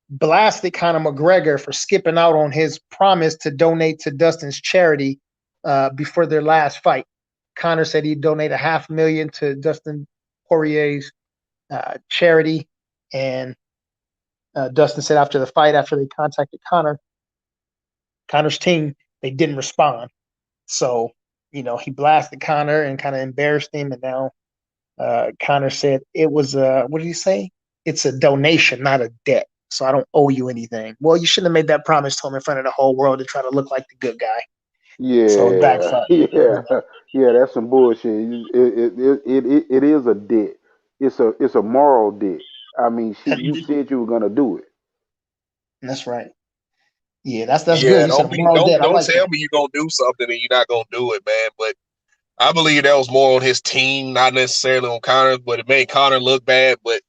blasted Conor McGregor for skipping out on his promise to donate to Dustin's charity before their last fight. Conor said he'd donate $500,000 to Dustin Poirier's charity, and Dustin said after the fight, after they contacted Conor's team, they didn't respond. So, he blasted Conor and kind of embarrassed him, and now Conor said it was what did he say? It's a donation, not a debt. So I don't owe you anything. Well, you shouldn't have made that promise to him in front of the whole world to try to look like the good guy. Yeah, So it backfired. yeah, that's some bullshit. It is a debt. It's a moral debt. I mean, you said you were gonna do it. That's right. Yeah, that's Yeah, good. You said a moral debt. don't like tell that. me you're gonna do something and you're not gonna do it, man. But I believe that was more on his team, not necessarily on Conor, but it made Conor look bad. But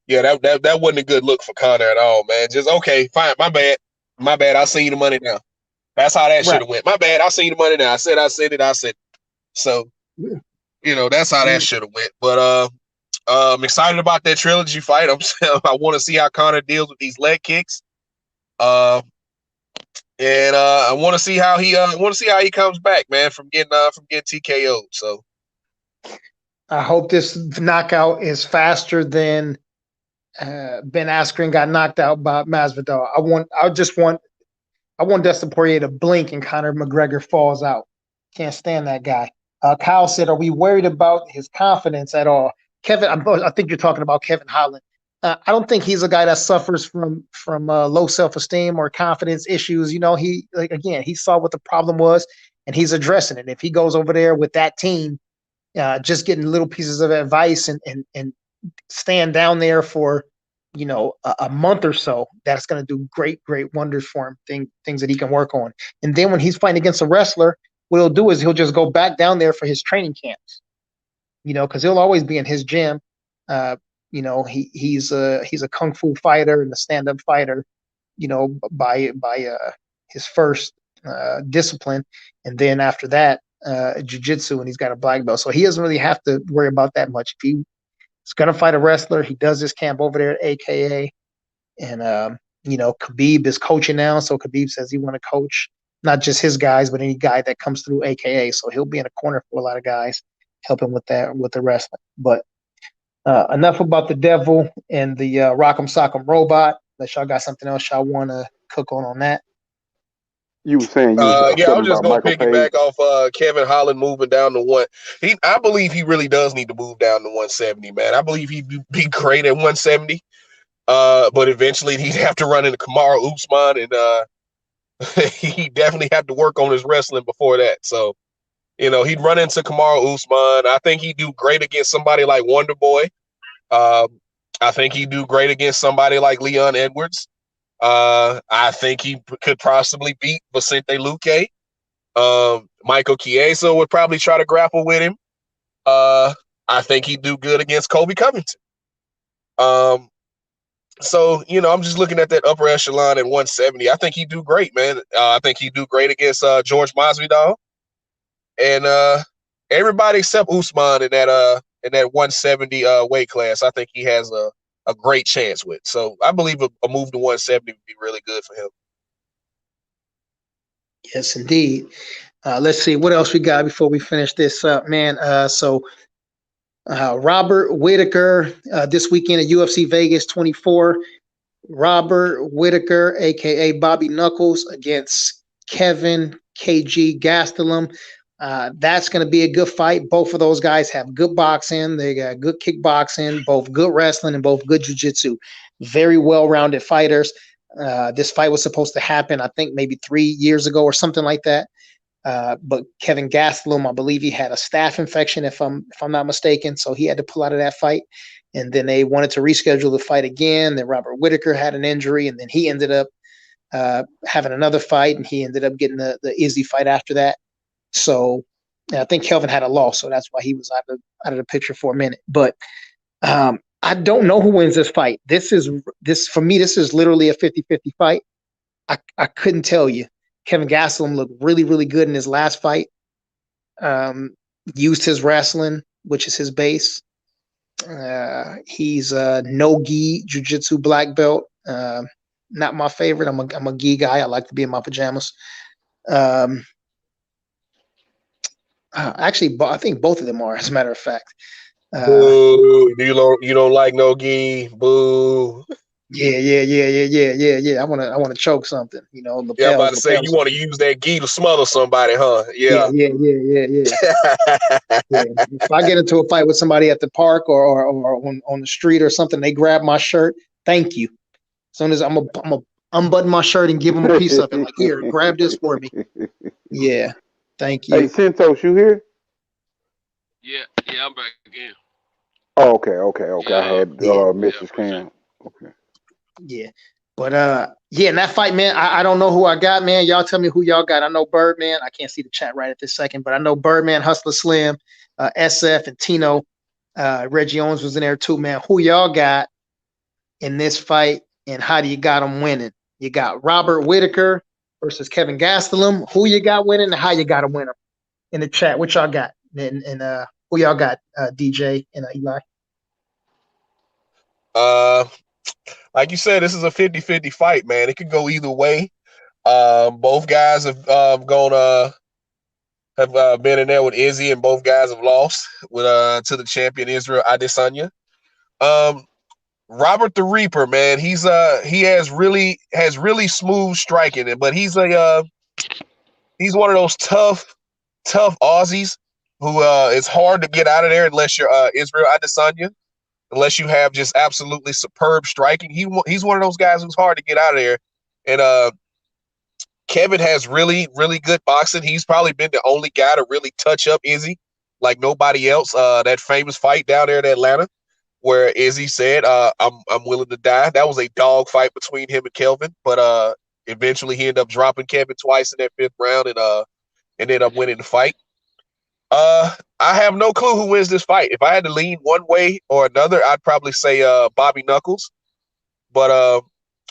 yeah, that wasn't a good look for Conor at all, man. Just okay, fine, my bad. I'll send you the money now. That's how that should have went. My bad, I'll send you the money now. I said it. So, that's how that should have went. But I'm excited about that trilogy fight. I want to see how Conor deals with these leg kicks. And I want to see how he comes back, man, from getting TKO'd. So I hope this knockout is faster than Ben Askren got knocked out by Masvidal. I want Dustin Poirier to blink and Conor McGregor falls out. Can't stand that guy. Kyle said, "Are we worried about his confidence at all?" Kevin, I think you're talking about Kevin Holland. I don't think he's a guy that suffers from low self-esteem or confidence issues. He saw what the problem was and he's addressing it. If he goes over there with that team, just getting little pieces of advice and stand down there for a month or so, that's going to do great wonders for him. Things that he can work on. And then when he's fighting against a wrestler, what he'll do is he'll just go back down there for his training camps. Because he'll always be in his gym. He's a kung fu fighter and a stand-up fighter, by his first discipline, and then after that, jiu-jitsu, and he's got a black belt, so he doesn't really have to worry about that much. If he's gonna fight a wrestler, he does this camp over there at AKA, and Khabib is coaching now, so Khabib says he want to coach not just his guys, but any guy that comes through AKA, so he'll be in a corner for a lot of guys, helping with the wrestling. But enough about the devil and the Rock'em Sock'em Robot. Unless y'all got something else y'all want to cook on that. You were saying you was I was just about gonna Michael piggyback Page. off Kevin Holland moving down to one. I believe he really does need to move down to 170, man. I believe he'd be great at 170. But eventually he'd have to run into Kamaru Usman, and he definitely have to work on his wrestling before that. So, he'd run into Kamaru Usman. I think he'd do great against somebody like Wonder Boy. I think he'd do great against somebody like Leon Edwards. I think he could possibly beat Vicente Luque. Michael Chiesa would probably try to grapple with him. I think he'd do good against Kobe Covington. So, I'm just looking at that upper echelon at 170. I think he'd do great, man. I think he'd do great against George Masvidal. And everybody except Usman in that 170 weight class, I think he has a great chance with. So I believe a move to 170 would be really good for him. Yes, indeed. Let's see what else we got before we finish this up, man. So Robert Whitaker this weekend at UFC Vegas 24. Robert Whitaker, aka Bobby Knuckles, against Kevin KG Gastelum. That's going to be a good fight. Both of those guys have good boxing. They got good kickboxing, both good wrestling and both good jiu-jitsu. Very well-rounded fighters. This fight was supposed to happen, I think, maybe 3 years ago or something like that. But Kevin Gastelum, I believe he had a staph infection, if I'm not mistaken, so he had to pull out of that fight. And then they wanted to reschedule the fight again. Then Robert Whitaker had an injury, and then he ended up having another fight, and he ended up getting the Izzy fight after that. So I think Kelvin had a loss, so that's why he was out of the picture for a minute. But I don't know who wins this fight. This for me, this is literally a 50-50 fight. I couldn't tell you. Kevin Gastelum looked really, really good in his last fight. Used his wrestling, which is his base. He's a no-gi jiu-jitsu black belt. Not my favorite. I'm a gi guy. I like to be in my pajamas. Actually, I think both of them are, as a matter of fact. Boo! You don't like no gi? Boo! Yeah. I want to choke something. Lapels, Yeah, I'm about to say lapels. you want to use that gi to smother somebody, huh? Yeah. Yeah. Yeah. If I get into a fight with somebody at the park or on the street or something, they grab my shirt. Thank you. As soon as I'm a unbutton my shirt and give them a piece of it. Like, here, grab this for me. Yeah. Thank you. Hey, Santos, you here? Yeah, I'm back again. Oh, okay. Yeah, I had Mrs. Cam. Okay. Yeah. But in that fight, man, I don't know who I got, man. Y'all tell me who y'all got. I know Birdman. I can't see the chat right at this second, but I know Birdman, Hustler Slim, SF, and Tino. Reggie Owens was in there too, man. Who y'all got in this fight, and how do you got them winning? You got Robert Whitaker versus Kevin Gastelum. Who you got winning, and how you got them winning? In the chat, what y'all got? And who y'all got, DJ and Eli? Like you said, this is a 50-50 fight, man. It could go either way. Both guys have been in there with Izzy, and both guys have lost with to the champion Israel Adesanya. Robert the Reaper, man, he has really smooth striking, but he's one of those tough Aussies who is hard to get out of there unless you're Israel Adesanya. Unless you have just absolutely superb striking, he's one of those guys who's hard to get out of there. And Kevin has really, really good boxing. He's probably been the only guy to really touch up Izzy like nobody else. That famous fight down there in Atlanta where Izzy said, I'm willing to die. That was a dog fight between him and Kelvin, but eventually he ended up dropping Kevin twice in that 5th round and ended up winning the fight. I have no clue who wins this fight. If I had to lean one way or another, I'd probably say Bobby Knuckles. But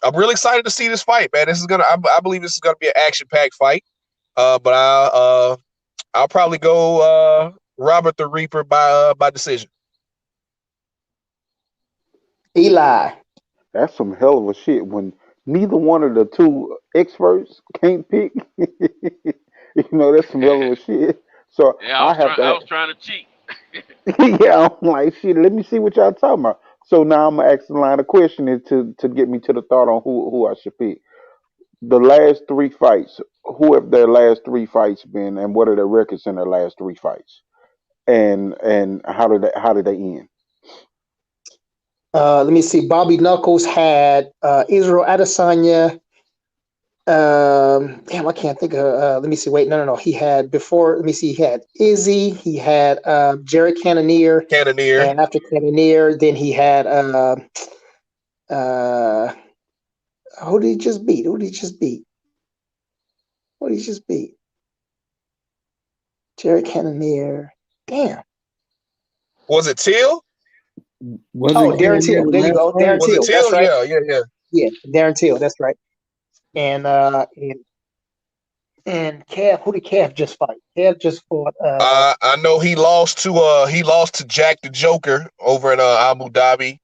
I'm really excited to see this fight, man. I believe this is gonna be an action-packed fight. But I'll probably go Robert the Reaper by decision. Eli. That's some hell of a shit when neither one of the two experts can't pick. That's some hell of a shit. So Yeah, I was trying to cheat. yeah, I'm like, shit, let me see what y'all talking about. So now I'm gonna ask the line of questioning to get me to the thought on who I should pick. The last 3 fights, who have their last 3 fights been, and what are their records in their last 3 fights, and how did they end? Let me see. Bobby Knuckles had Israel Adesanya. Damn, I can't think of. Let me see. Wait, no. He had before. Let me see. He had Izzy. He had Jared Cannonier. And after Cannonier, then he had who did he just beat? Jared Cannonier. Damn. Was it Teal? Darren Teal. There you go. Darren Teal. That's right. Yeah, Darren Teal. That's right. And Kev, who did Kev just fight? Kev just fought. I know he lost to Jack the Joker over in Abu Dhabi.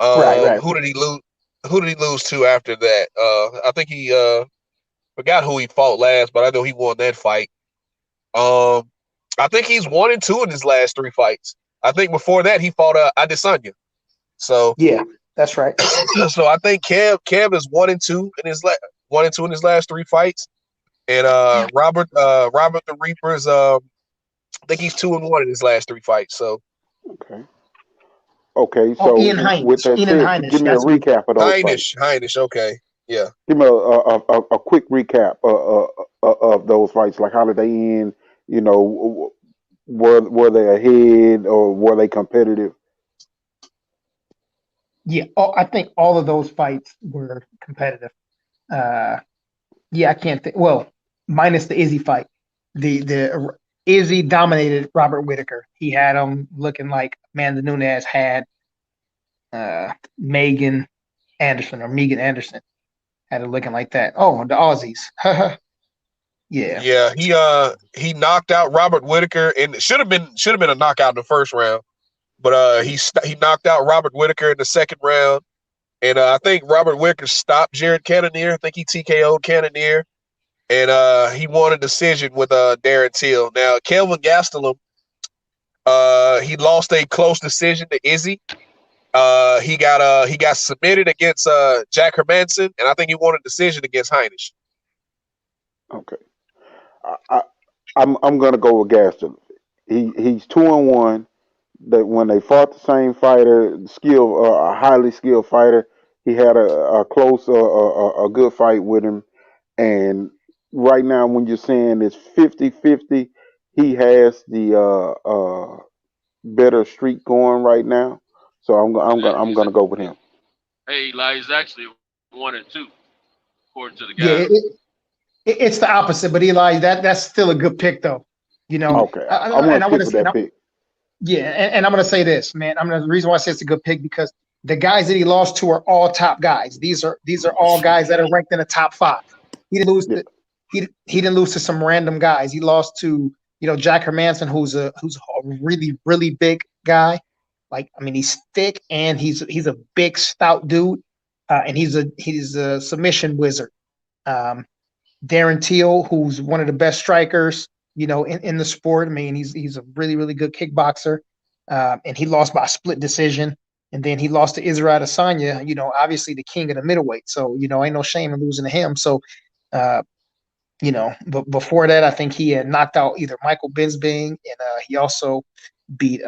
Right. Who did he lose? Who did he lose to after that? I think he forgot who he fought last, but I know he won that fight. I think he's 1-2 in his last 3 fights. I think before that he fought Adesanya. So yeah, that's right. So I think Kev is 1-2 in his 1-2 in his last 3 fights, and Robert the Reaper is I think he's 2-1 in his last 3 fights. So Okay. Okay. Oh, So Ian with Heinisch. that Ian said, Heinisch. give me a That's who. recap of those fights. Heinisch. Okay, yeah. Give me a quick recap of those fights. Like, how did they end? You know, were they ahead or were they competitive? Yeah, I think all of those fights were competitive. Yeah, I can't think. Well, minus the Izzy fight. The Izzy dominated Robert Whitaker. He had him looking like Amanda Nunes had Megan Anderson had it looking like that. Oh, the Aussies. Yeah. Yeah, he knocked out Robert Whitaker, and it should have been a knockout in the first round, but he knocked out Robert Whitaker in the second round, and I think Robert Whitaker stopped Jared Cannonier. I think he TKO'd Cannonier, and he won a decision with Darren Teal. Now Kelvin Gastelum, he lost a close decision to Izzy. He got submitted against Jack Hermanson, and I think he won a decision against Heinisch. Okay. I'm gonna go with Gaston. He's 2-1. That when they fought the same fighter, a highly skilled fighter, he had a close, a good fight with him. And right now, when you're saying it's 50-50, he has the better streak going right now. So I'm gonna go with him. Hey, Eli, he's actually 1-2 according to the Yeah, guys. it's the opposite, but Eli, that's still a good pick though. You know, Okay, I'm gonna stick with that pick. Yeah, and I'm gonna say this, man. The reason why I say it's a good pick because the guys that he lost to are all top guys. These are all guys that are ranked in the top 5. He didn't lose to he didn't lose to some random guys. He lost to Jack Hermanson, who's a really really big guy. Like, I mean, he's thick and he's a big stout dude, and he's a submission wizard. Darren Teal, who's one of the best strikers, in the sport. I mean, he's a really, really good kickboxer. And he lost by a split decision. And then he lost to Israel Adesanya, obviously the king of the middleweight. So, ain't no shame in losing to him. So, but before that, I think he had knocked out either Michael Bisping, and he also beat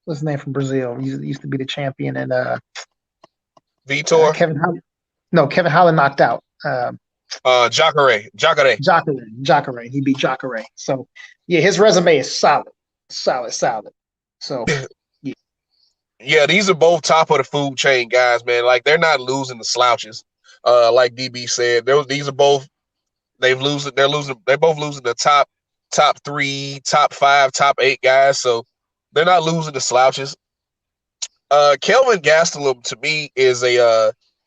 what's his name from Brazil? He used to be the champion, and Vitor? Kevin Holland. No, Kevin Holland knocked out. Jacare. He beat Jacare. So yeah, his resume is solid. So yeah, these are both top of the food chain guys, man. Like, they're not losing the slouches. Like DB said, these are both they're both losing the top 3, top 5, top 8 guys. So they're not losing the slouches. Kelvin Gastelum to me is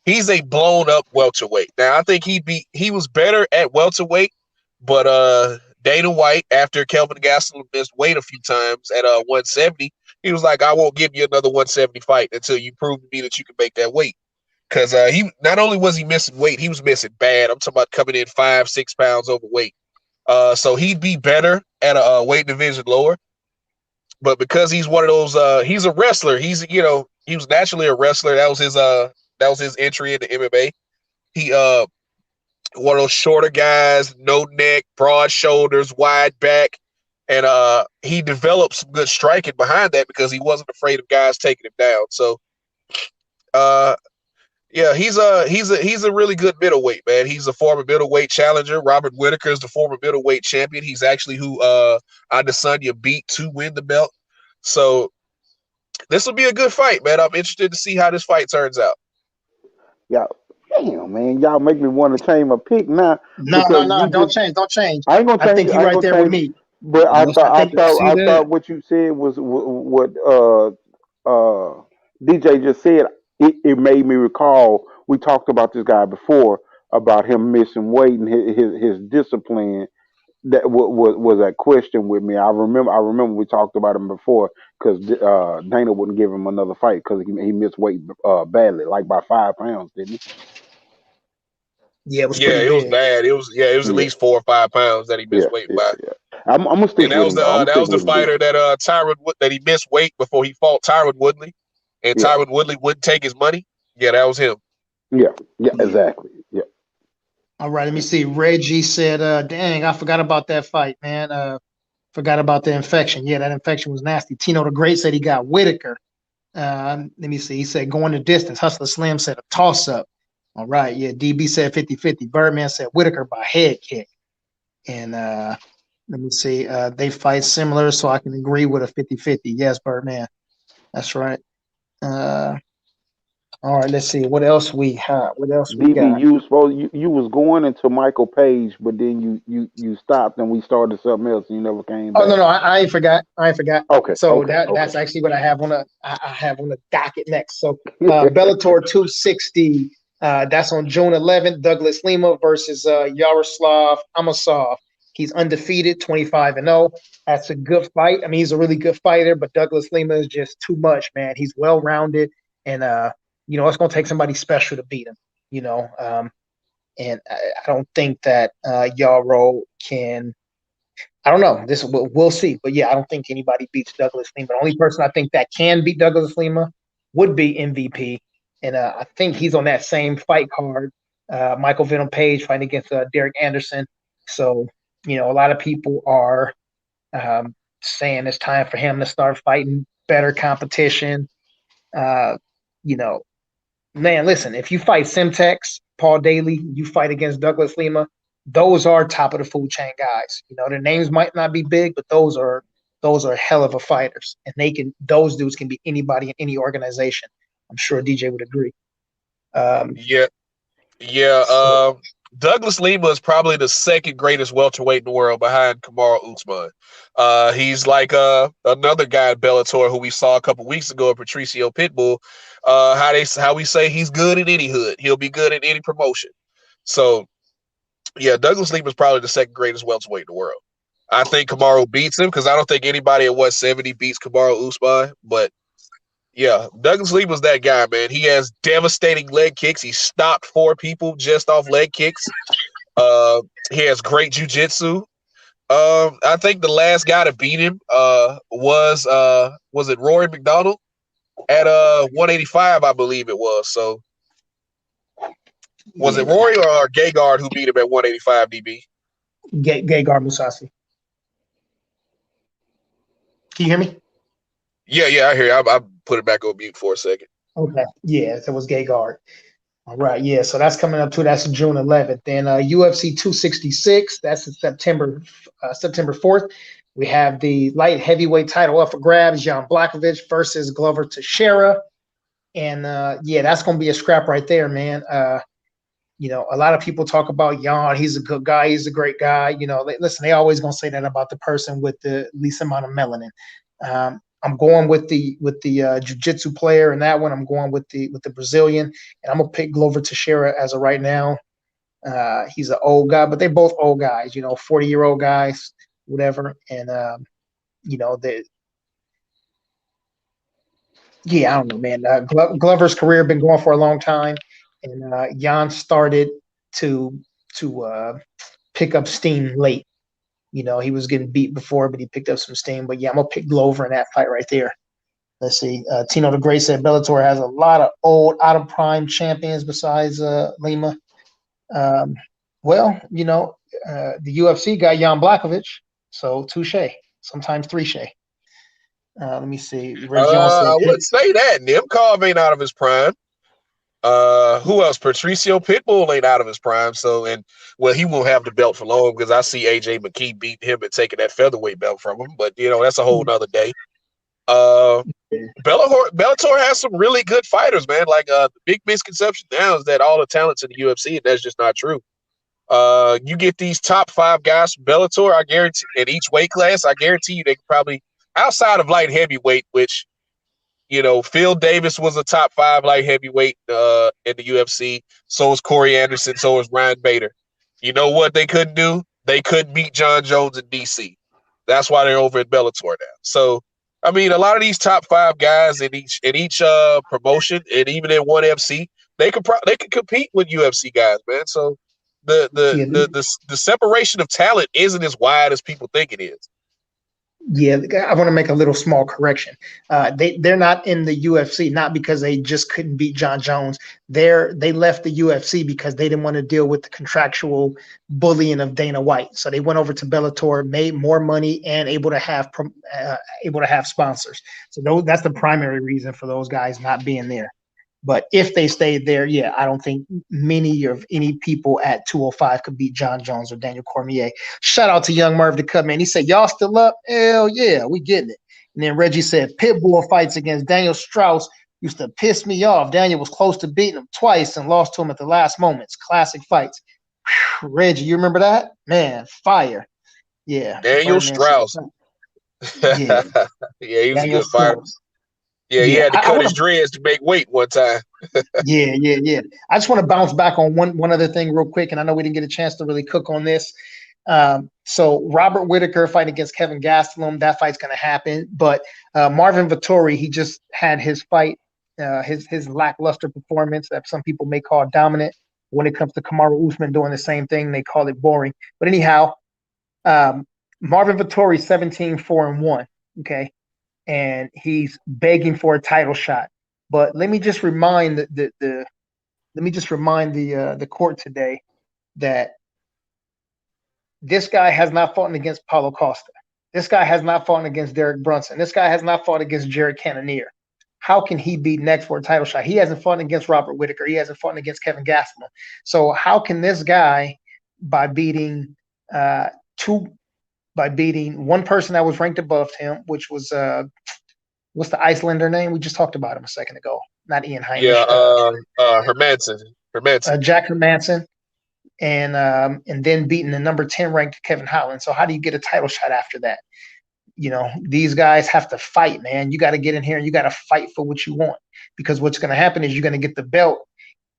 he's a blown up welterweight. Now I think he was better at welterweight, but Dana White, after Kelvin Gastelum missed weight a few times at 170, he was like, I won't give you another 170 fight until you prove to me that you can make that weight. Because he not only was he missing weight, he was missing bad. I'm talking about coming in 5-6 pounds overweight. So he'd be better at a weight division lower. But because he's one of those, he's a wrestler. He was naturally a wrestler. That was his entry into MMA. He one of those shorter guys, no neck, broad shoulders, wide back, and he developed some good striking behind that because he wasn't afraid of guys taking him down. So, yeah, he's a really good middleweight, man. He's a former middleweight challenger. Robert Whitaker is the former middleweight champion. He's actually who Adesanya beat to win the belt. So this will be a good fight, man. I'm interested to see how this fight turns out. Yeah, damn, man, y'all make me want to change my pick now. No, don't change. I ain't gonna change. I think you're right there with me. But I thought that? what you said was what DJ just said. It made me recall we talked about this guy before about him missing weight and his discipline. That was that question with me. I remember we talked about him before because Dana wouldn't give him another fight because he missed weight badly, like by 5 pounds, didn't he? Yeah, it was Yeah, pretty it was big. bad. It was at least 4 or 5 pounds that he missed weight by. Yeah. I'm gonna stick And that with was him. Though. that was the fighter that that he missed weight before he fought Tyron Woodley, and Yeah. Tyron Woodley wouldn't take his money. Yeah, that was him. Yeah, exactly. Yeah. All right, let me see. Reggie said, dang, I forgot about that fight, man. Forgot about the infection. Yeah, that infection was nasty. Tino the Great said he got Whitaker. Let me see. He said going the distance. Hustler Slim said a toss up. All right. Yeah. DB said 50-50. Birdman said Whitaker by head kick. And let me see. They fight similar, so I can agree with a 50-50. Yes, Birdman. That's right. All right. Let's see. What else we have? What else we DB, got? you was supposed you was going into Michael Page, but then you stopped and we started something else and you never came Oh no, back. no, I ain't forgot. I ain't forgot. Okay, So okay, that's okay. actually what I have on I have on the docket next. So Bellator 260. That's on June 11th. Douglas Lima versus Yaroslav Amosov. He's undefeated, 25-0. That's a good fight. I mean, he's a really good fighter, but Douglas Lima is just too much, man. He's well rounded, and it's gonna take somebody special to beat him. And I don't think that Yaro can. I don't know. We'll see. But yeah, I don't think anybody beats Douglas Lima. The only person I think that can beat Douglas Lima would be MVP. And I think he's on that same fight card. Michael Venom Page fighting against Derek Anderson. So, a lot of people are saying it's time for him to start fighting better competition. You know, Man, listen, if you fight Simtex, Paul Daly, you fight against Douglas Lima, those are top of the food chain guys. Their names might not be big, but those are hell of a fighters. And those dudes can be anybody in any organization. I'm sure DJ would agree. Yeah, yeah. So Douglas Lima is probably the second greatest welterweight in the world behind Kamaru Usman. He's like another guy at Bellator who we saw a couple weeks ago, Patricio Pitbull. How we say he's good in any hood. He'll be good in any promotion. So yeah, Douglas Lima is probably the second greatest welterweight in the world. I think Kamaru beats him because I don't think anybody at 170 beats Kamaru Usman. But yeah, Douglas Lima's that guy, man. He has devastating leg kicks. He stopped 4 people just off leg kicks. He has great jiu-jitsu. I think the last guy to beat him was it Rory McDonald at 185, I believe it was. So was it Rory or Gegard who beat him at 185, DB? Gegard Mousasi. Can you hear me? Yeah, I hear you. I put it back on mute for a second. Okay. Yeah, it was Gegard. All right, yeah. So that's coming up too. That's June 11th. Then UFC 266. That's September 4th. We have the light heavyweight title up for grabs. Jan Blachowicz versus Glover Teixeira, and that's going to be a scrap right there, man. A lot of people talk about Jan. He's a good guy. He's a great guy. Listen, they always going to say that about the person with the least amount of melanin. I'm going with the jiu-jitsu player in that one. I'm going with the Brazilian, and I'm gonna pick Glover Teixeira as of right now. He's an old guy, but they're both old guys, 40-year-old guys, whatever. And I don't know, man. Glover's career been going for a long time, and Jan started to pick up steam late. He was getting beat before, but he picked up some steam. But yeah, I'm gonna pick Glover in that fight right there. Let's see. Tino the Great said Bellator has a lot of old, out of prime champions besides Lima. The UFC got Jan Blachowicz, so touche. Sometimes three shay. Let me see. Red Jones said, I wouldn't say that. Nemkov ain't out of his prime. Who else? Patricio Pitbull ain't out of his prime. So, he won't have the belt for long because I see AJ McKee beating him and taking that featherweight belt from him. But that's a whole nother day. Bellator has some really good fighters, man. Like the big misconception now is that all the talent's in the UFC, and that's just not true. You get these top 5 guys from Bellator, I guarantee, in each weight class, I guarantee you they could probably, outside of light heavyweight, which Phil Davis was a top 5 light heavyweight in the UFC. So is Corey Anderson. So is Ryan Bader. You know what they couldn't do? They couldn't beat John Jones in DC. That's why they're over at Bellator now. So, I mean, a lot of these top 5 guys in each promotion, and even in ONE FC, they could compete with UFC guys, man. So the separation of talent isn't as wide as people think it is. Yeah, I want to make a little small correction. They're not in the UFC not because they just couldn't beat John Jones. They left the UFC because they didn't want to deal with the contractual bullying of Dana White. So they went over to Bellator, made more money, and able to have sponsors. So that's the primary reason for those guys not being there. But if they stayed there, yeah, I don't think many of any people at 205 could beat John Jones or Daniel Cormier. Shout out to Young Merv the Cut, man. He said, y'all still up? Hell yeah, we getting it. And then Reggie said, Pitbull fights against Daniel Strauss used to piss me off. Daniel was close to beating him twice and lost to him at the last moments. Classic fights. Whew, Reggie, you remember that? Man, fire. Yeah. Daniel Strauss. Yeah. Yeah, he was Daniel a good fighter. Strauss. Yeah, he had to I cut wanna- his dreads to make weight one time. Yeah. I just want to bounce back on one other thing real quick, and I know we didn't get a chance to really cook on this. So Robert Whitaker fighting against Kevin Gastelum, that fight's going to happen. But Marvin Vettori, he just had his fight, his lackluster performance that some people may call dominant. When it comes to Kamaru Usman doing the same thing, they call it boring. But anyhow, Marvin Vettori 17-4-1. Okay. And he's begging for a title shot. But let me just remind the court today that this guy has not fought against Paulo Costa. This guy has not fought against Derek Brunson. This guy has not fought against Jared Cannonier. How can he be next for a title shot? He hasn't fought against Robert Whitaker. He hasn't fought against Kevin Gastelum. So how can this guy, by beating one person that was ranked above him, which was what's the Icelander name? We just talked about him a second ago. Not Ian Heinisch. Yeah, Hermanson. Jack Hermanson. And then beating the number 10 ranked Kevin Holland. So how do you get a title shot after that? You know, these guys have to fight, man. You got to get in here and you got to fight for what you want, because what's going to happen is you're going to get the belt.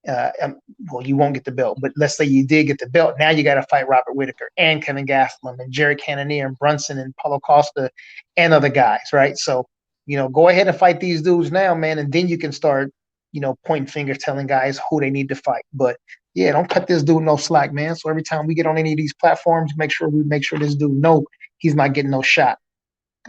Well, you won't get the belt, but let's say you did get the belt. Now you got to fight Robert Whitaker and Kevin Gastelum and Jared Cannonier and Brunson and Paulo Costa and other guys, right? So, you know, go ahead and fight these dudes now, man, and then you can start, you know, pointing fingers, telling guys who they need to fight. But yeah, don't cut this dude no slack, man. So every time we get on any of these platforms, make sure this dude know he's not getting no shot.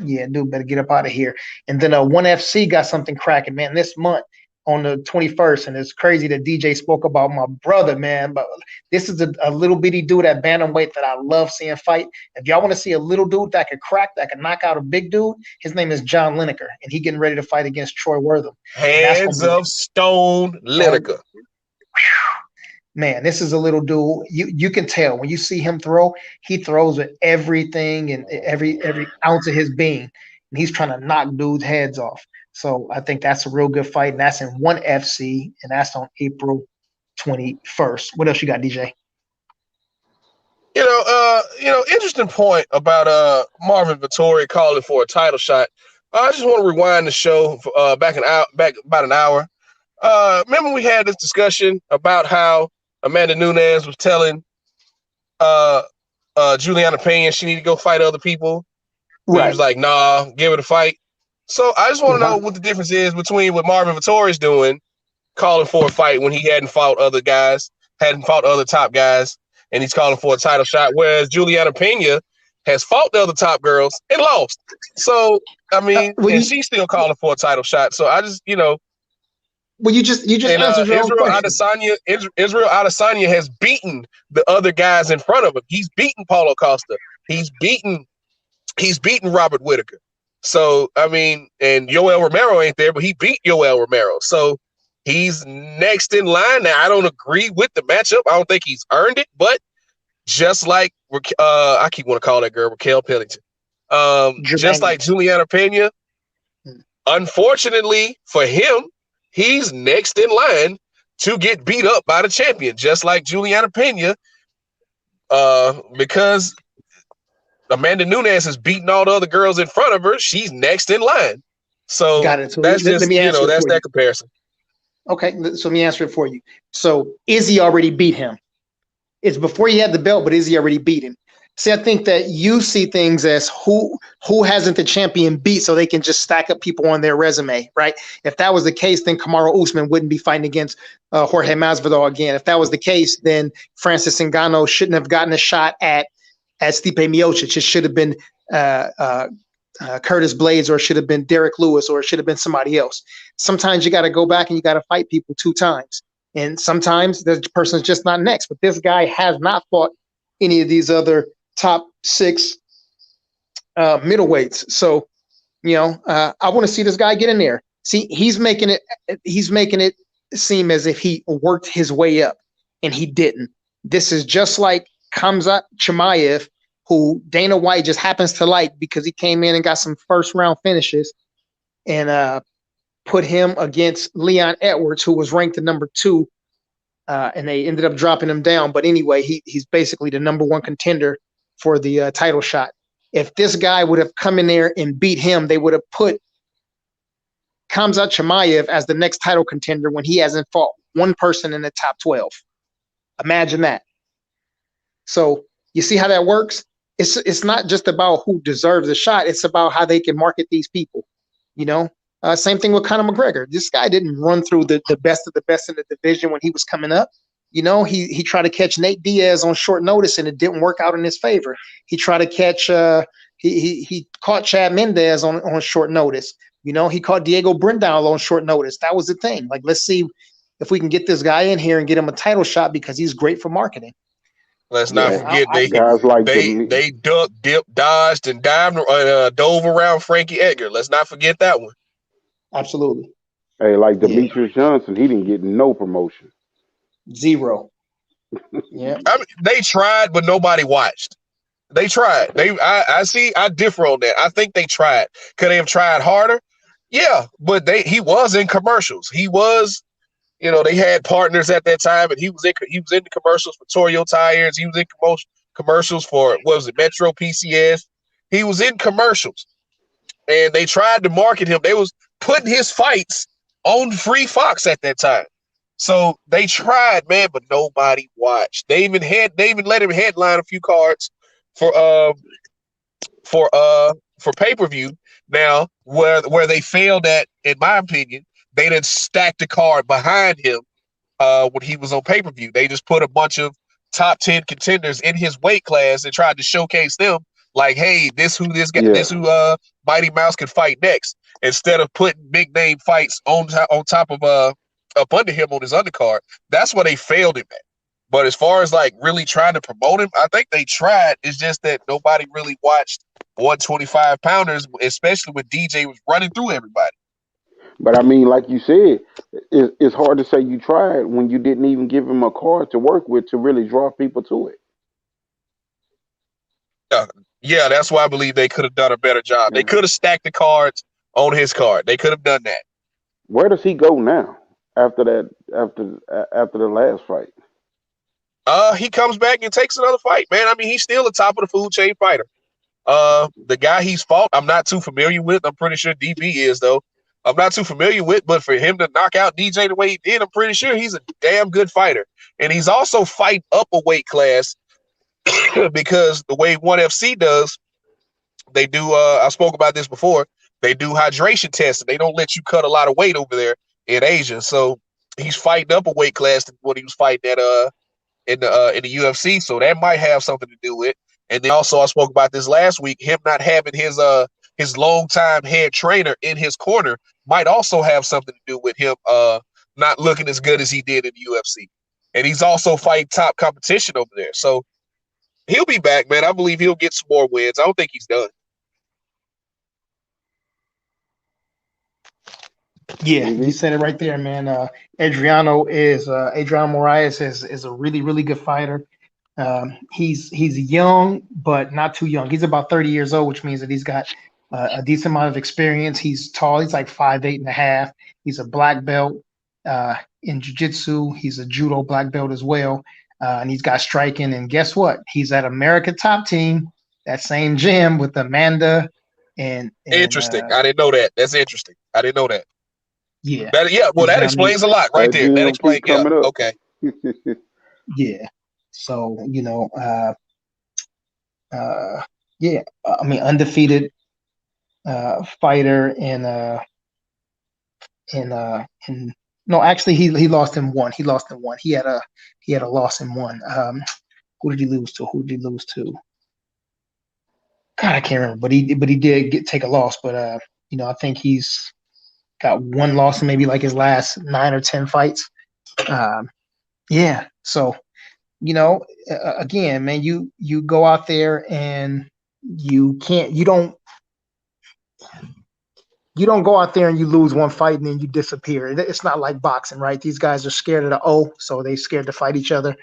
Yeah, dude, better get up out of here. And then ONE FC got something cracking, man, this month on the 21st. And it's crazy that DJ spoke about my brother, man. But this is a little bitty dude at bantamweight that I love seeing fight. If y'all want to see a little dude that could crack, that could knock out a big dude, his name is John Lineker, and he getting ready to fight against Troy Wortham. Hands of Stone Lineker. Man, this is a little dude. You can tell when you see him throw, he throws with everything and every ounce of his being, and he's trying to knock dudes' heads off. So I think that's a real good fight, and that's in ONE FC, and that's on April 21st. What else you got, DJ? Interesting point about Marvin Vettori calling for a title shot. I just want to rewind the show back about an hour. Remember we had this discussion about how Amanda Nunes was telling Juliana Pena she needed to go fight other people. Right. He was like, nah, give it a fight. So I just want to know what the difference is between what Marvin Vettori's doing, calling for a fight when he hadn't fought other guys, hadn't fought other top guys, and he's calling for a title shot, whereas Juliana Pena has fought the other top girls and lost. So, I mean, and she's still calling for a title shot. So I just, Well, you just answered your own question. Israel Adesanya has beaten the other guys in front of him. He's beaten Paulo Costa. He's beaten Robert Whitaker. So, I mean, and Yoel Romero ain't there, but he beat Yoel Romero. So he's next in line. Now, I don't agree with the matchup. I don't think he's earned it, but just like I keep want to call that girl Raquel Pennington. Just like Juliana Pena, unfortunately for him, he's next in line to get beat up by the champion, just like Juliana Pena, because Amanda Nunes has beaten all the other girls in front of her. She's next in line. So, got it. So that's just, that's that comparison. Okay, so let me answer it for you. So Izzy already beat him. It's before he had the belt, but Izzy already beat him. See, I think that you see things as who hasn't the champion beat, so they can just stack up people on their resume, right? If that was the case, then Kamaru Usman wouldn't be fighting against Jorge Masvidal again. If that was the case, then Francis Ngannou shouldn't have gotten a shot at Stipe Miocic. It should have been Curtis Blades, or it should have been Derek Lewis, or it should have been somebody else. Sometimes you got to go back and you got to fight people 2 times. And sometimes the person's just not next. But this guy has not fought any of these other top 6 middleweights. So, I want to see this guy get in there. See, he's making it seem as if he worked his way up, and he didn't. This is just like Khamzat Chimaev, who Dana White just happens to like because he came in and got some first-round finishes, and put him against Leon Edwards, who was ranked the number 2, and they ended up dropping him down. But anyway, he's basically the number 1 contender for the title shot. If this guy would have come in there and beat him, they would have put Khamzat Chimaev as the next title contender when he hasn't fought one person in the top 12. Imagine that. So you see how that works? It's not just about who deserves a shot. It's about how they can market these people. Same thing with Conor McGregor. This guy didn't run through the best of the best in the division when he was coming up. He tried to catch Nate Diaz on short notice, and it didn't work out in his favor. He tried to catch he caught Chad Mendez on short notice. He caught Diego Brindle on short notice. That was the thing. Like, let's see if we can get this guy in here and get him a title shot because he's great for marketing. Let's not forget they ducked, dipped, dodged, and dove around Frankie Edgar. Let's not forget that one. Absolutely. Hey, like Demetrius Johnson, he didn't get no promotion. 0. Yeah. I mean, they tried, but nobody watched. They tried. I differ on that. I think they tried. Could they have tried harder? Yeah, but he was in commercials. He was, they had partners at that time, and he was in the commercials for Toyo Tires. He was in commercials for, what was it, Metro PCS. He was in commercials, and they tried to market him. They was putting his fights on Free Fox at that time. So they tried, man, but nobody watched. They even let him headline a few cards for pay-per-view. Now, where they failed at, in my opinion, they didn't stack the card behind him when he was on pay-per-view. They just put a bunch of top 10 contenders in his weight class and tried to showcase them like, hey, this who Mighty Mouse can fight next, instead of putting big name fights on top of up under him on his undercard. That's where they failed him at. But as far as like really trying to promote him, I think they tried. It's just that nobody really watched 125 pounders, especially when DJ was running through everybody. But I mean, like you said, it's hard to say you tried when you didn't even give him a card to work with to really draw people to it. Yeah, that's why I believe they could have done a better job. They could have stacked the cards on his card. They could have done that. Where does he go now after the last fight? He comes back and takes another fight, man. I mean, he's still the top of the food chain fighter. The guy he's fought, I'm not too familiar with. I'm pretty sure DB is, though. I'm not too familiar with, but for him to knock out DJ the way he did, I'm pretty sure he's a damn good fighter. And he's also fighting up a weight class because the way ONE FC does, they do, I spoke about this before, they do hydration tests, and they don't let you cut a lot of weight over there in Asia. So he's fighting up a weight class than what he was fighting at in the UFC. So that might have something to do with. And then also I spoke about this last week, him not having his longtime head trainer in his corner might also have something to do with him not looking as good as he did in the UFC. And he's also fighting top competition over there. So he'll be back, man. I believe he'll get some more wins. I don't think he's done. Yeah, you said it right there, man. Adriano Moraes is a really, really good fighter. He's young, but not too young. He's about 30 years old, which means that he's got a decent amount of experience. He's tall. He's like 5'8.5". He's a black belt in jiu-jitsu. He's a judo black belt as well. And he's got striking. And guess what? He's at America Top Team, that same gym with Amanda. And interesting. I didn't know that. That's interesting. I didn't know that. Yeah. That explains a lot right there. That explains. Yeah. Okay. Yeah. So, yeah, I mean, undefeated fighter no, actually he lost in one. He had a loss in one. Who did he lose to? God, I can't remember, but he did take a loss. But I think he's got one loss in maybe like his last 9 or 10 fights. Yeah. So, again, man, you go out there and you don't go out there and you lose one fight and then you disappear. It's not like boxing, right? These guys are scared of the O, so they scared to fight each other.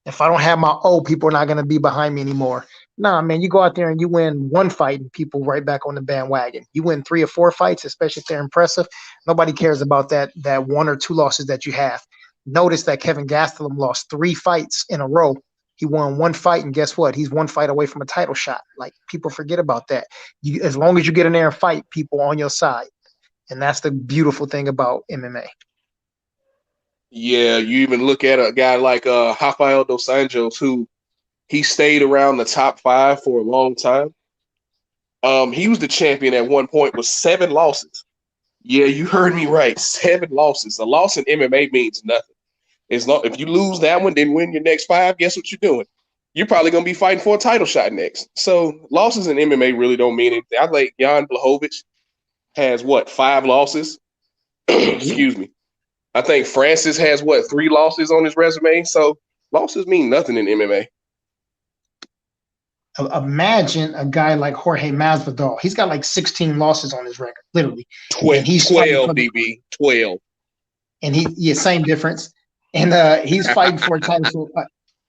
If I don't have my O, people are not going to be behind me anymore. Nah, man, you go out there and you win one fight and people right back on the bandwagon. You win 3 or 4 fights, especially if they're impressive. Nobody cares about that 1 or 2 losses that you have. Notice that Kevin Gastelum lost 3 fights in a row. He won 1 fight, and guess what? He's 1 fight away from a title shot. Like, people forget about that. As long as you get in there and fight, people on your side. And that's the beautiful thing about MMA. Yeah, you even look at a guy like Rafael dos Anjos, who he stayed around the top 5 for a long time. He was the champion at one point with 7 losses. Yeah, you heard me right. 7 losses. A loss in MMA means nothing. If you lose that one, then win your next 5, guess what you're doing? You're probably going to be fighting for a title shot next. So losses in MMA really don't mean anything. I like Jan Blachowicz has 5 losses? Excuse me. I think Francis has 3 losses on his resume. So losses mean nothing in MMA. Imagine a guy like Jorge Masvidal. He's got like 16 losses on his record, literally. 12, DB, 12. And same difference. And he's fighting for a title.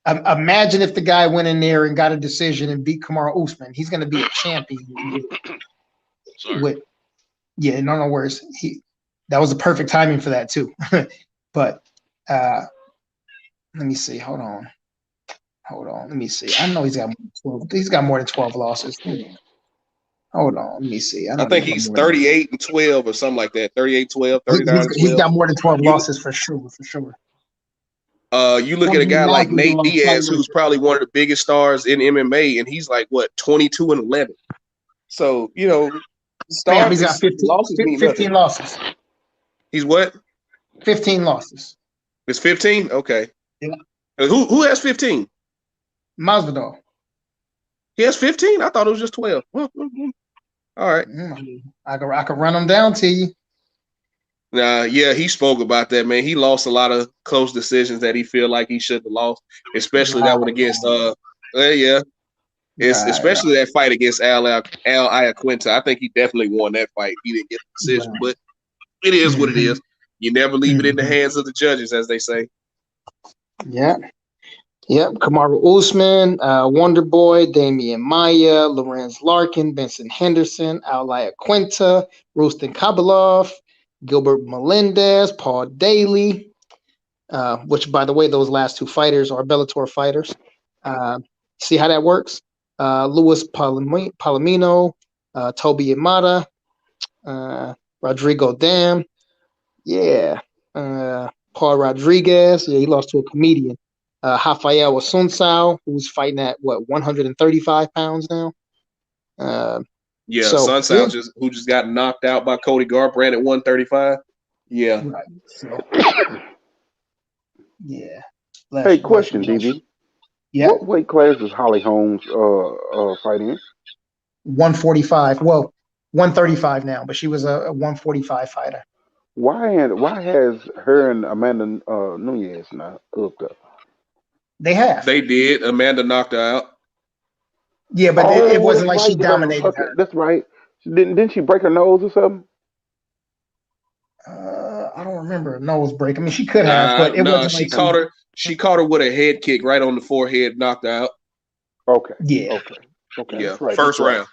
Imagine if the guy went in there and got a decision and beat Kamaru Usman. He's going to be a champion. Sorry. No worries. That was the perfect timing for that too. But let me see. Hold on. Let me see. I know he's got 12. He's got more than 12 losses. Hold on. Let me see. I think he's 38-12 or something like that. 38-12, 39-12. He's got more than 12 losses for sure. You look at a guy like Nate Diaz, who's probably one of the biggest stars in MMA, and he's like 22-11. So he's got 15 losses. He's what? 15 losses. It's 15? Okay. Yeah. Who has 15? Masvidal. He has 15? I thought it was just 12. All right. I could run them down to you. Yeah, he spoke about that, man. He lost a lot of close decisions that he feel like he shouldn't have lost, especially that one against especially that fight against Al Iaquinta. I think he definitely won that fight. He didn't get the decision, but it is what it is. You never leave it in the hands of the judges, as they say. Yeah. Yep. Kamaru Usman, Wonder Boy, Damian Maia, Lorenz Larkin, Benson Henderson, Al Iaquinta, Rustin Khabilov, Gilbert Melendez, Paul Daly, which, by the way, those last 2 fighters are Bellator fighters. See how that works? Luis Palomino, Toby Imada, Rodrigo Dam. Yeah. Paul Rodriguez. Yeah, he lost to a comedian. Rafael Asuncao, who's fighting at 135 pounds now. Asuncao who just got knocked out by Cody Garbrandt at 135. Yeah. Right. So, yeah. Hey, question, DB. Yeah. What weight class does Holly Holmes fight in? 145. Well, 135 now, but she was a 145 fighter. Why has her and Amanda Nunes not hooked up? They have. They did. Amanda knocked her out. Yeah, but it wasn't like she dominated her. That's right. Didn't she break her nose or something? I don't remember a nose break. I mean, she could have, but it wasn't she like caught her. She caught her with a head kick right on the forehead, knocked her out. Okay. Yeah. Okay. Yeah. Right, First round.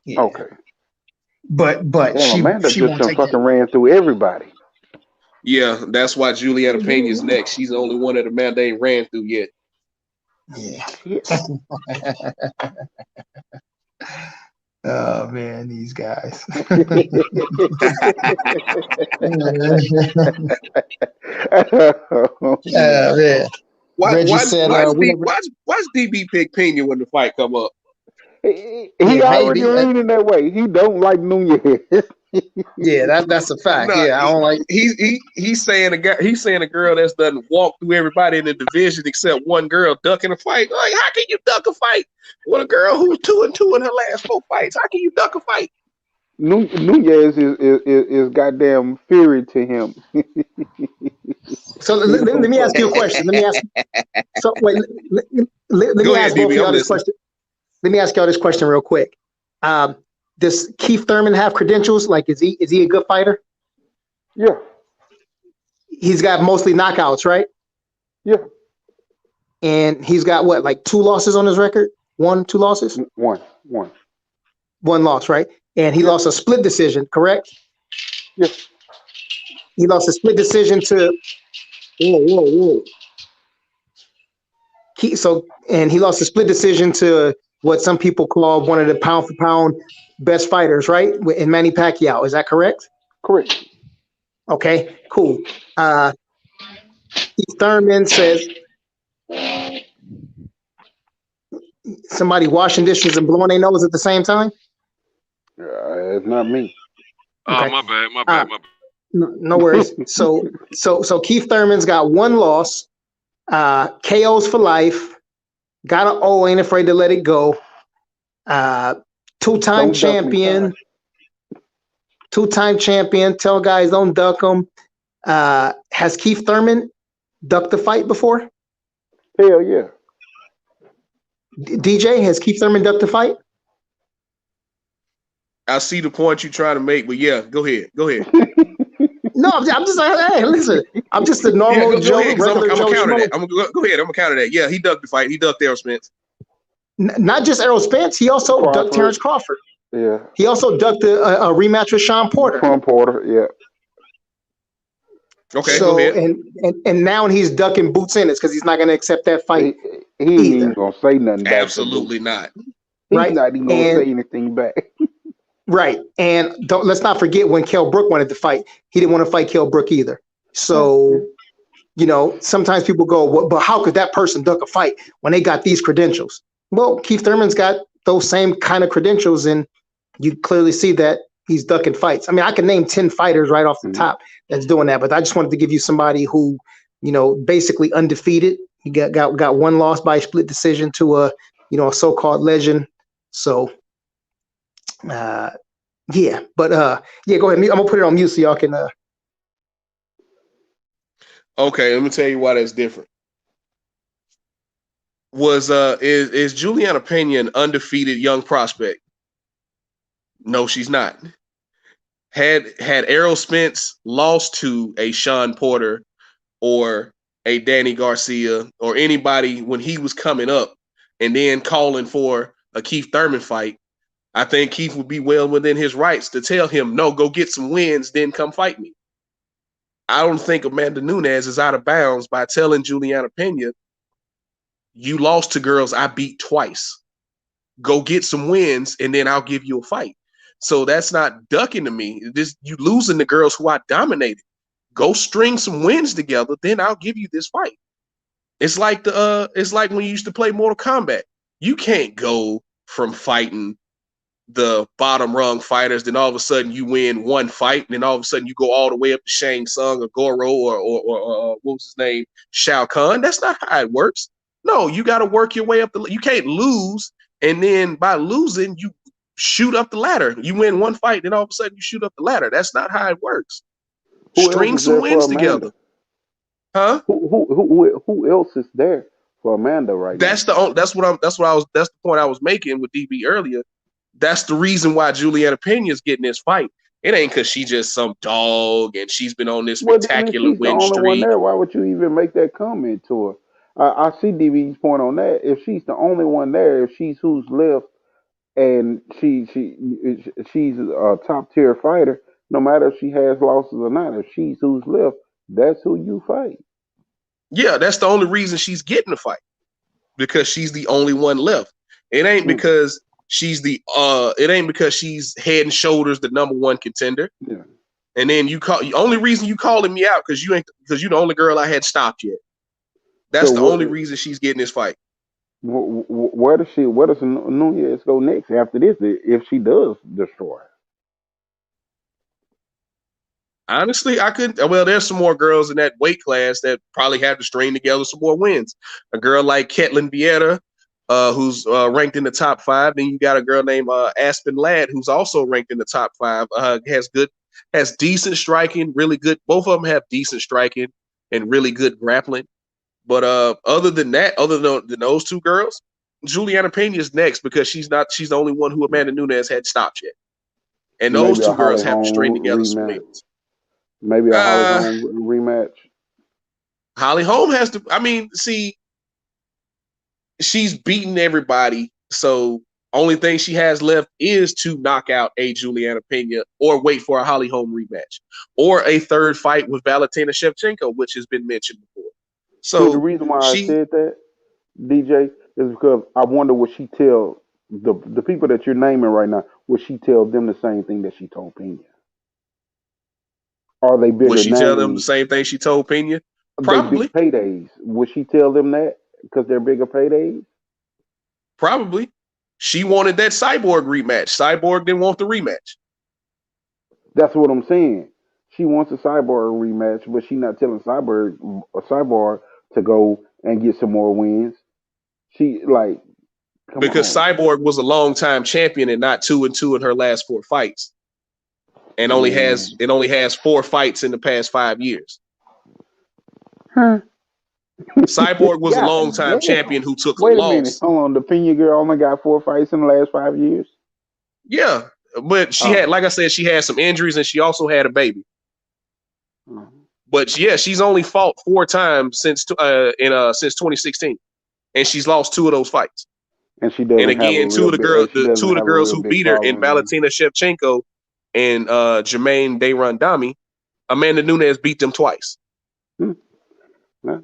Yeah. Okay. But Amanda she just fucking ran through everybody. Yeah, that's why Juliana Pena's next. She's the only one that Amanda ain't ran through yet. Yeah. Oh man, these guys. Man. Why's DB pick Pena when the fight come up? He already leaning that way. He don't like Nunez. Yeah, that's a fact. No, Yeah, I don't like. he's saying a girl that's done walk through everybody in the division except one girl ducking a fight. Like, how can you duck a fight with a girl who's 2-2 in her last 4 fights? How can you duck a fight? Nunez is goddamn fury to him. So let me ask you a question. Let me ask. So wait, let Go me ahead, ask both of DB. y'all I'm this listening. question. Let me ask y'all this question real quick. Does Keith Thurman have credentials? Like, is he a good fighter? Yeah, He's got mostly knockouts, right? yeah. And he's got what, like 2 losses on his record? 2 losses? One. 1 loss, right? And he Yeah, lost a split decision, correct? yeah. He lost a split decision to whoa. And he lost a split decision to what some people call one of the pound for pound best fighters, right? In Manny Pacquiao. Is that correct? Correct. Okay, cool. Keith Thurman says somebody washing dishes and blowing their nose at the same time. It's not me. Oh, Okay. my bad. No worries. So Keith Thurman's got 1 loss, KOs for life, got an O, ain't afraid to let it go. 2-time Don't duck me, champion. Todd. 2-time champion. Tell guys don't duck him. Has Keith Thurman ducked the fight before? Hell yeah. DJ, has Keith Thurman ducked the fight? I see the point you're trying to make, but yeah, go ahead. No, I'm just like, hey, listen, I'm just a normal Go Joe, ahead, because I'm regular gonna Joe counter Schmo. that. Go ahead. I'm gonna counter that. Yeah, he ducked the fight. He ducked Errol Spence. Not just Errol Spence, he also ducked Terrence Crawford. Yeah. He also ducked a rematch with Sean Porter. Yeah. Okay, So go ahead. and now he's ducking Boots Ennis because he's not going to accept that fight He ain't either. even gonna say nothing back. Absolutely not. He's Right? not even gonna say anything back. Right. And let's not forget when Kell Brook wanted to fight, he didn't want to fight Kell Brook either. So, sometimes people go, well, but how could that person duck a fight when they got these credentials? Well, Keith Thurman's got those same kind of credentials, and you clearly see that he's ducking fights. I mean, I can name 10 fighters right off the top that's doing that, but I just wanted to give you somebody who, basically undefeated. He got 1 loss by split decision to a so-called legend. So, yeah, but yeah, go ahead. I'm gonna put it on mute so y'all can. Okay, let me tell you why that's different. Is Juliana Pena an undefeated young prospect? No, she's not. Had Errol Spence lost to a Sean Porter or a Danny Garcia or anybody when he was coming up and then calling for a Keith Thurman fight, I think Keith would be well within his rights to tell him, no, go get some wins, then come fight me. I don't think Amanda Nunes is out of bounds by telling Juliana Pena, you lost to girls I beat twice. Go get some wins, and then I'll give you a fight. So that's not ducking to me. You losing the girls who I dominated. Go string some wins together, then I'll give you this fight. It's like when you used to play Mortal Kombat. You can't go from fighting the bottom rung fighters, then all of a sudden you win 1 fight, and then all of a sudden you go all the way up to Shang Tsung or Goro or what was his name, Shao Kahn. That's not how it works. No, you got to work your way up. You can't lose, and then by losing you shoot up the ladder. You win 1 fight, then all of a sudden you shoot up the ladder. That's not how it works. String some wins together. Huh? Who else is there for Amanda right now? That's the point I was making with DB earlier. That's the reason why Juliana Pena's getting this fight. It ain't because she just some dog and she's been on this spectacular she's the win only streak. one there. Why would you even make that comment to her? I see DB's point on that. If she's the only one there, if she's who's left, and she's a top tier fighter, no matter if she has losses or not, if she's who's left, that's who you fight. Yeah, that's the only reason she's getting the fight, because she's the only one left. It ain't because she's head and shoulders the #1 contender. Yeah. And then only reason you calling me out because you're the only girl I had stopped yet. That's the only reason she's getting this fight. Where does Nunez go next after this if she does destroy her? Honestly, I could. Well, there's some more girls in that weight class that probably have to string together some more wins. A girl like Ketlin Vieira, who's ranked in the top 5. Then you got a girl named Aspen Ladd, who's also ranked in the top 5. Has decent striking, really good. Both of them have decent striking and really good grappling. But other than that, other than those two girls, Juliana Pena is next because she's the only one who Amanda Nunes had stopped yet. And those Maybe a two Holly girls have to string Holm together some rematch. wins. Maybe a Holly Holm rematch. Holly Holm has to. I mean, see, she's beaten everybody, so only thing she has left is to knock out a Juliana Pena or wait for a Holly Holm rematch or a third fight with Valentina Shevchenko, which has been mentioned before. So the So reason why I she, said that, DJ, is because I wonder what she tell the people that you're naming right now. Would she tell them the same thing that she told Pena? Are they would bigger she tell them the names? same thing she told Pena? They big Probably, paydays. Would she tell them that because they're bigger paydays? probably. She wanted that Cyborg rematch. Cyborg didn't want the rematch That's what I'm saying. She wants a Cyborg rematch, but she's not telling Cyborg to go and get some more wins. She like, come because on. Cyborg was a long-time champion and not 2-2 in her last 4 fights, and Man. only has 4 fights in the past 5 years. Huh. Cyborg was a God long-time damn. champion who took a Wait a minute. loss. Hold on. The Pena girl only got 4 fights in the last 5 years. Yeah, but she had, Oh. like I said, she had some injuries and she also had a baby. Oh. But yeah, she's only fought 4 times since 2016, and she's lost 2 of those fights. And she And doesn't have a again, real big. She two doesn't of the have a girls real who big beat her in following. Valentina Shevchenko and Jermaine Deirandami, Amanda Nunes beat them twice. Hmm. Well,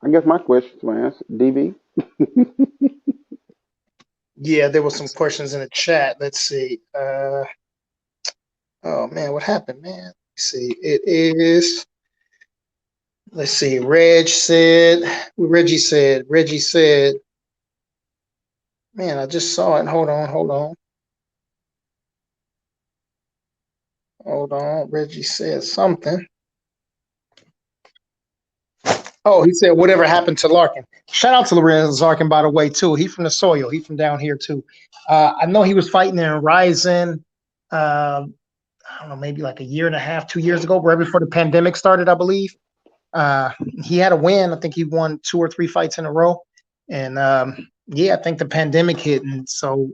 I guess my questions were answered. DB. Yeah, there was some questions in the chat. Let's see. Oh man, what happened, man? Let's see. It is. Let's see. Reggie said. Man, I just saw it. Hold on. Reggie said something. Oh, he said whatever happened to Larkin. Shout out to Lorenzo Larkin, by the way, too. He from the soil. He from down here too. I know he was fighting in Ryzen. I don't know, maybe like a year and a half, 2 years ago, right before the pandemic started, I believe. He had a win. I think he won 2 or 3 fights in a row. And yeah, I think the pandemic hit, and so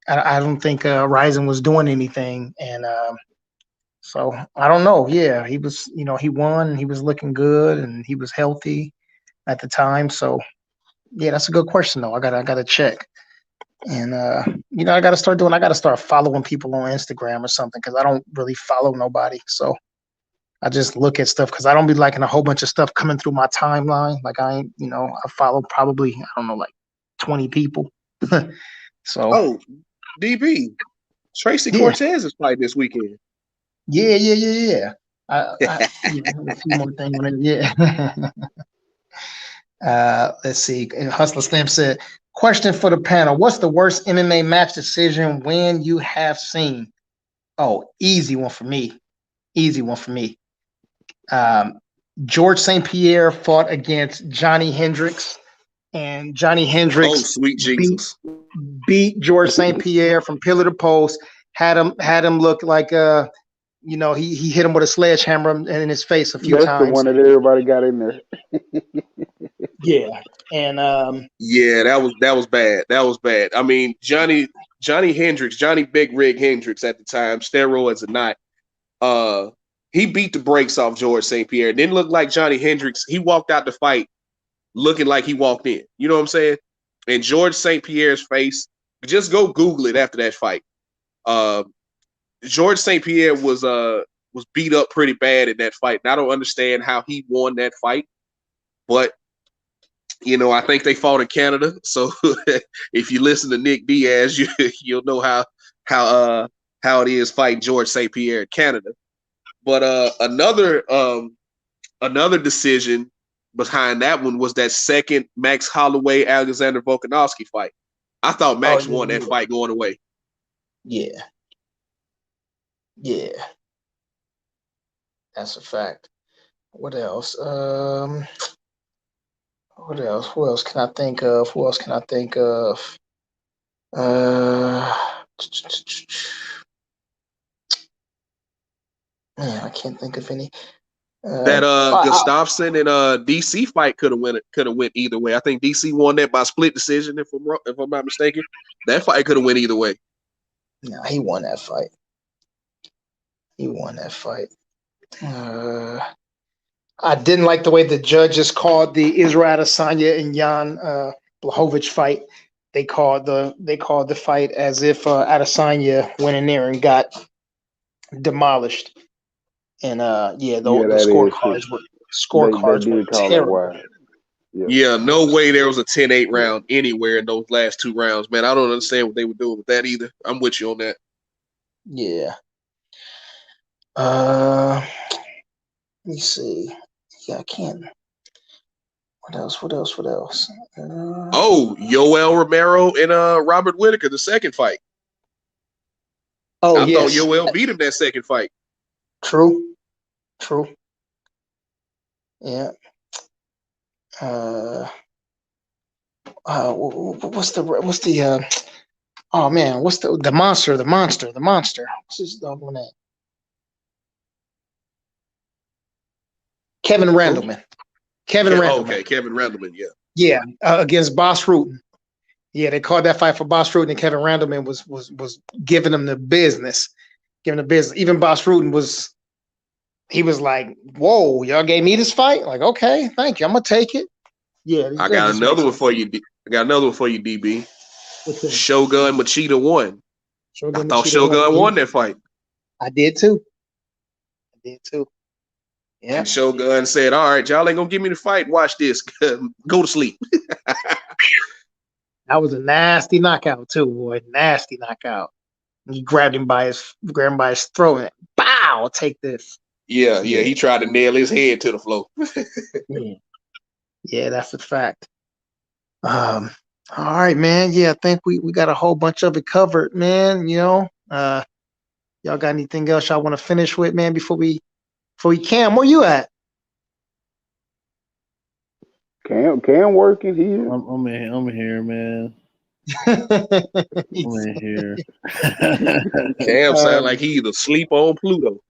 I don't think Ryzen was doing anything. And so I don't know. Yeah, he was, he won. He was looking good, and he was healthy at the time. So yeah, that's a good question though. I gotta check. And I gotta start following people on Instagram or something, because I don't really follow nobody. So I just look at stuff because I don't be liking a whole bunch of stuff coming through my timeline. Like I follow probably, I don't know, like 20 people. So Oh, DB, Tracy yeah, Cortez is fighting this weekend. yeah. I have a few more things on it. Yeah. Let's see. Hustler Slam said, question for the panel: what's the worst MMA match decision when you have seen? Oh, easy one for me. Um, George St. Pierre fought against Johnny Hendricks, and Johnny Oh, Hendricks sweet Jesus. beat George St. Pierre from pillar to post. Had him look like he hit him with a sledgehammer in his face a few That's the times. one that everybody got in there. Yeah, and Yeah, that was bad. That was bad. I mean, Johnny Hendricks, Johnny Big Rig Hendricks at the time, steroids or not, he beat the brakes off George St. Pierre. It didn't look like Johnny Hendricks. He walked out the fight looking like he walked in. You know what I'm saying? And George St. Pierre's face, just go Google it after that fight. George St. Pierre was beat up pretty bad in that fight. And I don't understand how he won that fight, but I think they fought in Canada. So if you listen to Nick Diaz, you'll know how it is fighting George St. Pierre in Canada. But another decision behind that one was that second Max Holloway Alexander Volkanovski fight. I thought Max won that fight going away. yeah. That's a fact. What else? What else? Who else can I think of? Who else can I think of? Man, I can't think of any. That Gustafsson and DC fight could have went either way. I think DC won that by split decision, if I'm not mistaken. That fight could have went either way. No, he won that fight. He won that fight. I didn't like the way the judges called the Israel Adesanya and Jan Blachowicz fight. They called the fight as if Adesanya went in there and got demolished. And the scorecards were terrible. Yeah, no way there was a 10-8 round anywhere in those last two rounds, man. I don't understand what they were doing with that either. I'm with you on that. Yeah. Let me see. Yeah, I can't. What else? Yoel Romero and Robert Whittaker, the second fight. I thought Yoel beat him that second fight. True. Yeah. What's the oh man, what's the monster? What's his dog name? Kevin Randleman. Randleman. Okay, Kevin Randleman, yeah. Yeah, against Boss Rutan. Yeah, they called that fight for Boss Rutan, and Kevin Randleman was giving him the business. Even Boss Rutan was like, "Whoa, y'all gave me this fight? Like, okay, thank you. I'm gonna take it." Yeah, I got another one for you, DB. Shogun Machida won. I thought Shogun won that fight. I did too. Yeah. And Shogun said, "All right, y'all ain't gonna give me the fight. Watch this. Go to sleep." That was a nasty knockout too, boy. Nasty knockout. He grabbed him by his throat and bow, take this. Yeah. He tried to nail his head to the floor. Yeah, that's a fact. All right, man. Yeah, I think we got a whole bunch of it covered, man. Y'all got anything else y'all want to finish with, man, before we Cam, where you at? Cam working here. I'm here, man. I'm in here. Cam sound like he either sleep on Pluto.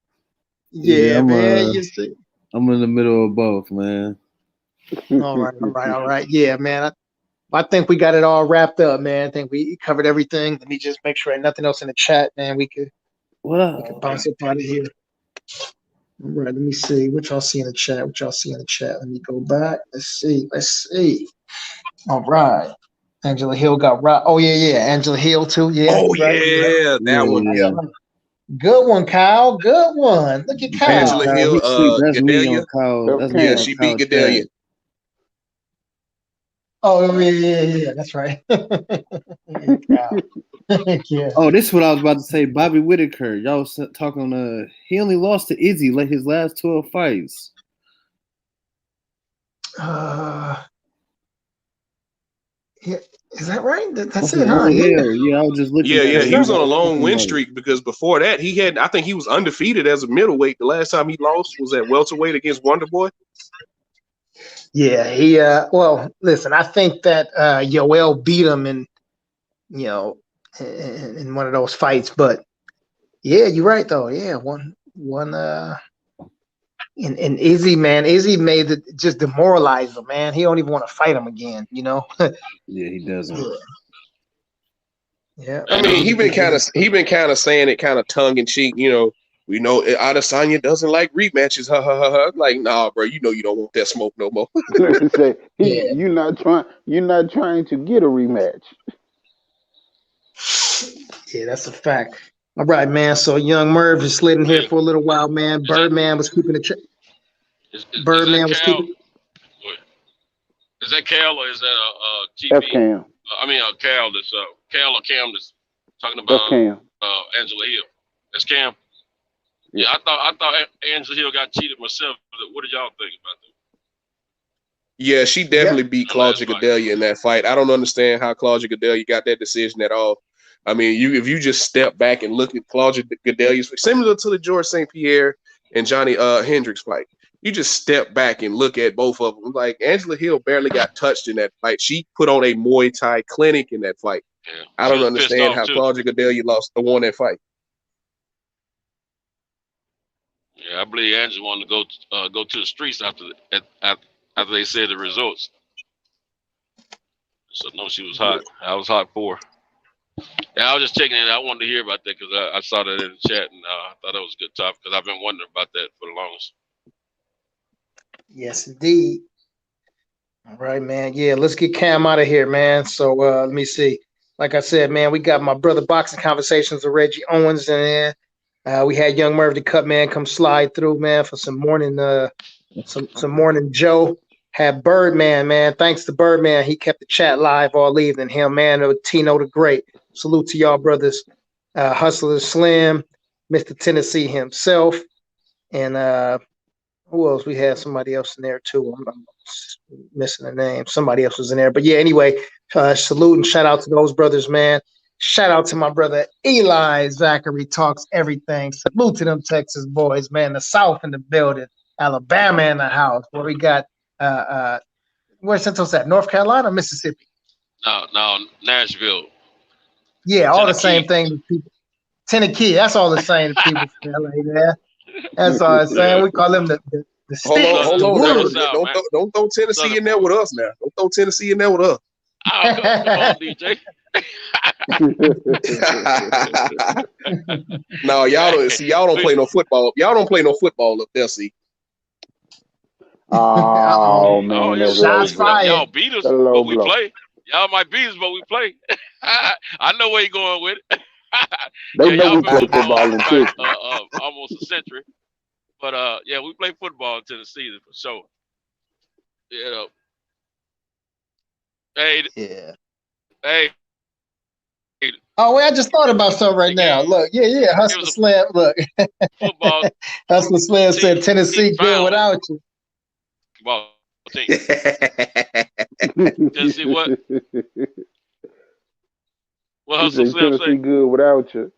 Yeah, man. You see. I'm in the middle of both, man. All right. Yeah, man. I think we got it all wrapped up, man. I think we covered everything. Let me just make sure ain't nothing else in the chat, man. We could bounce up out of here. All right, let me see what y'all see in the chat. Let me go back. Let's see. All right. Angela Hill got right. Oh, yeah. Angela Hill, too. Yeah. Oh, yeah. That one. Yeah. Good one, Kyle. Good one. Look at Kyle. Angela Hill, Gedalia. Yeah, she beat Gedalia. Oh, yeah. That's right. Yeah. Oh, this is what I was about to say. Bobby Whittaker. Y'all was talking he only lost to Izzy like his last 12 fights. Yeah, is that right? That's it, huh? Yeah, I was just looking. Yeah. He was on a long win streak because before that I think he was undefeated as a middleweight. The last time he lost was at welterweight against Wonderboy. Yeah, well, listen, I think that Yoel beat him in one of those fights, but yeah, you're right though. Yeah, one and Izzy made it just demoralize him, man. He don't even want to fight him again, Yeah, he doesn't. Yeah. I mean, he been kind of saying it kind of tongue in cheek, We know Adesanya doesn't like rematches. Ha ha ha ha. Like, nah, bro, you don't want that smoke no more. You're not trying to get a rematch. Yeah, that's a fact. All right, man. So Young Merv just slid in here for a little while, man. Birdman was keeping the Birdman was keeping. Is that Cal or is that GP? That's Cam. Cal. That's Cal or Cam that's talking about Cam. Angela Hill. That's Cam. Yeah, I thought Angela Hill got cheated myself. What did y'all think about that? Yeah, she definitely beat Claudia Gadelha in that fight. I don't understand how Claudia Gadelha got that decision at all. I mean, if you just step back and look at Claudia Gadelha's, similar to the George St. Pierre and Johnny Hendricks fight. You just step back and look at both of them. Like Angela Hill barely got touched in that fight. She put on a Muay Thai clinic in that fight. Yeah. I She don't was pissed understand off how too. Claudia Gadelha won that fight. Yeah, I believe Angela wanted to go to the streets after they said the results. So no, she was hot. I was hot for her. Yeah, I was just checking it. I wanted to hear about that because I saw that in the chat and I thought that was a good topic because I've been wondering about that for the longest. Yes, indeed. All right, man. Yeah, let's get Cam out of here, man. So let me see. Like I said, man, we got my brother boxing conversations with Reggie Owens in there. We had Young Merv the Cut Man come slide through, man, for some morning some morning Joe. Had Birdman, man. Thanks to Birdman, he kept the chat live all evening. Him, man, Tino the Great. Salute to y'all, brothers. Hustler Slim, Mr. Tennessee himself, and who else? We had somebody else in there too. I'm missing a name. Somebody else was in there, but yeah. Anyway, salute and shout out to those brothers, man. Shout out to my brother Eli Zachary talks everything. Salute to them Texas boys, man. The South in the building, Alabama in the house. Where we got where's Centos at? North Carolina, or Mississippi? No, Nashville. Yeah, all the same Tennessee. thing. People. Tennessee, that's all the same people from LA there. That's all I'm saying. Yeah. We call them the Hold sticks, on the now. wood. Don't throw Tennessee Southern in there with us now. Don't throw Tennessee in there with us. Oh, come on, DJ. No, y'all don't play no football. Y'all don't play no football up there, see. Oh man, Oh, yeah, that's low Shots blow. fired. y'all beat us, That's low but we blow. play. Y'all might beat us, but we play. I know where you're going with it. They know y'all we been play football football in for Texas. almost a century. But yeah, we play football in Tennessee for sure. You know. Yeah. Hey. Oh, wait, I just thought about something right now. Look, yeah, Hustler Slam. Look, football. Hustler Slam said Tennessee good without you. Football team. Tennessee what? What Hustler Slam Tennessee say? good without you.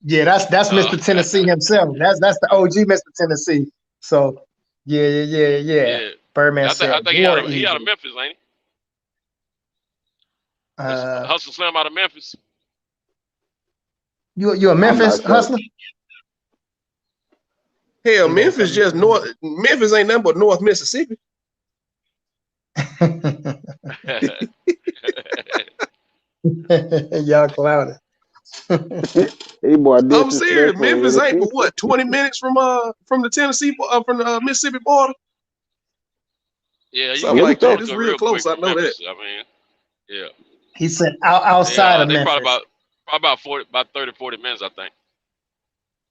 Yeah, that's Mr. Tennessee himself. That's the OG Mr. Tennessee. So yeah. Birdman I said think War he out of Eagle. Memphis, ain't he? Hustler Slam out of Memphis. You a Memphis Hustler? Hell, Memphis just north. Memphis ain't nothing but North Mississippi. Y'all clouded. Hey boy, I'm serious. Memphis ain't but what 20 minutes from the Tennessee from the Mississippi border. Yeah, something like that. It's real close. I know Memphis. that. I mean, yeah. He said outside of they Memphis. probably about 30, 40 minutes, I think.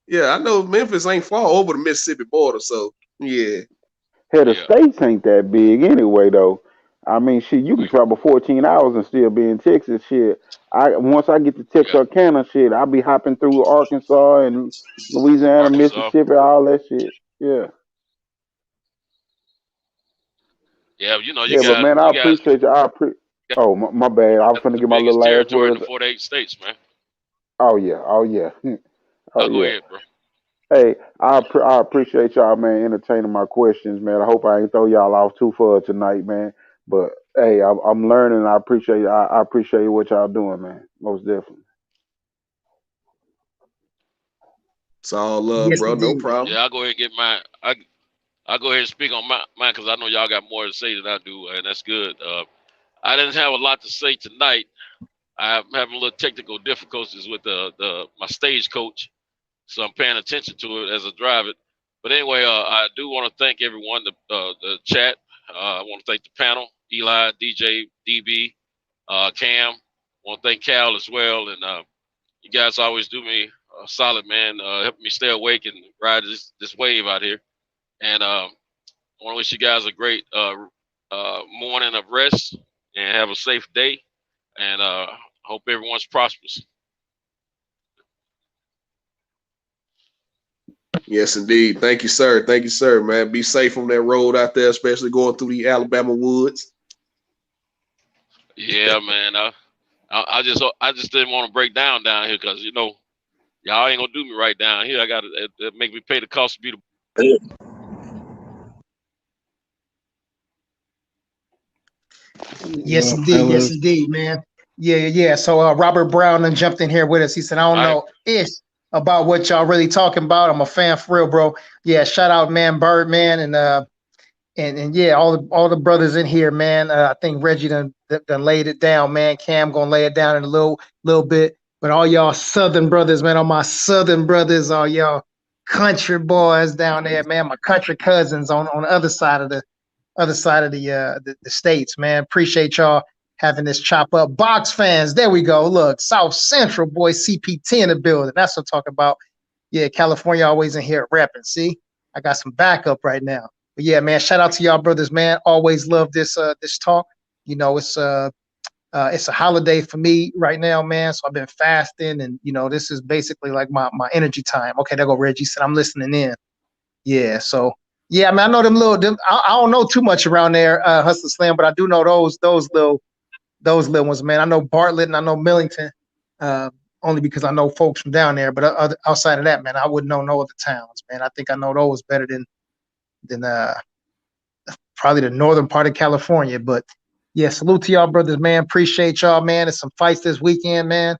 Yeah, I know Memphis ain't far over the Mississippi border, so yeah. Hell, the states ain't that big anyway, though. I mean, shit, you can travel 14 hours and still be in Texas. Shit, once I get to Texarkana, shit, I'll be hopping through Arkansas and Louisiana, Mississippi, all that shit. Yeah. Yeah, you know, But man, I appreciate you. Oh, my bad. I was trying to get my little last territory in words. the 48 states, man. Oh yeah. Go ahead, bro. Hey, I appreciate y'all, man, entertaining my questions, man. I hope I ain't throw y'all off too far tonight, man. But hey, I'm learning. I appreciate what y'all doing, man. Most definitely. It's all love, bro. No problem. Yeah, I'll go ahead and get mine. I'll go ahead and speak on mine because I know y'all got more to say than I do, and that's good. I didn't have a lot to say tonight. I'm having a little technical difficulties with my stagecoach, so I'm paying attention to it as I drive it. But anyway, I do want to thank everyone, the chat. I want to thank the panel, Eli, DJ, DB, Cam. I want to thank Cal as well. And you guys always do me solid, man, helping me stay awake and ride this wave out here. And I want to wish you guys a great morning of rest and have a safe day. And hope everyone's prosperous. Yes, indeed. Thank you, sir. Thank you, sir, man. Be safe on that road out there, especially going through the Alabama woods. Yeah, man. I just didn't want to break down here because, you know, Y'all ain't gonna do me right down here. I gotta make me pay the cost to be the. Yes, Well, indeed. Yes, fellas, indeed, man. Yeah. So Robert Brown done jumped in here with us. He said, I don't know ish about what y'all really talking about. I'm a fan for real, bro. Yeah, shout out, man, Birdman, and yeah, all the brothers in here, man. I think Reggie done laid it down, man. Cam gonna lay it down in a little bit. But all y'all Southern brothers, man, all my Southern brothers, all y'all country boys down there, man. My country cousins on the other side of the states, man. Appreciate y'all having this chop up. Box fans, there we go. Look, South Central boy CPT in the building. That's what I'm talking about. Yeah, California always in here repping. See, I got some backup right now. But yeah, man, shout out to y'all brothers, man. Always love this talk. You know, it's a holiday for me right now, man. So I've been fasting, and you know, this is basically like my energy time. Okay, there go Reggie. Said I'm listening in. Yeah, so yeah, I mean, I know them. I don't know too much around there, Hustler Slam, but I do know those little ones, man. I know Bartlett and I know Millington, only because I know folks from down there. But outside of that, man, I wouldn't know no other towns, man. I think I know those better than probably the northern part of California. But yeah, salute to y'all brothers, man. Appreciate y'all, man. There's some fights this weekend, man.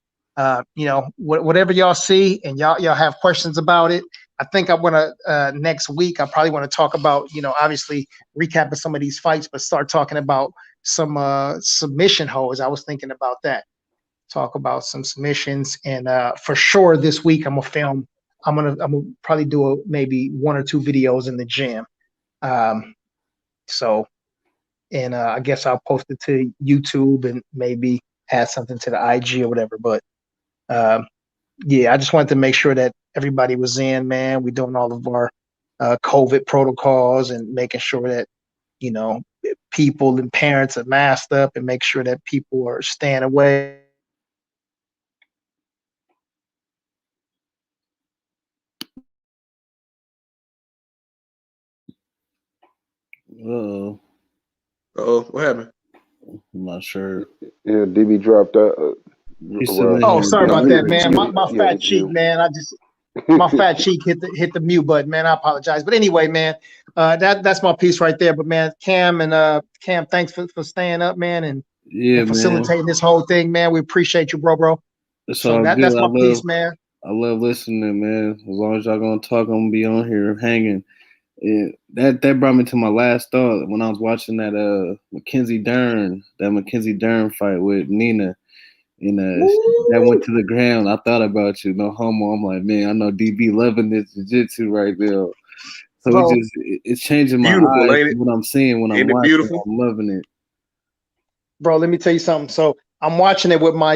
You know, whatever y'all see and y'all have questions about it. I think I want to next week. I probably want to talk about, you know, obviously recapping some of these fights, but start talking about some submission holds. I was thinking about that. Talk about some submissions, and for sure this week I'm gonna film. I'm gonna probably do maybe 1 or 2 videos in the gym. So, and I guess I'll post it to YouTube and maybe add something to the IG or whatever. But yeah, I just wanted to make sure that everybody was in, man. We're doing all of our COVID protocols and making sure that, you know, people and parents are masked up and make sure that people are staying away. oh, What happened? I'm not sure. Yeah, DB dropped that. He's still in Oh, here. sorry about that, man. My Yeah, fat it's cheek, you. man. My fat cheek hit the mute button, man. I apologize. But anyway, man, that's my piece right there. But man, Cam, thanks for staying up, man, and Yeah, man. facilitating this whole thing, man. We appreciate you, bro. It's So all good. that's my piece, man. I love listening, man. As long as y'all gonna talk, I'm gonna be on here hanging. Yeah, that brought me to my last thought when I was watching that Mackenzie Dern fight with Nina, and that went to the ground. I thought about you, no homo. I'm like, man, I know DB loving this jiu-jitsu right now. So Bro, it's changing my Beautiful, eyes ain't to it? what I'm seeing when I'm Ain't it watching. beautiful? I'm loving it. bro, let me tell you something. So I'm watching it with my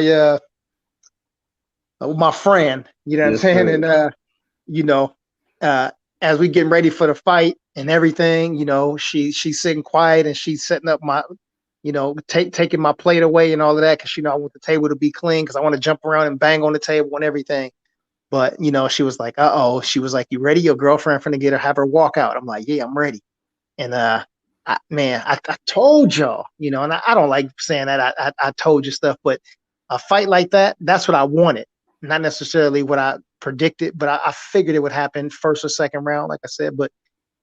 friend. You know what I'm Yes, saying? sir. And you know, as we getting ready for the fight and everything, you know, she's sitting quiet and she's setting up my, you know, taking my plate away and all of that, because you know I want the table to be clean, because I want to jump around and bang on the table and everything. But you know, she was like, she was like, you ready? Your girlfriend finna have her walk out. I'm like, yeah, I'm ready. And I told y'all, you know, and I don't like saying that I told you stuff, but a fight like that, that's what I wanted. Not necessarily what I predicted, but I figured it would happen first or second round, like I said. But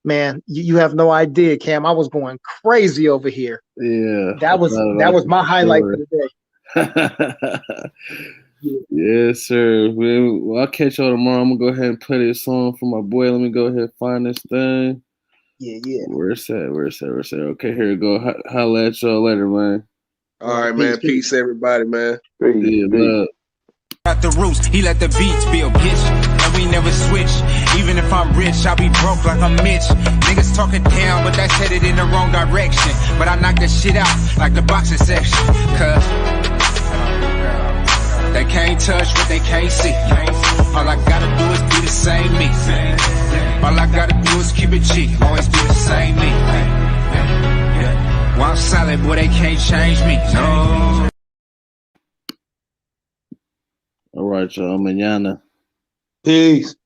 man, you have no idea, Cam. I was going crazy over here. Yeah, That was my highlight for the day. Yeah. Yes, sir. Well, I'll catch y'all tomorrow. I'm gonna go ahead and play this song for my boy. Let me go ahead and find this thing. Yeah. Where's that? Okay, here we go. Holla at y'all later, man. All right, man. Peace, everybody, man. Yeah, love. At the roots, he let the beats build, bitch, and we never switch. Even if I'm rich, I'll be broke like I'm Mitch. Niggas talking down, but that's headed in the wrong direction. But I knock that shit out like the boxing section. Cause they can't touch what they can't see. All I gotta do is be the same me. All I gotta do is keep it cheap. Always be the same me. While I'm solid, boy, they can't change me. No. All right, y'all. Mañana. Peace.